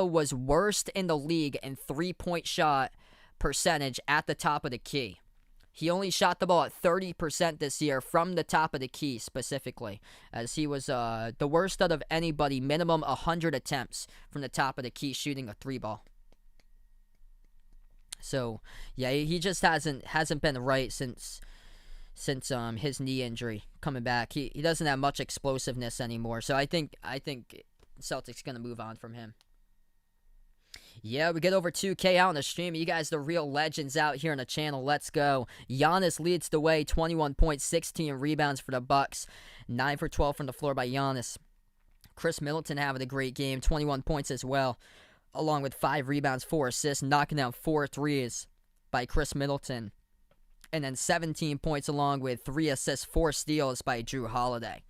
was worst in the league in three-point shot percentage at the top of the key. He only shot the ball at 30% this year from the top of the key specifically, as he was the worst out of anybody, minimum 100 attempts from the top of the key shooting a three ball. So, yeah, he just hasn't been right since his knee injury coming back. He doesn't have much explosiveness anymore. So I think Celtics going to move on from him. Yeah, we get over 2K out on the stream. You guys, the real legends out here on the channel. Let's go. Giannis leads the way, 21 points, 16 rebounds for the Bucks. 9 for 12 from the floor by Giannis. Chris Middleton having a great game, 21 points as well, along with 5 rebounds, 4 assists, knocking down 4 threes by Chris Middleton. And then 17 points along with 3 assists, 4 steals by Jrue Holiday.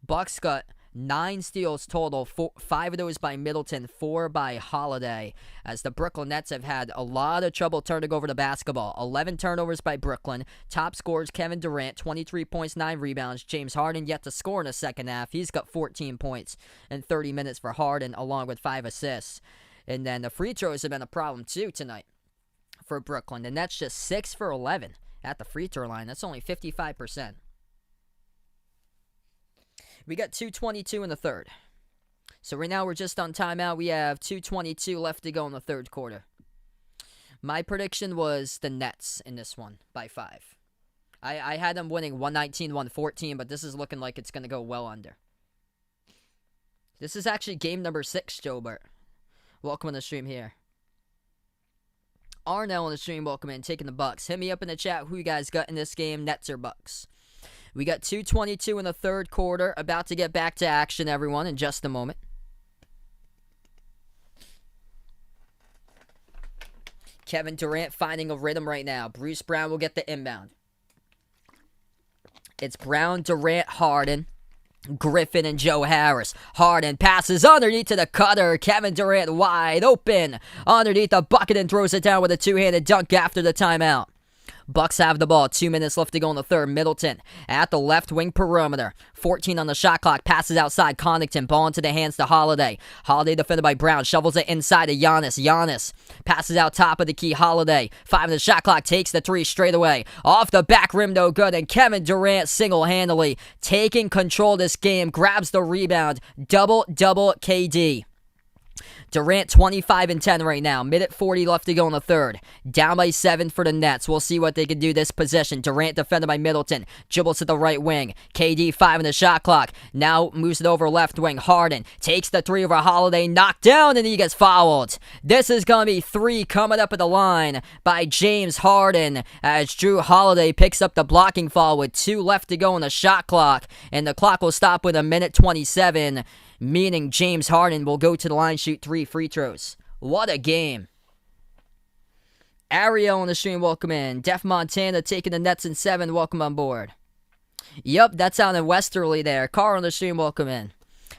Bucks got 9 steals total, 5 of those by Middleton, 4 by Holiday, as the Brooklyn Nets have had a lot of trouble turning over the basketball. 11 turnovers by Brooklyn. Top scorers Kevin Durant, 23 points, 9 rebounds. James Harden yet to score in the second half. He's got 14 points in 30 minutes for Harden, along with 5 assists. And then the free throws have been a problem too tonight for Brooklyn. The Nets just 6 for 11 at the free throw line. That's only 55%. We got 2:22 in the third. So right now we're just on timeout. We have 2:22 left to go in the third quarter. My prediction was the Nets in this one by 5. I had them winning 119-114, but this is looking like it's going to go well under. This is actually game number 6, Jobert. Welcome on the stream here. Arnell on the stream, welcome in, taking the Bucks. Hit me up in the chat who you guys got in this game, Nets or Bucks. We got 2:22 in the third quarter. About to get back to action, everyone, in just a moment. Kevin Durant finding a rhythm right now. Bruce Brown will get the inbound. It's Brown, Durant, Harden, Griffin, and Joe Harris. Harden passes underneath to the cutter. Kevin Durant wide open underneath the bucket and throws it down with a two-handed dunk after the timeout. Bucks have the ball. 2 minutes left to go in the third. Middleton at the left wing perimeter. 14 on the shot clock. Passes outside. Connaughton. Ball into the hands to Holiday. Holiday defended by Brown. Shovels it inside to Giannis. Giannis passes out top of the key. Holiday. 5 on the shot clock. Takes the 3 straight away. Off the back rim, no good. And Kevin Durant single-handedly taking control of this game. Grabs the rebound. Double KD. Durant 25 and 10 right now. Minute 40 left to go in the third. Down by 7 for the Nets. We'll see what they can do this possession. Durant defended by Middleton. Dribbles to the right wing. KD 5 on the shot clock. Now moves it over left wing. Harden takes the 3 over Holiday. Knocked down and he gets fouled. This is going to be 3 coming up at the line by James Harden as Jrue Holiday picks up the blocking foul with 2 left to go in the shot clock. And the clock will stop with a minute 27. Meaning James Harden will go to the line, shoot 3 free throws. What a game. Ariel on the stream, welcome in. Def Montana taking the Nets in 7, welcome on board. Yup, that's out in Westerly there. Carl on the stream, welcome in.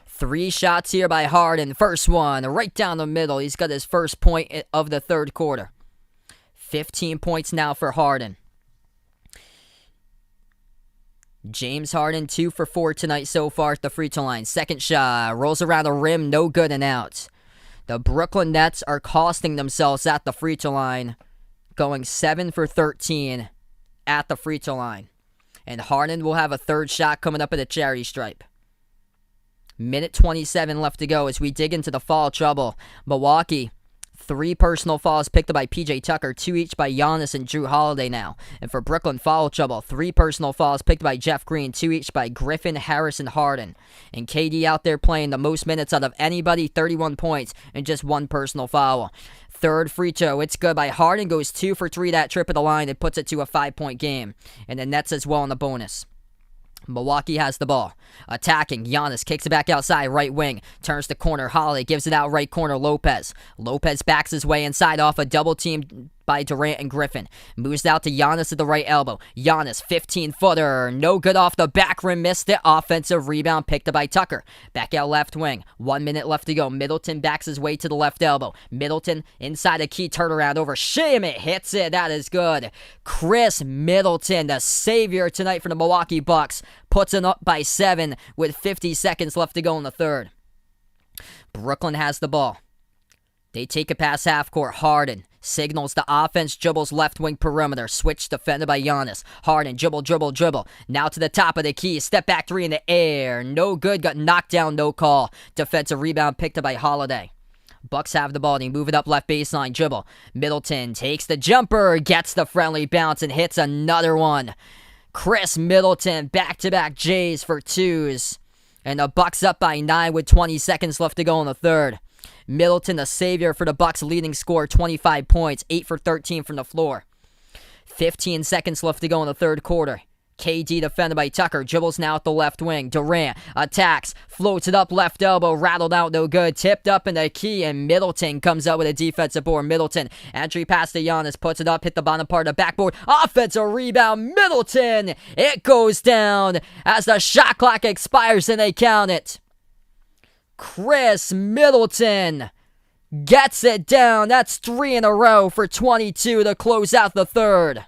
3 shots here by Harden. First one, right down the middle. He's got his first point of the third quarter. 15 points now for Harden. James Harden, 2 for 4 tonight so far at the free throw line. Second shot, rolls around the rim, no good and out. The Brooklyn Nets are costing themselves at the free throw line, going 7 for 13 at the free throw line. And Harden will have a third shot coming up at the charity stripe. Minute 27 left to go as we dig into the foul trouble. Milwaukee, 3 personal fouls picked up by PJ Tucker, 2 each by Giannis and Jrue Holiday now. And for Brooklyn, foul trouble, 3 personal fouls picked by Jeff Green, 2 each by Griffin, Harris, and Harden. And KD out there playing the most minutes out of anybody, 31 points, and just 1 personal foul. Third free throw, it's good by Harden, goes 2 for 3 that trip at the line and puts it to a 5-point game. And the Nets as well on the bonus. Milwaukee has the ball. Attacking. Giannis kicks it back outside. Right wing. Turns the corner. Holiday gives it out right corner. Lopez. Lopez backs his way inside off a double team by Durant and Griffin. Moves out to Giannis at the right elbow. Giannis, 15-footer. No good off the back rim. Missed it. Offensive rebound picked up by Tucker. Back out left wing. 1 minute left to go. Middleton backs his way to the left elbow. Middleton inside a key turnaround over Shamet. Hits it. That is good. Chris Middleton, the savior tonight for the Milwaukee Bucks, puts it up by 7 with 50 seconds left to go in the third. Brooklyn has the ball. They take it past half court. Harden signals the offense, dribbles left wing perimeter. Switch defended by Giannis. Harden, dribble, dribble, dribble. Now to the top of the key. Step back three in the air. No good. Got knocked down. No call. Defensive rebound picked up by Holiday. Bucks have the ball. They move it up left baseline. Dribble. Middleton takes the jumper. Gets the friendly bounce and hits another one. Chris Middleton, back-to-back J's for twos. And the Bucks up by 9 with 20 seconds left to go in the third. Middleton, the savior for the Bucks, leading scorer, 25 points, 8 for 13 from the floor. 15 seconds left to go in the third quarter. KD defended by Tucker, dribbles now at the left wing. Durant attacks, floats it up left elbow, rattled out, no good. Tipped up in the key, and Middleton comes out with a defensive board. Middleton, entry pass to Giannis, puts it up, hit the bottom part of the backboard. Offensive rebound, Middleton! It goes down as the shot clock expires and they count it. Chris Middleton gets it down. That's 3 in a row for 22 to close out the third.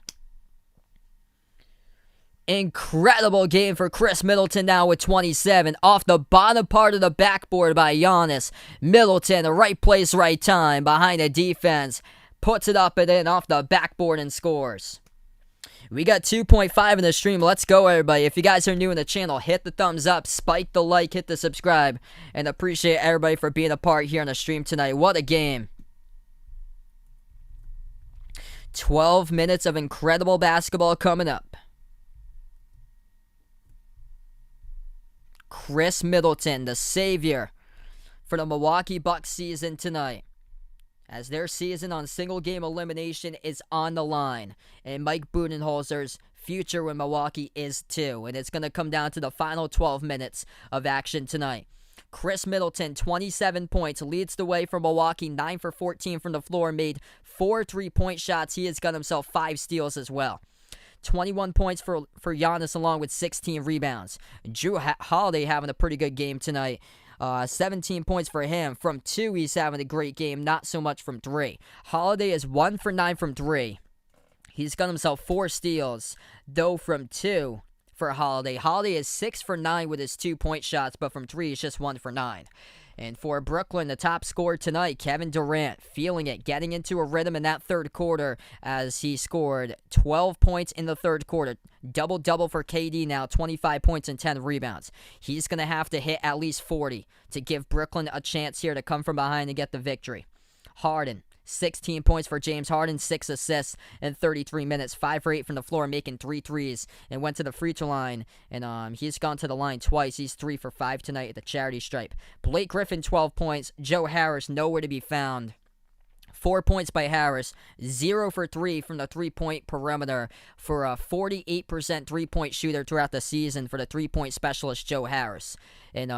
Incredible game for Chris Middleton now with 27. Off the bottom part of the backboard by Giannis. Middleton, right place, right time. Behind the defense. Puts it up and in off the backboard and scores. We got 2.5 in the stream. Let's go, everybody. If you guys are new in the channel, hit the thumbs up, spike the like, hit the subscribe. And appreciate everybody for being a part here on the stream tonight. What a game. 12 minutes of incredible basketball coming up. Chris Middleton, the savior for the Milwaukee Bucks season tonight, as their season on single-game elimination is on the line. And Mike Budenholzer's future with Milwaukee is too. And it's going to come down to the final 12 minutes of action tonight. Chris Middleton, 27 points, leads the way for Milwaukee, 9 for 14 from the floor, made 4 3-point shots. He has got himself 5 steals as well. 21 points for Giannis along with 16 rebounds. Drew Holiday having a pretty good game tonight. 17 points for him. From 2, he's having a great game. Not so much from 3. Holiday is 1 for 9 from 3. He's got himself 4 steals, though from 2 for Holiday. Holiday is 6 for 9 with his 2-point shots, but from 3, he's just 1 for 9. And for Brooklyn, the top scorer tonight, Kevin Durant, feeling it, getting into a rhythm in that third quarter as he scored 12 points in the third quarter. Double-double for KD now, 25 points and 10 rebounds. He's going to have to hit at least 40 to give Brooklyn a chance here to come from behind and get the victory. Harden, 16 points for James Harden, 6 assists in 33 minutes, 5 for 8 from the floor, making 3 threes, and went to the free throw line, and he's gone to the line twice. He's 3 for 5 tonight at the charity stripe. Blake Griffin, 12 points. Joe Harris, nowhere to be found. 4 points by Harris, 0 for 3 from the three-point perimeter for a 48% three-point shooter throughout the season for the three-point specialist Joe Harris. And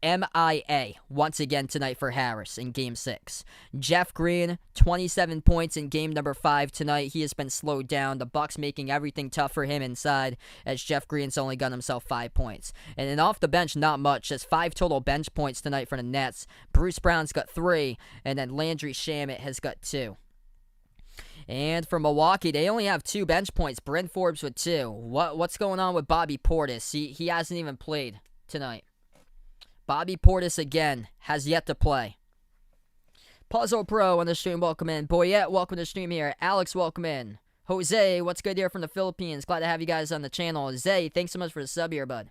MIA once again tonight for Harris in Game 6. Jeff Green, 27 points in Game number 5 tonight. He has been slowed down. The Bucks making everything tough for him inside as Jeff Green's only got himself 5 points. And then off the bench, not much. Just 5 total bench points tonight for the Nets. Bruce Brown's got 3, and then Landry Shamet has got 2. And for Milwaukee, they only have 2 bench points. Bryn Forbes with 2. What's going on with Bobby Portis? He hasn't even played tonight. Bobby Portis, again, has yet to play. Puzzle Pro on the stream, welcome in. Boyette, welcome to the stream here. Alex, welcome in. Jose, what's good here from the Philippines? Glad to have you guys on the channel. Zay, thanks so much for the sub here, bud.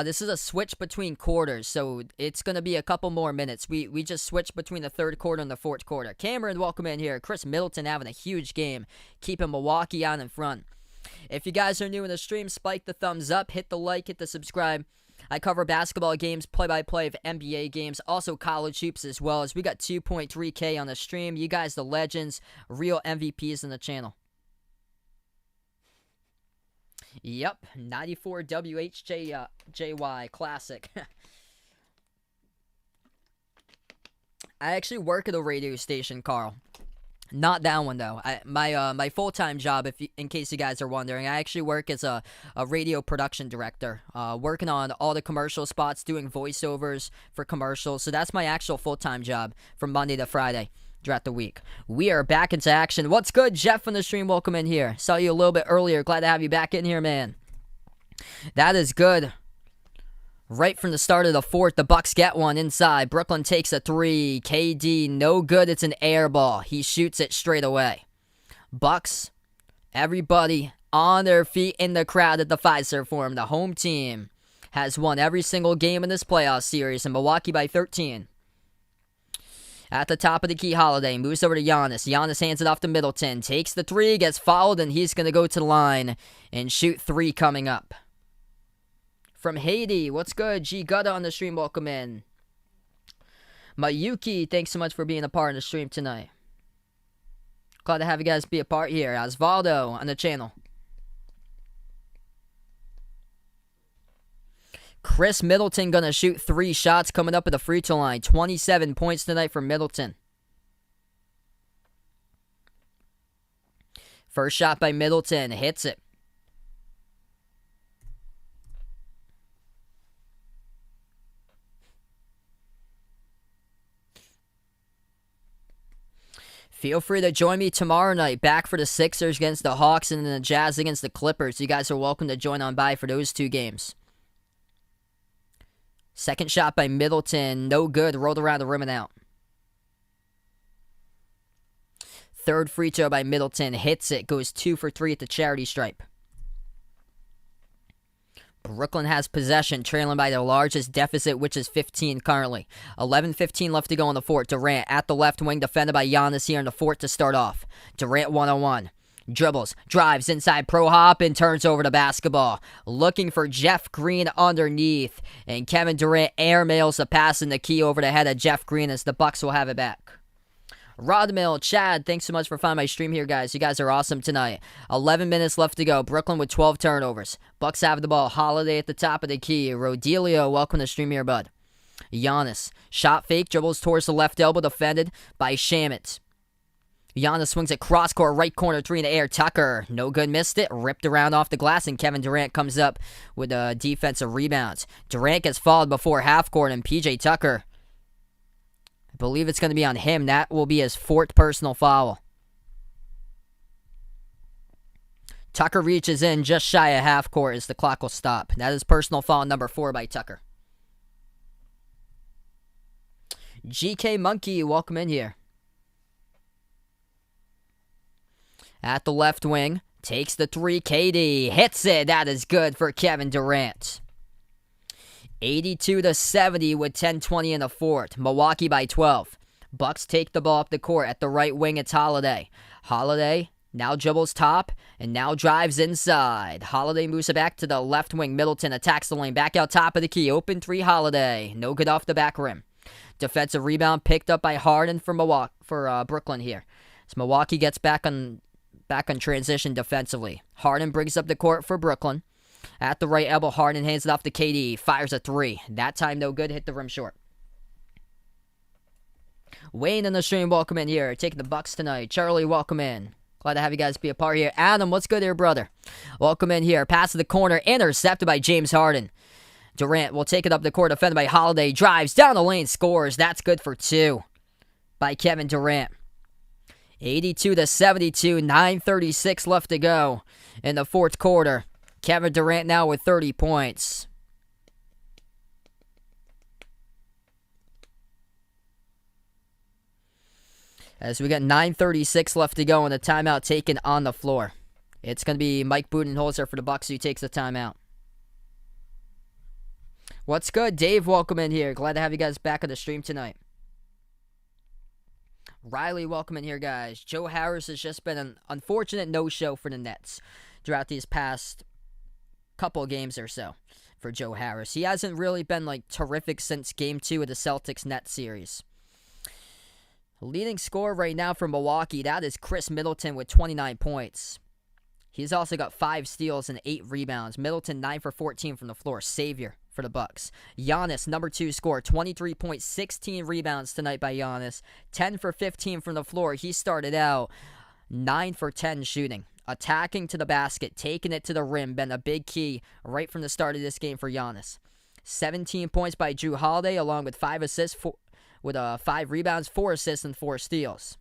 This is a switch between quarters, so it's going to be a couple more minutes. We just switched between the third quarter and the fourth quarter. Cameron, welcome in here. Chris Middleton having a huge game, keeping Milwaukee on in front. If you guys are new in the stream, spike the thumbs up, hit the like, hit the subscribe. I cover basketball games, play-by-play of NBA games, also college hoops as well, as we got 2.3K on the stream. You guys, the legends, real MVPs in the channel. Yep, 94 WHJY, classic. I actually work at a radio station, Carl. Not that one though. My full-time job, in case you guys are wondering, I actually work as a radio production director, working on all the commercial spots, doing voiceovers for commercials. So that's my actual full-time job from Monday to Friday throughout the week. We are back into action. What's good, Jeff on the stream? Welcome in here. Saw you a little bit earlier. Glad to have you back in here, man. That is good. Right from the start of the fourth, the Bucks get one inside. Brooklyn takes a three. KD, no good. It's an air ball. He shoots it straight away. Bucks, everybody on their feet in the crowd at the Fiserv Forum. The home team has won every single game in this playoff series, in Milwaukee by 13. At the top of the key, Holiday moves over to Giannis. Giannis hands it off to Middleton. Takes the three, gets fouled, and he's going to go to the line and shoot three coming up. From Haiti, what's good? G Gutta on the stream, welcome in. Mayuki, thanks so much for being a part of the stream tonight. Glad to have you guys be a part here. Osvaldo on the channel. Chris Middleton gonna shoot 3 shots coming up at the free throw line. 27 points tonight for Middleton. First shot by Middleton, hits it. Feel free to join me tomorrow night, back for the Sixers against the Hawks and then the Jazz against the Clippers. You guys are welcome to join on by for those 2 games. Second shot by Middleton, no good, rolled around the rim and out. Third free throw by Middleton, hits it, goes 2 for 3 at the charity stripe. Brooklyn has possession, trailing by the largest deficit, which is 15 currently. 11:15 left to go in the fourth. Durant at the left wing, defended by Giannis here in the fourth to start off. Durant 1-on-1. Dribbles, drives inside pro hop, and turns over the basketball. Looking for Jeff Green underneath. And Kevin Durant airmails the pass in the key over the head of Jeff Green as the Bucks will have it back. Rodmill, Chad, thanks so much for finding my stream here, guys. You guys are awesome tonight. 11 minutes left to go. Brooklyn with 12 turnovers. Bucks have the ball. Holiday at the top of the key. Rodelio, welcome to stream here, bud. Giannis, shot fake, dribbles towards the left elbow, defended by Shamet. Giannis swings it cross court, right corner, 3 in the air. Tucker, no good, missed it, ripped around off the glass, and Kevin Durant comes up with a defensive rebound. Durant gets fouled before half court, and PJ Tucker, I believe it's going to be on him. That will be his 4th personal foul. Tucker reaches in just shy of half court as the clock will stop. That is personal foul number 4 by Tucker. GK Monkey, welcome in here. At the left wing, takes the 3, KD, hits it. That is good for Kevin Durant. 82-70 with 10:20 in the fourth. Milwaukee by 12. Bucks take the ball up the court. At the right wing, it's Holiday. Holiday now dribbles top and now drives inside. Holiday moves it back to the left wing. Middleton attacks the lane. Back out top of the key. Open 3, Holiday. No good off the back rim. Defensive rebound picked up by Harden for Brooklyn here. As Milwaukee gets back on transition defensively. Harden brings up the court for Brooklyn. At the right elbow, Harden hands it off to KD. Fires a 3. That time, no good. Hit the rim short. Wayne in the stream, welcome in here. Taking the Bucks tonight. Charlie, welcome in. Glad to have you guys be a part here. Adam, what's good here, brother? Welcome in here. Pass to the corner. Intercepted by James Harden. Durant will take it up the court. Defended by Holiday. Drives down the lane. Scores. That's good for 2 by Kevin Durant. 82-72. 9:36 left to go in the fourth quarter. Kevin Durant now with 30 points. As we got 9:36 left to go and a timeout taken on the floor. It's going to be Mike Budenholzer for the Bucks who takes the timeout. What's good? Dave, welcome in here. Glad to have you guys back on the stream tonight. Riley, welcome in here, guys. Joe Harris has just been an unfortunate no-show for the Nets throughout these past couple games or so for Joe Harris. He hasn't really been terrific since game 2 of the Celtics-Nets series. Leading scorer right now for Milwaukee, that is Chris Middleton with 29 points. He's also got 5 steals and 8 rebounds. Middleton 9 for 14 from the floor. Savior for the Bucks. Giannis, number 2 scorer, 23 points, 16 rebounds tonight by Giannis. 10 for 15 from the floor. He started out 9 for 10 shooting. Attacking to the basket, taking it to the rim, been a big key right from the start of this game for Giannis. 17 points by Jrue Holiday, along with 5 assists, 5 rebounds, 4 assists, and 4 steals.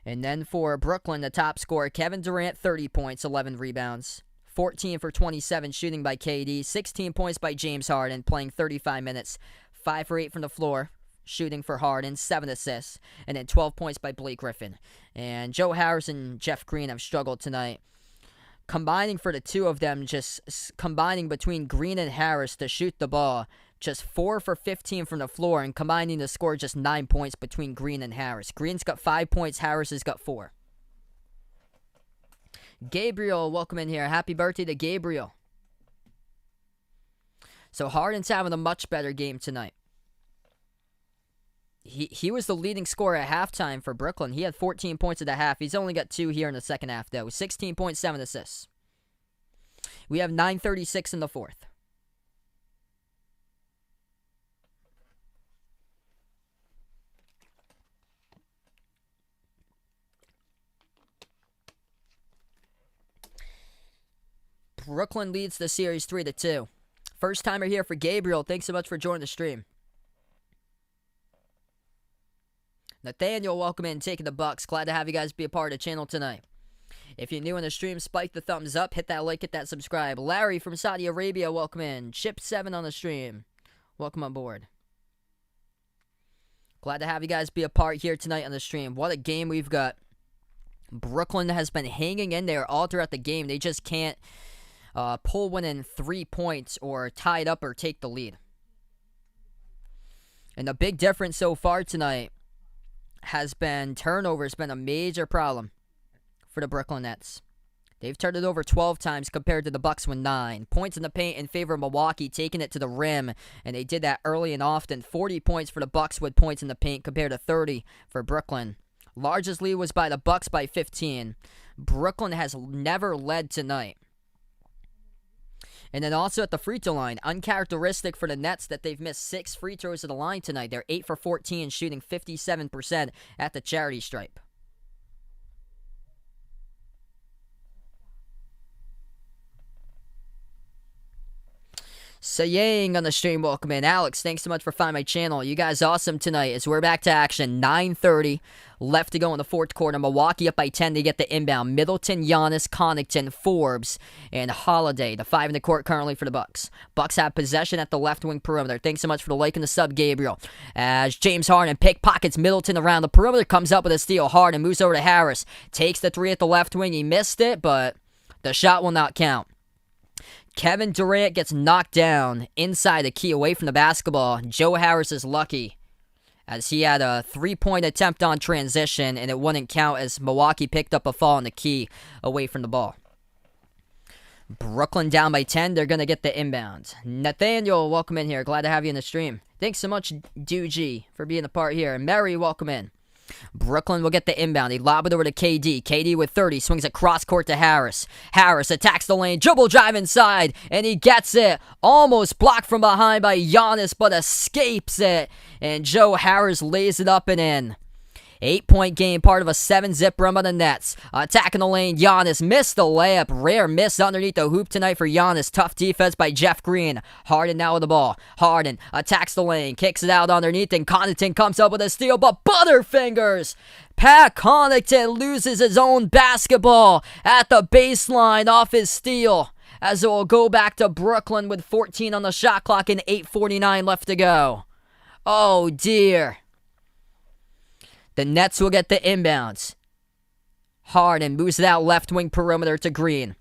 And then for Brooklyn, the top scorer, Kevin Durant, 30 points, 11 rebounds. 14 for 27 shooting by KD. 16 points by James Harden, playing 35 minutes. 5 for 8 from the floor, shooting for Harden, 7 assists. And then 12 points by Blake Griffin. And Joe Harris and Jeff Green have struggled tonight. Combining for the two of them, just combining between Green and Harris to shoot the ball. Just 4 for 15 from the floor, and combining to score just 9 points between Green and Harris. Green's got 5 points, Harris has got 4. Gabriel, welcome in here. Happy birthday to Gabriel. So Harden's having a much better game tonight. He was the leading scorer at halftime for Brooklyn. He had 14 points at the half. He's only got 2 here in the second half, though. 16.7 assists. We have 9:36 in the fourth. Brooklyn leads the series 3-2. First timer here for Gabriel. Thanks so much for joining the stream. Nathaniel, welcome in, taking the Bucks. Glad to have you guys be a part of the channel tonight. If you're new in the stream, spike the thumbs up, hit that like, hit that subscribe. Larry from Saudi Arabia, welcome in. Chip7 on the stream. Welcome on board. Glad to have you guys be a part here tonight on the stream. What a game we've got. Brooklyn has been hanging in there all throughout the game. They just can't pull one in 3 points or tie it up or take the lead. And the big difference so far tonight has been turnovers, been a major problem for the Brooklyn Nets. They've turned it over 12 times compared to the Bucks with 9. Points in the paint in favor of Milwaukee, taking it to the rim, and they did that early and often. 40 points for the Bucks with points in the paint compared to 30 for Brooklyn. Largest lead was by the Bucks by 15. Brooklyn has never led tonight. And then also at the free throw line, uncharacteristic for the Nets that they've missed 6 free throws at the line tonight. They're 8 for 14, shooting 57% at the charity stripe. Sayang on the stream, welcome in. Alex, thanks so much for finding my channel. You guys awesome tonight as we're back to action. 9:30 left to go in the fourth quarter. Milwaukee up by 10 to get the inbound. Middleton, Giannis, Connaughton, Forbes, and Holiday. The 5 in the court currently for the Bucks. Bucks have possession at the left wing perimeter. Thanks so much for the like and the sub, Gabriel. As James Harden pickpockets Middleton around the perimeter, comes up with a steal. Harden moves over to Harris. Takes the 3 at the left wing. He missed it, but the shot will not count. Kevin Durant gets knocked down inside the key away from the basketball. Joe Harris is lucky as he had a 3-point attempt on transition, and it wouldn't count as Milwaukee picked up a fall in the key away from the ball. Brooklyn down by 10. They're going to get the inbound. Nathaniel, welcome in here. Glad to have you in the stream. Thanks so much, Doogie, for being a part here. Mary, welcome in. Brooklyn will get the inbound. They lob it over to KD. KD with 30. Swings across court to Harris. Harris attacks the lane. Dribble drive inside. And he gets it. Almost blocked from behind by Giannis, but escapes it. And Joe Harris lays it up and in. 8-point game, part of a 7-zip run by the Nets. Attacking the lane, Giannis missed the layup. Rare miss underneath the hoop tonight for Giannis. Tough defense by Jeff Green. Harden now with the ball. Harden attacks the lane, kicks it out underneath, and Connaughton comes up with a steal, but Butterfingers! Pat Connaughton loses his own basketball at the baseline off his steal, as it will go back to Brooklyn with 14 on the shot clock and 8:49 left to go. Oh dear. The Nets will get the inbounds. Harden moves it out left wing perimeter to Green.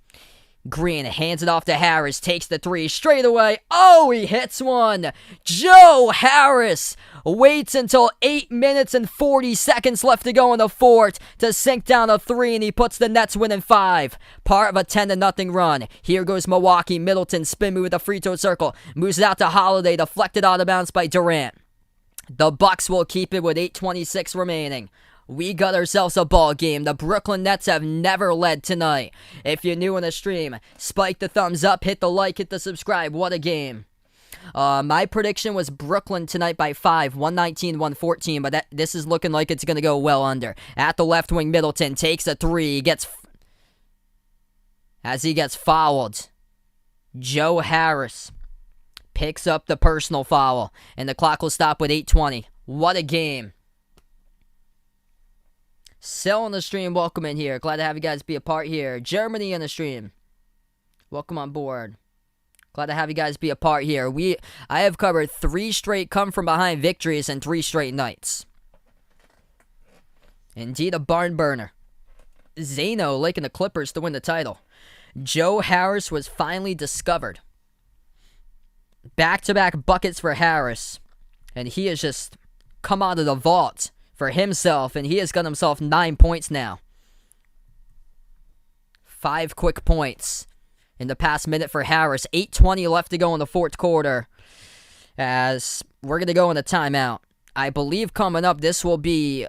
Green hands it off to Harris. Takes the 3 straight away. Oh, he hits one. Joe Harris waits until 8 minutes and 40 seconds left to go in the fourth to sink down a 3, and he puts the Nets winning 5. Part of a 10-0 run. Here goes Milwaukee. Middleton spin move with a free throw circle. Moves it out to Holiday. Deflected out of bounds by Durant. The Bucks will keep it with 8:26 remaining. We got ourselves a ball game. The Brooklyn Nets have never led tonight. If you're new in the stream, spike the thumbs up, hit the like, hit the subscribe. What a game. My prediction was Brooklyn tonight by 5, 119-114, but this is looking like it's going to go well under. At the left wing, Middleton takes a three, as he gets fouled. Joe Harris picks up the personal foul, and the clock will stop with 8:20. What a game. Sell on the stream, welcome in here. Glad to have you guys be a part here. Germany on the stream, welcome on board. Glad to have you guys be a part here. I have covered 3 straight come-from-behind victories and 3 straight nights. Indeed, a barn burner. Zano liking the Clippers to win the title. Joe Harris was finally discovered. Back-to-back buckets for Harris. And he has just come out of the vault for himself, and he has got himself 9 points now. 5 quick points in the past minute for Harris. 8:20 left to go in the fourth quarter, as we're going to go in a timeout. I believe coming up, this will be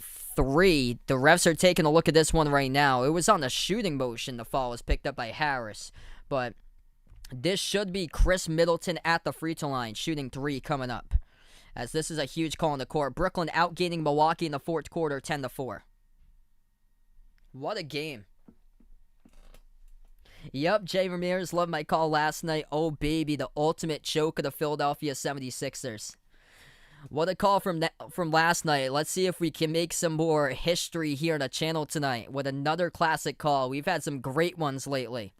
3. The refs are taking a look at this one right now. It was on the shooting motion. The foul was picked up by Harris, but this should be Chris Middleton at the free throw line, shooting 3 coming up, as this is a huge call in the court. Brooklyn outgaining Milwaukee in the fourth quarter, 10-4. What a game. Yep, Jay Ramirez, loved my call last night. Oh, baby, the ultimate choke of the Philadelphia 76ers. What a call from last night. Let's see if we can make some more history here on the channel tonight with another classic call. We've had some great ones lately.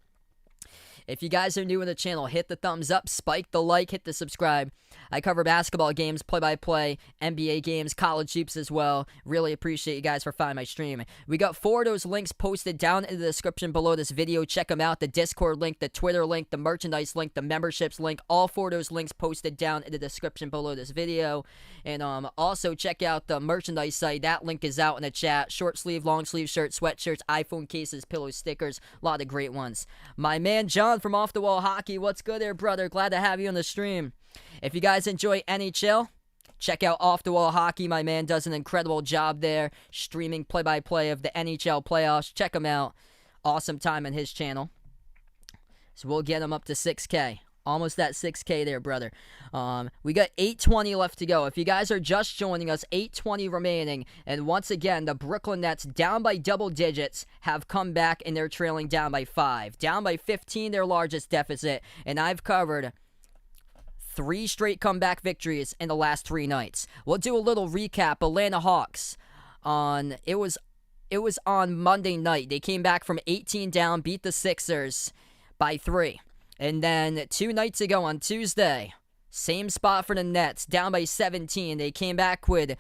If you guys are new to the channel, hit the thumbs up, spike the like, hit the subscribe. I cover basketball games, play-by-play, NBA games, college hoops as well. Really appreciate you guys for finding my stream. We got 4 of those links posted down in the description below this video. Check them out. The Discord link, the Twitter link, the merchandise link, the memberships link. All 4 of those links posted down in the description below this video. And also check out the merchandise site. That link is out in the chat. Short sleeve, long sleeve shirts, sweatshirts, iPhone cases, pillows, stickers. A lot of great ones. My man John from Off the Wall Hockey. What's good there, brother? Glad to have you on the stream. If you guys enjoy NHL, check out Off the Wall Hockey. My man does an incredible job there, streaming play-by-play of the NHL playoffs. Check him out. Awesome time on his channel. So we'll get him up to 6K. Almost at 6K there, brother. We got 8:20 left to go. If you guys are just joining us, 8:20 remaining. And once again, the Brooklyn Nets, down by double digits, have come back, and they're trailing down by 5. Down by 15, their largest deficit. And I've covered 3 straight comeback victories in the last 3 nights. We'll do a little recap. Atlanta Hawks, it was on Monday night. They came back from 18 down, beat the Sixers by 3. And then 2 nights ago on Tuesday, same spot for the Nets, down by 17. They came back with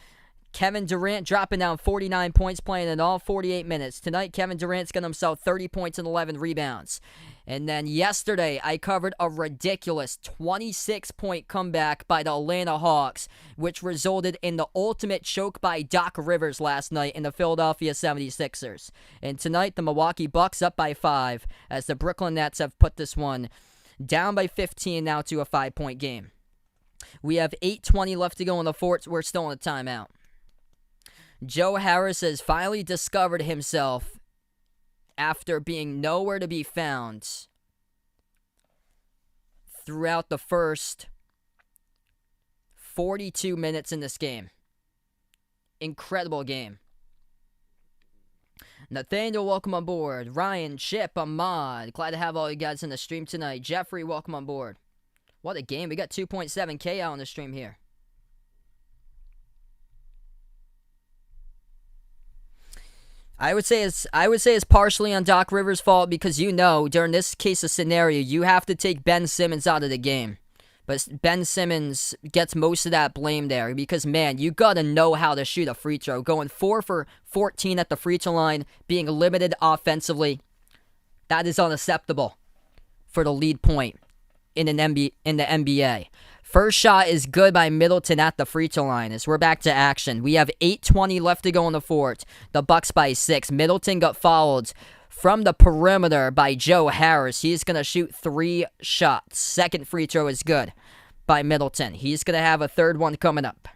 Kevin Durant dropping down 49 points, playing in all 48 minutes. Tonight, Kevin Durant's got himself 30 points and 11 rebounds. And then yesterday, I covered a ridiculous 26-point comeback by the Atlanta Hawks, which resulted in the ultimate choke by Doc Rivers last night in the Philadelphia 76ers. And tonight, the Milwaukee Bucks up by 5, as the Brooklyn Nets have put this one down by 15 now to a 5-point game. We have 8:20 left to go in the fourth. We're still in a timeout. Joe Harris has finally discovered himself after being nowhere to be found throughout the first 42 minutes in this game. Incredible game. Nathaniel, welcome on board. Ryan, Chip, Ahmad. Glad to have all you guys in the stream tonight. Jeffrey, welcome on board. What a game. We got 2.7K out on the stream here. I would say it's partially on Doc Rivers' fault, because during this case of scenario, you have to take Ben Simmons out of the game. But Ben Simmons gets most of that blame there, because, man, you got to know how to shoot a free throw. Going 4 for 14 at the free throw line, being limited offensively, that is unacceptable for the lead point in the NBA. First shot is good by Middleton at the free throw line, as we're back to action. We have 8:20 left to go in the fourth. The Bucks by 6. Middleton got fouled from the perimeter by Joe Harris. He's going to shoot 3 shots. Second free throw is good by Middleton. He's going to have a third one coming up.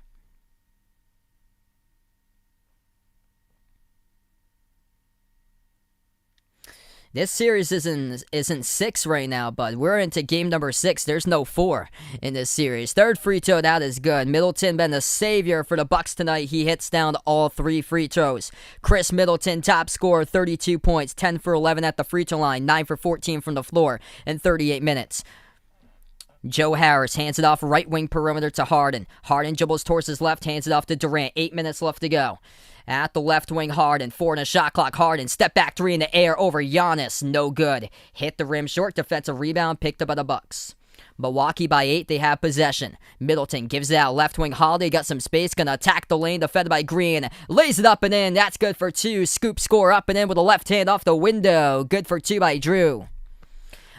This series isn't 6 right now, but we're into game number 6. There's no 4 in this series. Third free throw, that is good. Middleton been the savior for the Bucks tonight. He hits down all 3 free throws. Chris Middleton, top scorer, 32 points, 10 for 11 at the free throw line, 9 for 14 from the floor in 38 minutes. Joe Harris hands it off right wing perimeter to Harden. Harden dribbles towards his left, hands it off to Durant. 8 minutes left to go. At the left wing, Harden. 4 in a shot clock. Harden. Step back 3 in the air over Giannis. No good. Hit the rim short. Defensive rebound picked up by the Bucks. Milwaukee by 8. They have possession. Middleton gives it out. Left wing, Holiday got some space. Gonna attack the lane. Defended by Green. Lays it up and in. That's good for 2. Scoop score up and in with a left hand off the window. Good for 2 by Drew.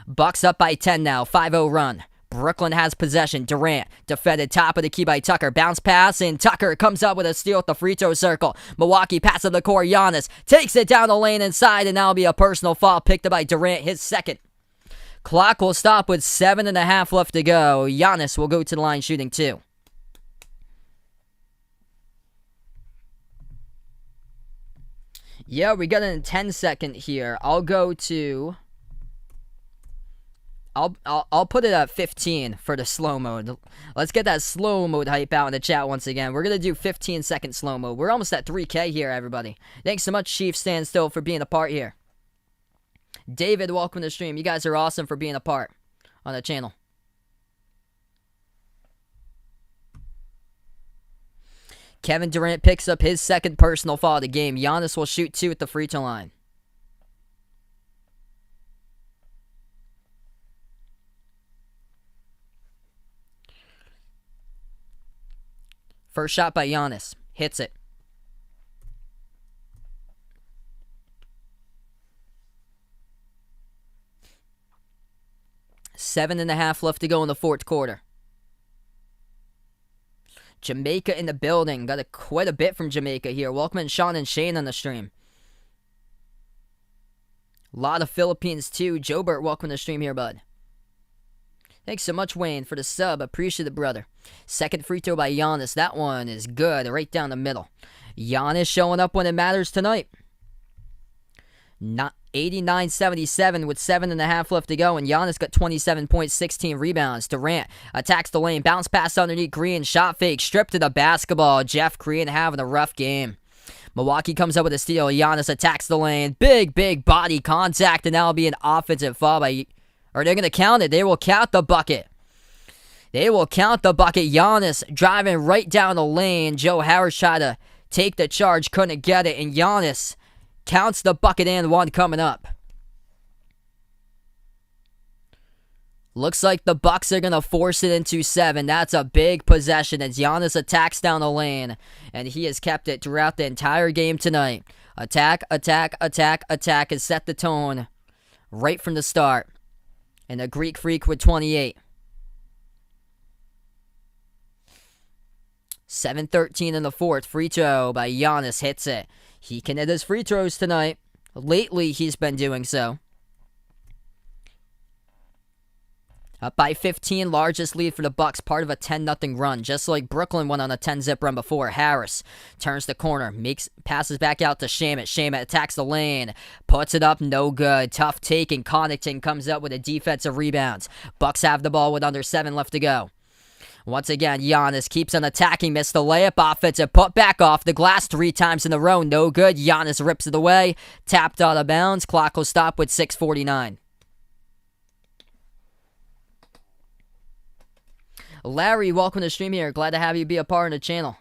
Bucks up by 10 now. 5-0 run. Brooklyn has possession. Durant defended top of the key by Tucker. Bounce pass, and Tucker comes up with a steal at the free throw circle. Milwaukee pass to the core. Giannis takes it down the lane inside, and that'll be a personal foul picked up by Durant, his second. Clock will stop with 7.5 left to go. Giannis will go to the line shooting 2. Yeah, we got a 10-second here. I'll go to... I'll put it at 15 for the slow mode. Let's get that slow mode hype out in the chat once again. We're going to do 15-second slow mode. We're almost at 3K here, everybody. Thanks so much, Chief Standstill, for being a part here. David, welcome to the stream. You guys are awesome for being a part on the channel. Kevin Durant picks up his second personal foul of the game. Giannis will shoot 2 at the free throw line. First shot by Giannis. Hits it. Seven and a half left to go in the fourth quarter. Jamaica in the building. Got quite a bit from Jamaica here. Welcome in Sean and Shane on the stream. A lot of Philippines too. Jobert, welcome to the stream here, bud. Thanks so much, Wayne, for the sub. Appreciate it, brother. Second free throw by Giannis. That one is good, right down the middle. Giannis showing up when it matters tonight. 89-77 with 7.5 left to go, and Giannis got 27 points, 16 rebounds. Durant attacks the lane, bounce pass underneath Green, shot fake, stripped to the basketball. Jeff Green having a rough game. Milwaukee comes up with a steal. Giannis attacks the lane. Big body contact, and that'll be an offensive foul by... Or they're going to count it. They will count the bucket. They will count the bucket. Giannis driving right down the lane. Joe Harris tried to take the charge, couldn't get it, and Giannis counts the bucket and one coming up. Looks like the Bucks are going to force it into 7. That's a big possession as Giannis attacks down the lane, and he has kept it throughout the entire game tonight. Attack has set the tone right from the start. And the Greek Freak with 28. 7:13 in the fourth. Free throw by Giannis hits it. He can hit his free throws tonight. Lately, he's been doing so. Up by 15, largest lead for the Bucks, part of a 10-0 run, just like Brooklyn went on a 10-zip run before. Harris turns the corner, passes back out to Shamet. Shamet attacks the lane, puts it up, no good. Tough take, and Connaughton comes up with a defensive rebound. Bucks have the ball with under 7 left to go. Once again, Giannis keeps on attacking, missed the layup, offensive put back off the glass 3 times in a row, no good. Giannis rips it away, tapped out of bounds. Clock will stop with 6:49. Larry, welcome to the stream here. Glad to have you be a part of the channel.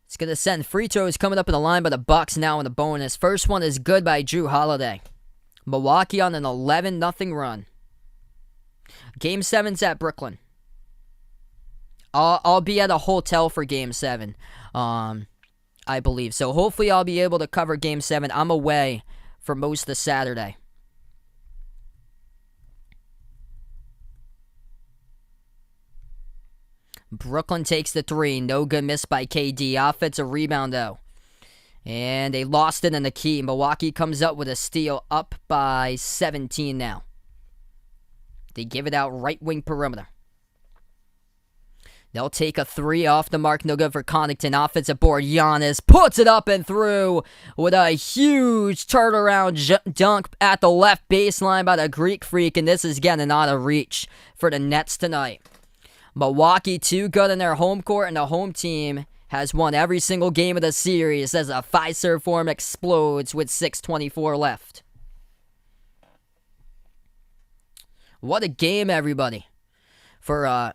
It's going to send free throws coming up in the line by the Bucks now in the bonus. First one is good by Drew Holiday. Milwaukee on an 11-0 run. Game 7's at Brooklyn. I'll be at a hotel for Game 7. I believe. So hopefully I'll be able to cover Game 7. I'm away for most of Saturday. Brooklyn takes the 3. No good miss by KD. Offensive rebound, though. And they lost it in the key. Milwaukee comes up with a steal, up by 17 now. They give it out right wing perimeter. They'll take a 3 off the mark. No good for Connaughton. Offensive board. Giannis puts it up and through with a huge turnaround dunk at the left baseline by the Greek Freak. And this is getting out of reach for the Nets tonight. Milwaukee too good in their home court, and the home team has won every single game of the series as a Fiserv Forum explodes with 6:24 left. What a game, everybody. For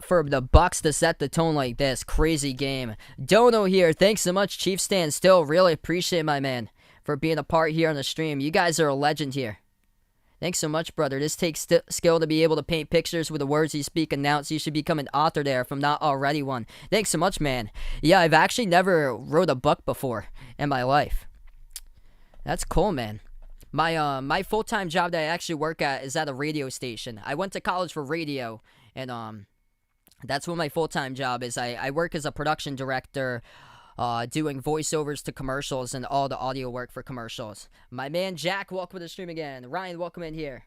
the Bucks to set the tone like this. Crazy game. Dono here. Thanks so much, Chief Stan. Still really appreciate my man for being a part here on the stream. You guys are a legend here. Thanks so much, brother. This takes skill to be able to paint pictures with the words you speak. Announce you should become an author there if I'm not already one. Thanks so much, man. Yeah, I've actually never wrote a book before in my life. That's cool, man. My full-time job that I actually work at is at a radio station. I went to college for radio, and that's what my full-time job is. I work as a production director, doing voiceovers to commercials and all the audio work for commercials. My man Jack, welcome to the stream again. Ryan, welcome in here.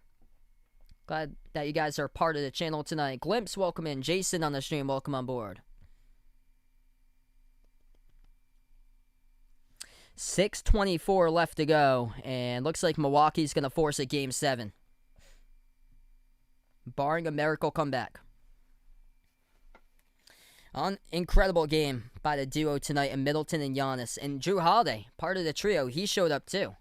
Glad that you guys are part of the channel tonight. Glimpse, welcome in. Jason on the stream, welcome on board. 6:24 left to go, and looks like Milwaukee's going to force a Game 7. Barring a miracle comeback. Incredible game by the duo tonight in Middleton and Giannis. And Drew Holiday, part of the trio, he showed up too.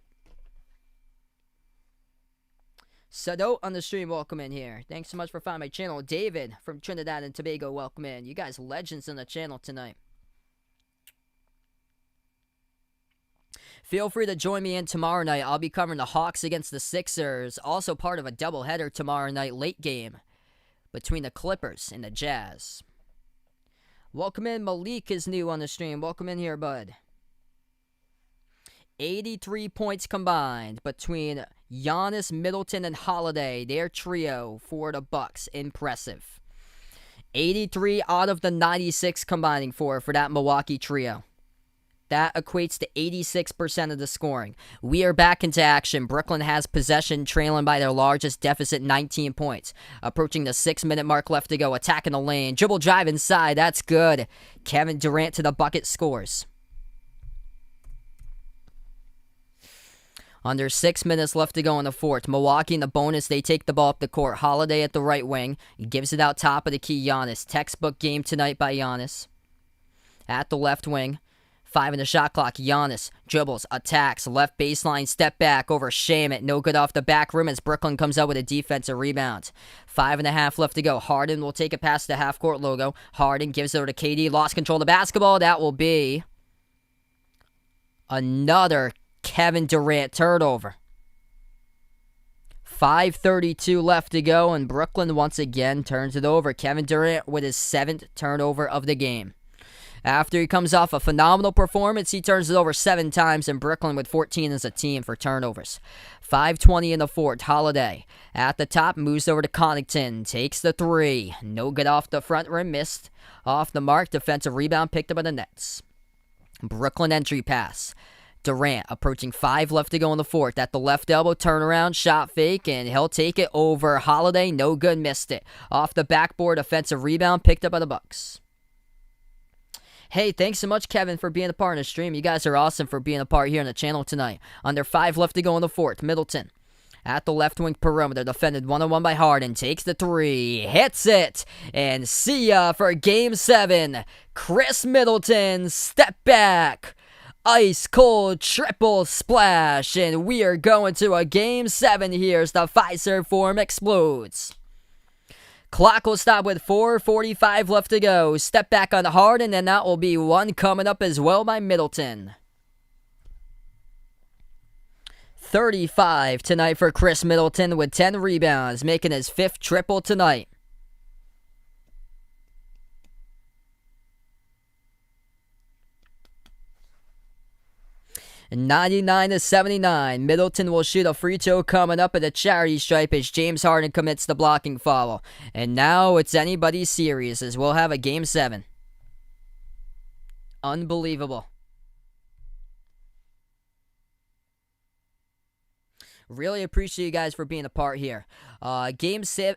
Sado on the stream, welcome in here. Thanks so much for finding my channel. David from Trinidad and Tobago, welcome in. You guys legends on the channel tonight. Feel free to join me in tomorrow night. I'll be covering the Hawks against the Sixers. Also part of a doubleheader tomorrow night, late game, between the Clippers and the Jazz. Welcome in. Malik is new on the stream. Welcome in here, bud. 83 points combined between Giannis, Middleton, and Holiday. Their trio for the Bucks. Impressive. 83 out of the 96 combining for that Milwaukee trio. That equates to 86% of the scoring. We are back into action. Brooklyn has possession, trailing by their largest deficit, 19 points. Approaching the 6-minute mark left to go. Attacking the lane. Dribble drive inside. That's good. Kevin Durant to the bucket scores. Under 6 minutes left to go in the fourth. Milwaukee in the bonus. They take the ball up the court. Holiday at the right wing. Gives it out top of the key. Giannis. Textbook game tonight by Giannis. At the left wing. 5 in the shot clock. Giannis dribbles, attacks, left baseline, step back over Shamet. No good off the back rim as Brooklyn comes out with a defensive rebound. 5.5 left to go. Harden will take it past the half-court logo. Harden gives it over to KD. Lost control of the basketball. That will be another Kevin Durant turnover. 5:32 left to go, and Brooklyn once again turns it over. Kevin Durant with his 7th turnover of the game. After he comes off a phenomenal performance, he turns it over 7 times, and Brooklyn with 14 as a team for turnovers. 5:20 in the fourth. Holiday at the top, moves over to Connaughton, takes the 3. No good off the front rim, missed off the mark. Defensive rebound picked up by the Nets. Brooklyn entry pass. Durant approaching 5 left to go in the fourth. At the left elbow, turnaround, shot fake, and he'll take it over Holiday. No good, missed it. Off the backboard, offensive rebound picked up by the Bucks. Hey, thanks so much, Kevin, for being a part of the stream. You guys are awesome for being a part here on the channel tonight. Under 5 left to go in the fourth. Middleton at the left wing perimeter, defended 1-on-1 by Harden. Takes the 3, hits it, and see ya for Game 7. Chris Middleton, step back. Ice cold triple splash, and we are going to a Game 7 here as the Fiserv Forum explodes. Clock will stop with 4:45 left to go. Step back on Harden, and that will be one coming up as well by Middleton. 35 tonight for Chris Middleton with 10 rebounds, making his 5th triple tonight. And 99-79. Middleton will shoot a free throw coming up at the charity stripe as James Harden commits the blocking foul. And now it's anybody's series as we'll have a Game 7. Unbelievable. Really appreciate you guys for being a part here. Game 7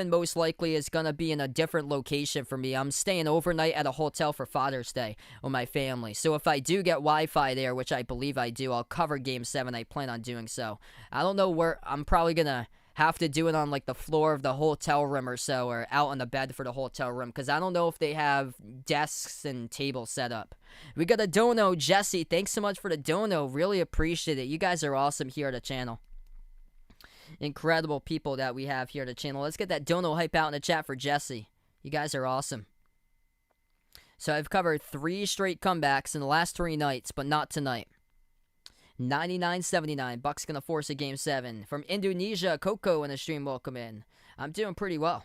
most likely is going to be in a different location for me. I'm staying overnight at a hotel for Father's Day with my family. So if I do get Wi-Fi there, which I believe I do, I'll cover Game 7. I plan on doing so. I don't know where. I'm probably going to have to do it on like the floor of the hotel room or so, or out on the bed for the hotel room, because I don't know if they have desks and tables set up. We got a dono, Jesse. Thanks so much for the dono. Really appreciate it. You guys are awesome here at the channel. Incredible people that we have here at the channel. Let's get that dono hype out in the chat for Jesse. You guys are awesome. So I've covered 3 straight comebacks in the last 3 nights, but not tonight. 99-79. Bucks gonna force a Game 7. From Indonesia, Coco in the stream, welcome in. I'm doing pretty well.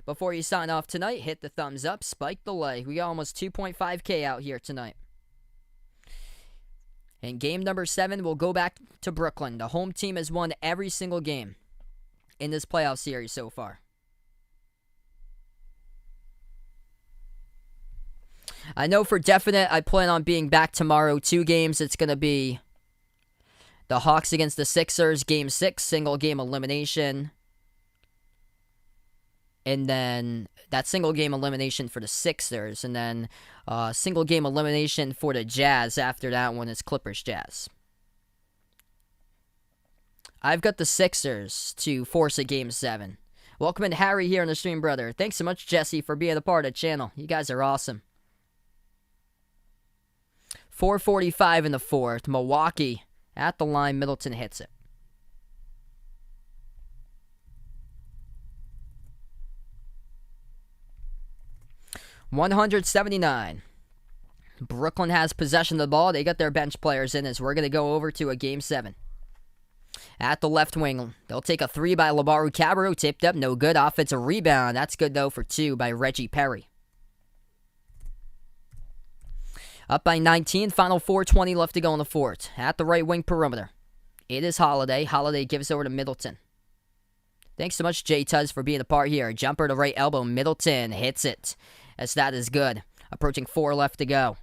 Before you sign off tonight, hit the thumbs up, spike the like. We got almost 2.5K out here tonight. And game number 7 will go back to Brooklyn. The home team has won every single game in this playoff series so far. I know for definite I plan on being back tomorrow. 2 games. It's going to be the Hawks against the Sixers, Game 6, single game elimination. And then that single game elimination for the Sixers. And then single game elimination for the Jazz after that one is Clippers Jazz. I've got the Sixers to force a Game 7. Welcome in Harry here on the stream, brother. Thanks so much, Jesse, for being a part of the channel. You guys are awesome. 4:45 in the 4th. Milwaukee at the line. Middleton hits it. $179. Brooklyn has possession of the ball. They got their bench players in as we're going to go over to a Game 7. At the left wing, they'll take a 3 by Labaru Cabarro. Tipped up, no good. Offensive rebound. That's good, though, for 2 by Reggie Perry. Up by 19, final 4:20 left to go in the 4th. At the right wing perimeter, it is Holiday. Holiday gives over to Middleton. Thanks so much, Jay Tuz, for being a part here. Jumper to right elbow. Middleton hits it, as that is good. Approaching 4 left to go.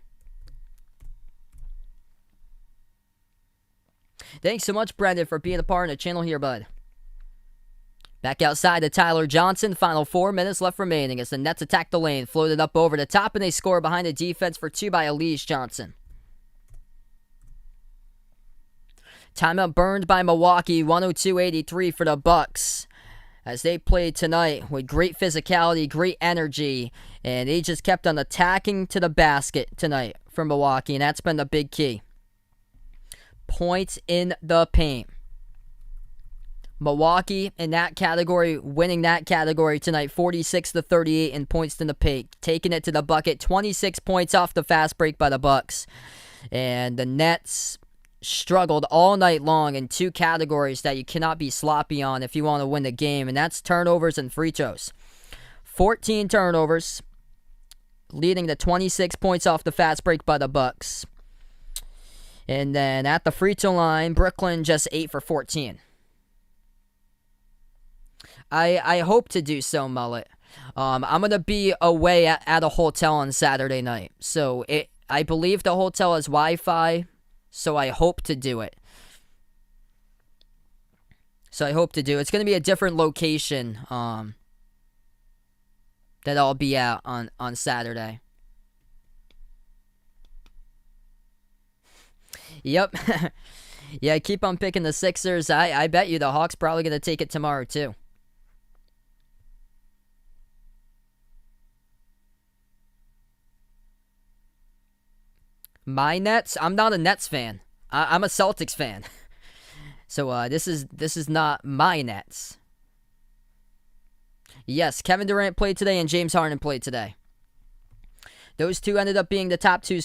Thanks so much, Brendan, for being a part of the channel here, bud. Back outside to Tyler Johnson. Final 4 minutes left remaining as the Nets attack the lane. Floated up over the top, and they score behind the defense for 2 by Elise Johnson. Timeout burned by Milwaukee. 102-83 for the Bucks, as they played tonight with great physicality, great energy, and they just kept on attacking to the basket tonight for Milwaukee, and that's been the big key. Points in the paint. Milwaukee in that category, winning that category tonight, 46-38 in points in the paint, taking it to the bucket. 26 points off the fast break by the Bucks, and the Nets struggled all night long in 2 categories that you cannot be sloppy on if you want to win the game, and that's turnovers and free throws. 14 turnovers, leading to 26 points off the fast break by the Bucks. And then at the free throw line, Brooklyn just 8 for 14. I hope to do so, Mullet. I'm going to be away at a hotel on Saturday night. So I believe the hotel has Wi-Fi, so I hope to do it. It's going to be a different location that I'll be at on Saturday. Yep. Yeah, keep on picking the Sixers. I bet you the Hawks probably going to take it tomorrow, too. My Nets? I'm not a Nets fan. I'm a Celtics fan. So this is not my Nets. Yes, Kevin Durant played today and James Harden played today. Those 2 ended up being the top two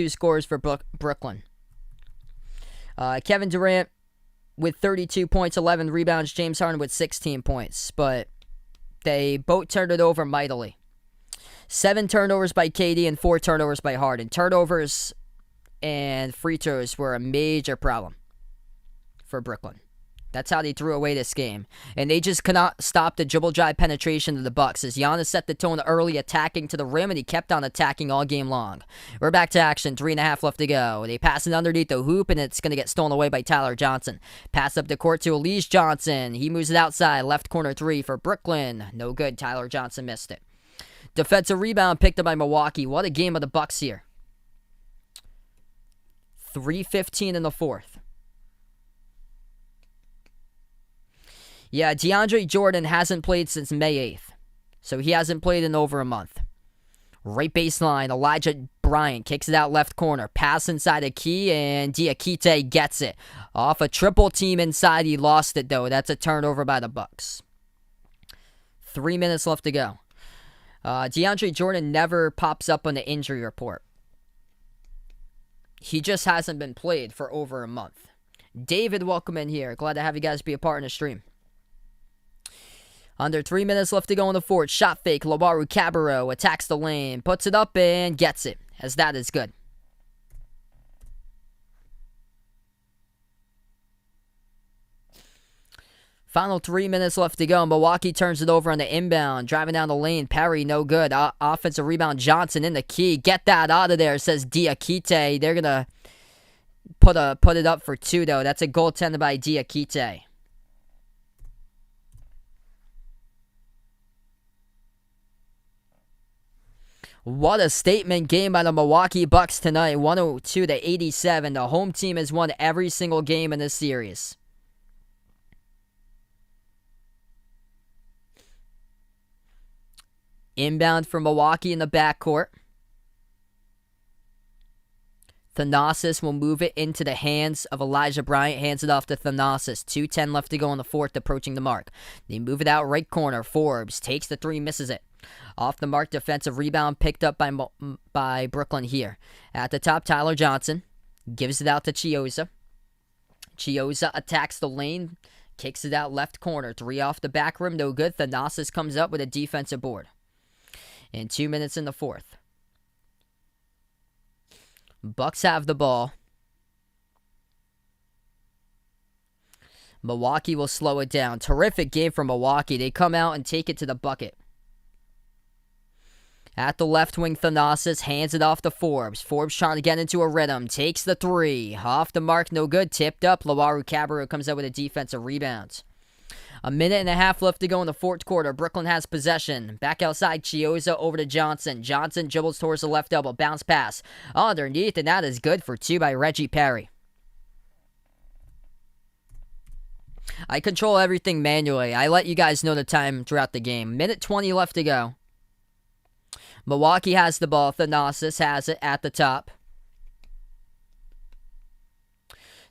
scorers for Brooklyn. Kevin Durant with 32 points, 11 rebounds. James Harden with 16 points. But they both turned it over mightily. 7 turnovers by KD and 4 turnovers by Harden. Turnovers and free throws were a major problem for Brooklyn. That's how they threw away this game. And they just cannot stop the dribble drive penetration of the Bucks as Giannis set the tone early, attacking to the rim, and he kept on attacking all game long. We're back to action. 3.5 left to go. They pass it underneath the hoop, and it's going to get stolen away by Tyler Johnson. Pass up the court to Elijah Johnson. He moves it outside. Left corner three for Brooklyn. No good. Tyler Johnson missed it. Defensive rebound picked up by Milwaukee. What a game of the Bucks here. 3:15 in the fourth. Yeah, DeAndre Jordan hasn't played since May 8th. So he hasn't played in over a month. Right baseline, Elijah Bryant kicks it out left corner. Pass inside the key, and Diakite gets it. Off a triple team inside, he lost it though. That's a turnover by the Bucks. 3 minutes left to go. DeAndre Jordan never pops up on the injury report. He just hasn't been played for over a month. David, welcome in here. Glad to have you guys be a part in the stream. Under 3 minutes left to go in the fourth. Shot fake. Lowaru Cabarro attacks the lane. Puts it up and gets it. As that is good. Final 3 minutes left to go. Milwaukee turns it over on the inbound. Driving down the lane. Perry, no good. Offensive rebound. Johnson in the key. Get that out of there, says Diakite. They're going to put it up for two, though. That's a goaltender by Diakite. What a statement game by the Milwaukee Bucks tonight. 102-87. The home team has won every single game in this series. Inbound for Milwaukee in the backcourt. Thanasis will move it into the hands of Elijah Bryant. Hands it off to Thanasis. 2:10 left to go in the fourth, approaching the mark. They move it out right corner. Forbes takes the three, misses it. Off the mark, defensive rebound picked up by Brooklyn here. At the top, Tyler Johnson gives it out to Chiozza. Chiozza attacks the lane, kicks it out left corner. Three off the back rim, no good. Thanasis comes up with a defensive board. And 2 minutes in the fourth. Bucks have the ball. Milwaukee will slow it down. Terrific game from Milwaukee. They come out and take it to the bucket. At the left wing, Thanasis hands it off to Forbes. Forbes trying to get into a rhythm. Takes the three. Off the mark, no good. Tipped up. Lowaru Cabarro comes out with a defensive rebound. 1.5 minutes left to go in the fourth quarter. Brooklyn has possession. Back outside, Chiozza over to Johnson. Johnson dribbles towards the left elbow. Bounce pass. Underneath, and that is good for two by Reggie Perry. I control everything manually. I let you guys know the time throughout the game. 1:20 left to go. Milwaukee has the ball. Thanasis has it at the top.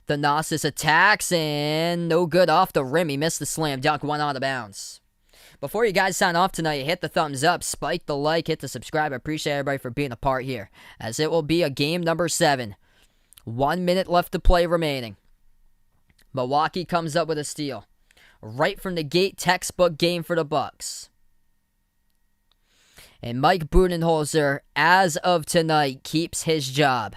Thanasis attacks and no good off the rim. He missed the slam dunk, went out of bounds. Before you guys sign off tonight, hit the thumbs up, spike the like, hit the subscribe. I appreciate everybody for being a part here, as it will be a game number 7. 1 minute left to play remaining. Milwaukee comes up with a steal. Right from the gate, textbook game for the Bucks. And Mike Budenholzer, as of tonight, keeps his job.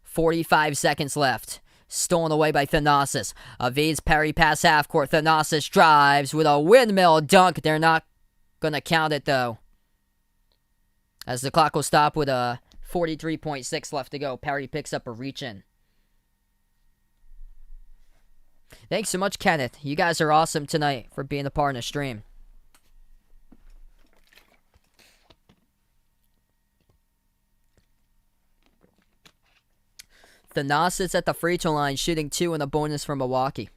45 seconds left. Stolen away by Thanasis. Evades Perry pass half court. Thanasis drives with a windmill dunk. They're not going to count it, though, as the clock will stop with a 43.6 left to go. Perry picks up a reach in. Thanks so much, Kenneth. You guys are awesome tonight for being a part of the stream. Thanasis at the free throw line, shooting 2 and a bonus for Milwaukee.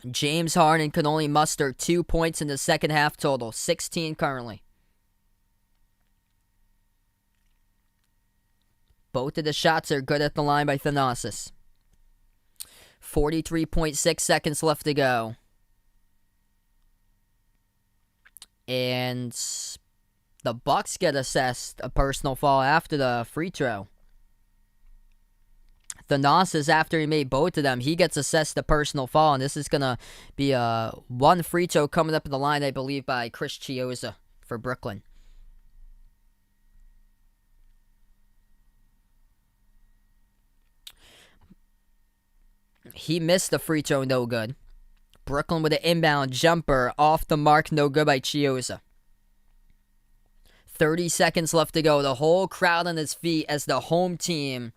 James Harden can only muster 2 points in the second half total, 16 currently. Both of the shots are good at the line by Thanasis. 43.6 seconds left to go. And the Bucks get assessed a personal foul after the free throw. Thanasis, after he made both of them, he gets assessed a personal foul. And this is going to be one free throw coming up in the line, I believe, by Chris Chiozza for Brooklyn. He missed the free throw, no good. Brooklyn with an inbound jumper off the mark, no good by Chiozza. 30 seconds left to go. The whole crowd on its feet as the home team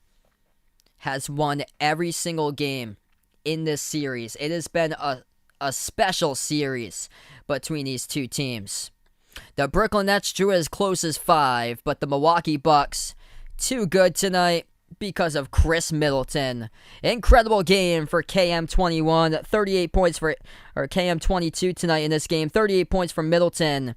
has won every single game in this series. It has been a special series between these two teams. The Brooklyn Nets drew as close as 5, but the Milwaukee Bucks, too good tonight because of Chris Middleton. Incredible game for KM21. 38 points for KM22 tonight in this game. 38 points from Middleton.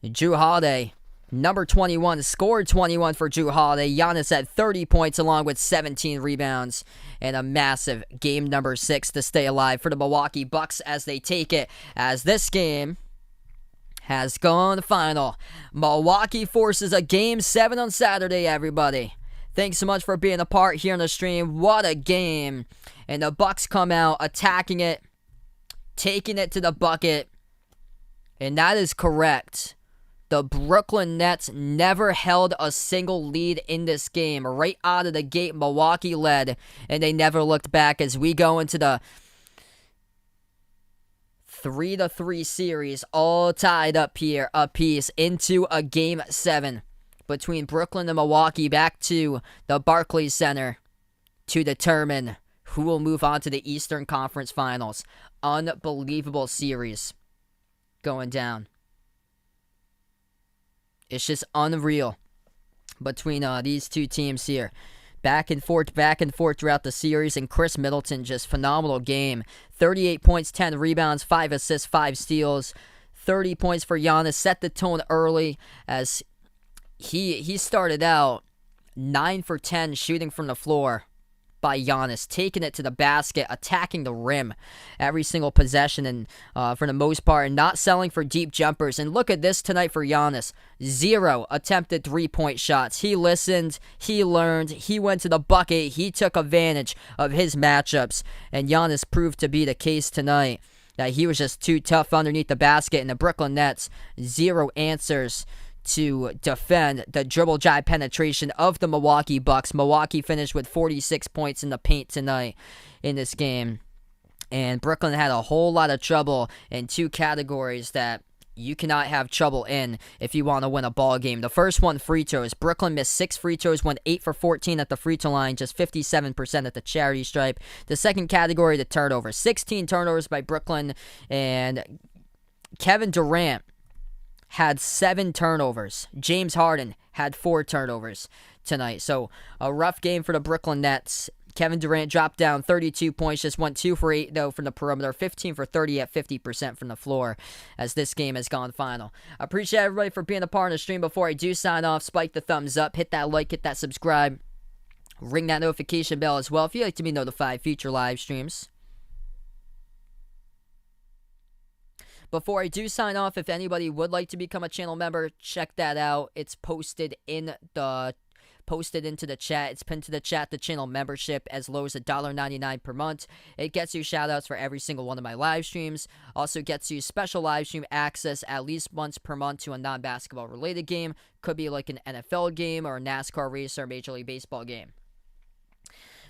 Jrue Holiday, number 21, scored 21 for Jrue Holiday. Giannis had 30 points along with 17 rebounds and a massive game number 6 to stay alive for the Milwaukee Bucks as they take it, as this game has gone final. Milwaukee forces a Game 7 on Saturday, everybody. Thanks so much for being a part here on the stream. What a game. And the Bucks come out attacking it, taking it to the bucket. And that is correct. The Brooklyn Nets never held a single lead in this game. Right out of the gate, Milwaukee led, and they never looked back as we go into the 3-3 series, all tied up here, apiece, into a Game 7 between Brooklyn and Milwaukee, back to the Barclays Center to determine who will move on to the Eastern Conference Finals. Unbelievable series going down. It's just unreal between these two teams here. Back and forth throughout the series. And Chris Middleton, just phenomenal game. 38 points, 10 rebounds, 5 assists, 5 steals. 30 points for Giannis. Set the tone early as he started out 9 for 10 shooting from the floor by Giannis, taking it to the basket, attacking the rim every single possession, and for the most part, and not selling for deep jumpers. And look at this tonight for Giannis. 0 attempted 3-point shots. He listened, he learned, he went to the bucket, he took advantage of his matchups, and Giannis proved to be the case tonight. That he was just too tough underneath the basket, and the Brooklyn Nets, 0 answers to defend the dribble drive penetration of the Milwaukee Bucks. Milwaukee finished with 46 points in the paint tonight in this game. And Brooklyn had a whole lot of trouble in 2 categories that you cannot have trouble in if you want to win a ball game. The first one, free throws. Brooklyn missed 6 free throws, went 8 for 14 at the free throw line, just 57% at the charity stripe. The second category, the turnovers. 16 turnovers by Brooklyn, and Kevin Durant had 7 turnovers. James Harden had 4 turnovers tonight. So a rough game for the Brooklyn Nets. Kevin Durant dropped down 32 points, just went 2 for 8 though from the perimeter, 15 for 30 at 50% from the floor as this game has gone final. I appreciate everybody for being a part of the stream. Before I do sign off, spike the thumbs up, hit that like, hit that subscribe, ring that notification bell as well if you'd like to be notified of future live streams. Before I do sign off, if anybody would like to become a channel member, check that out. It's posted into the chat. It's pinned to the chat, the channel membership, as low as $1.99 per month. It gets you shoutouts for every single one of my live streams. Also gets you special live stream access at least once per month to a non-basketball related game. Could be like an NFL game or a NASCAR race or a Major League Baseball game.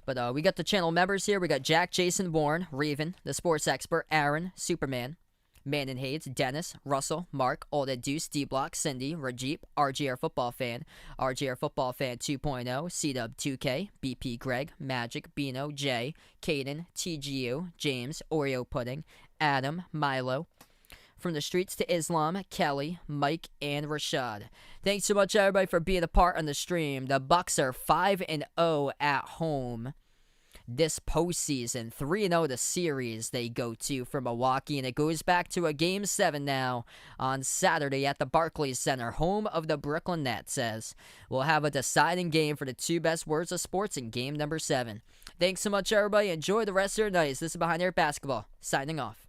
But we got the channel members here. We got Jack, Jason, Warren, Raven, the sports expert, Aaron, Superman, Man and Hayes, Dennis, Russell, Mark, Old Ed Deuce, D-Block, Cindy, Rajeep, RGR Football Fan 2.0, C-Dub 2K, BP Greg, Magic, Bino, Jay, Caden, TGU, James, Oreo Pudding, Adam, Milo, From the Streets to Islam, Kelly, Mike, and Rashad. Thanks so much, everybody, for being a part on the stream. The Bucks are 5-0 at home this postseason. 3-0 the series they go to for Milwaukee, and it goes back to a Game 7 now on Saturday at the Barclays Center, home of the Brooklyn Nets, as we'll have a deciding game for the 2 best words of sports in Game number 7. Thanks so much, everybody. Enjoy the rest of your night. This is Behind Air Basketball, signing off.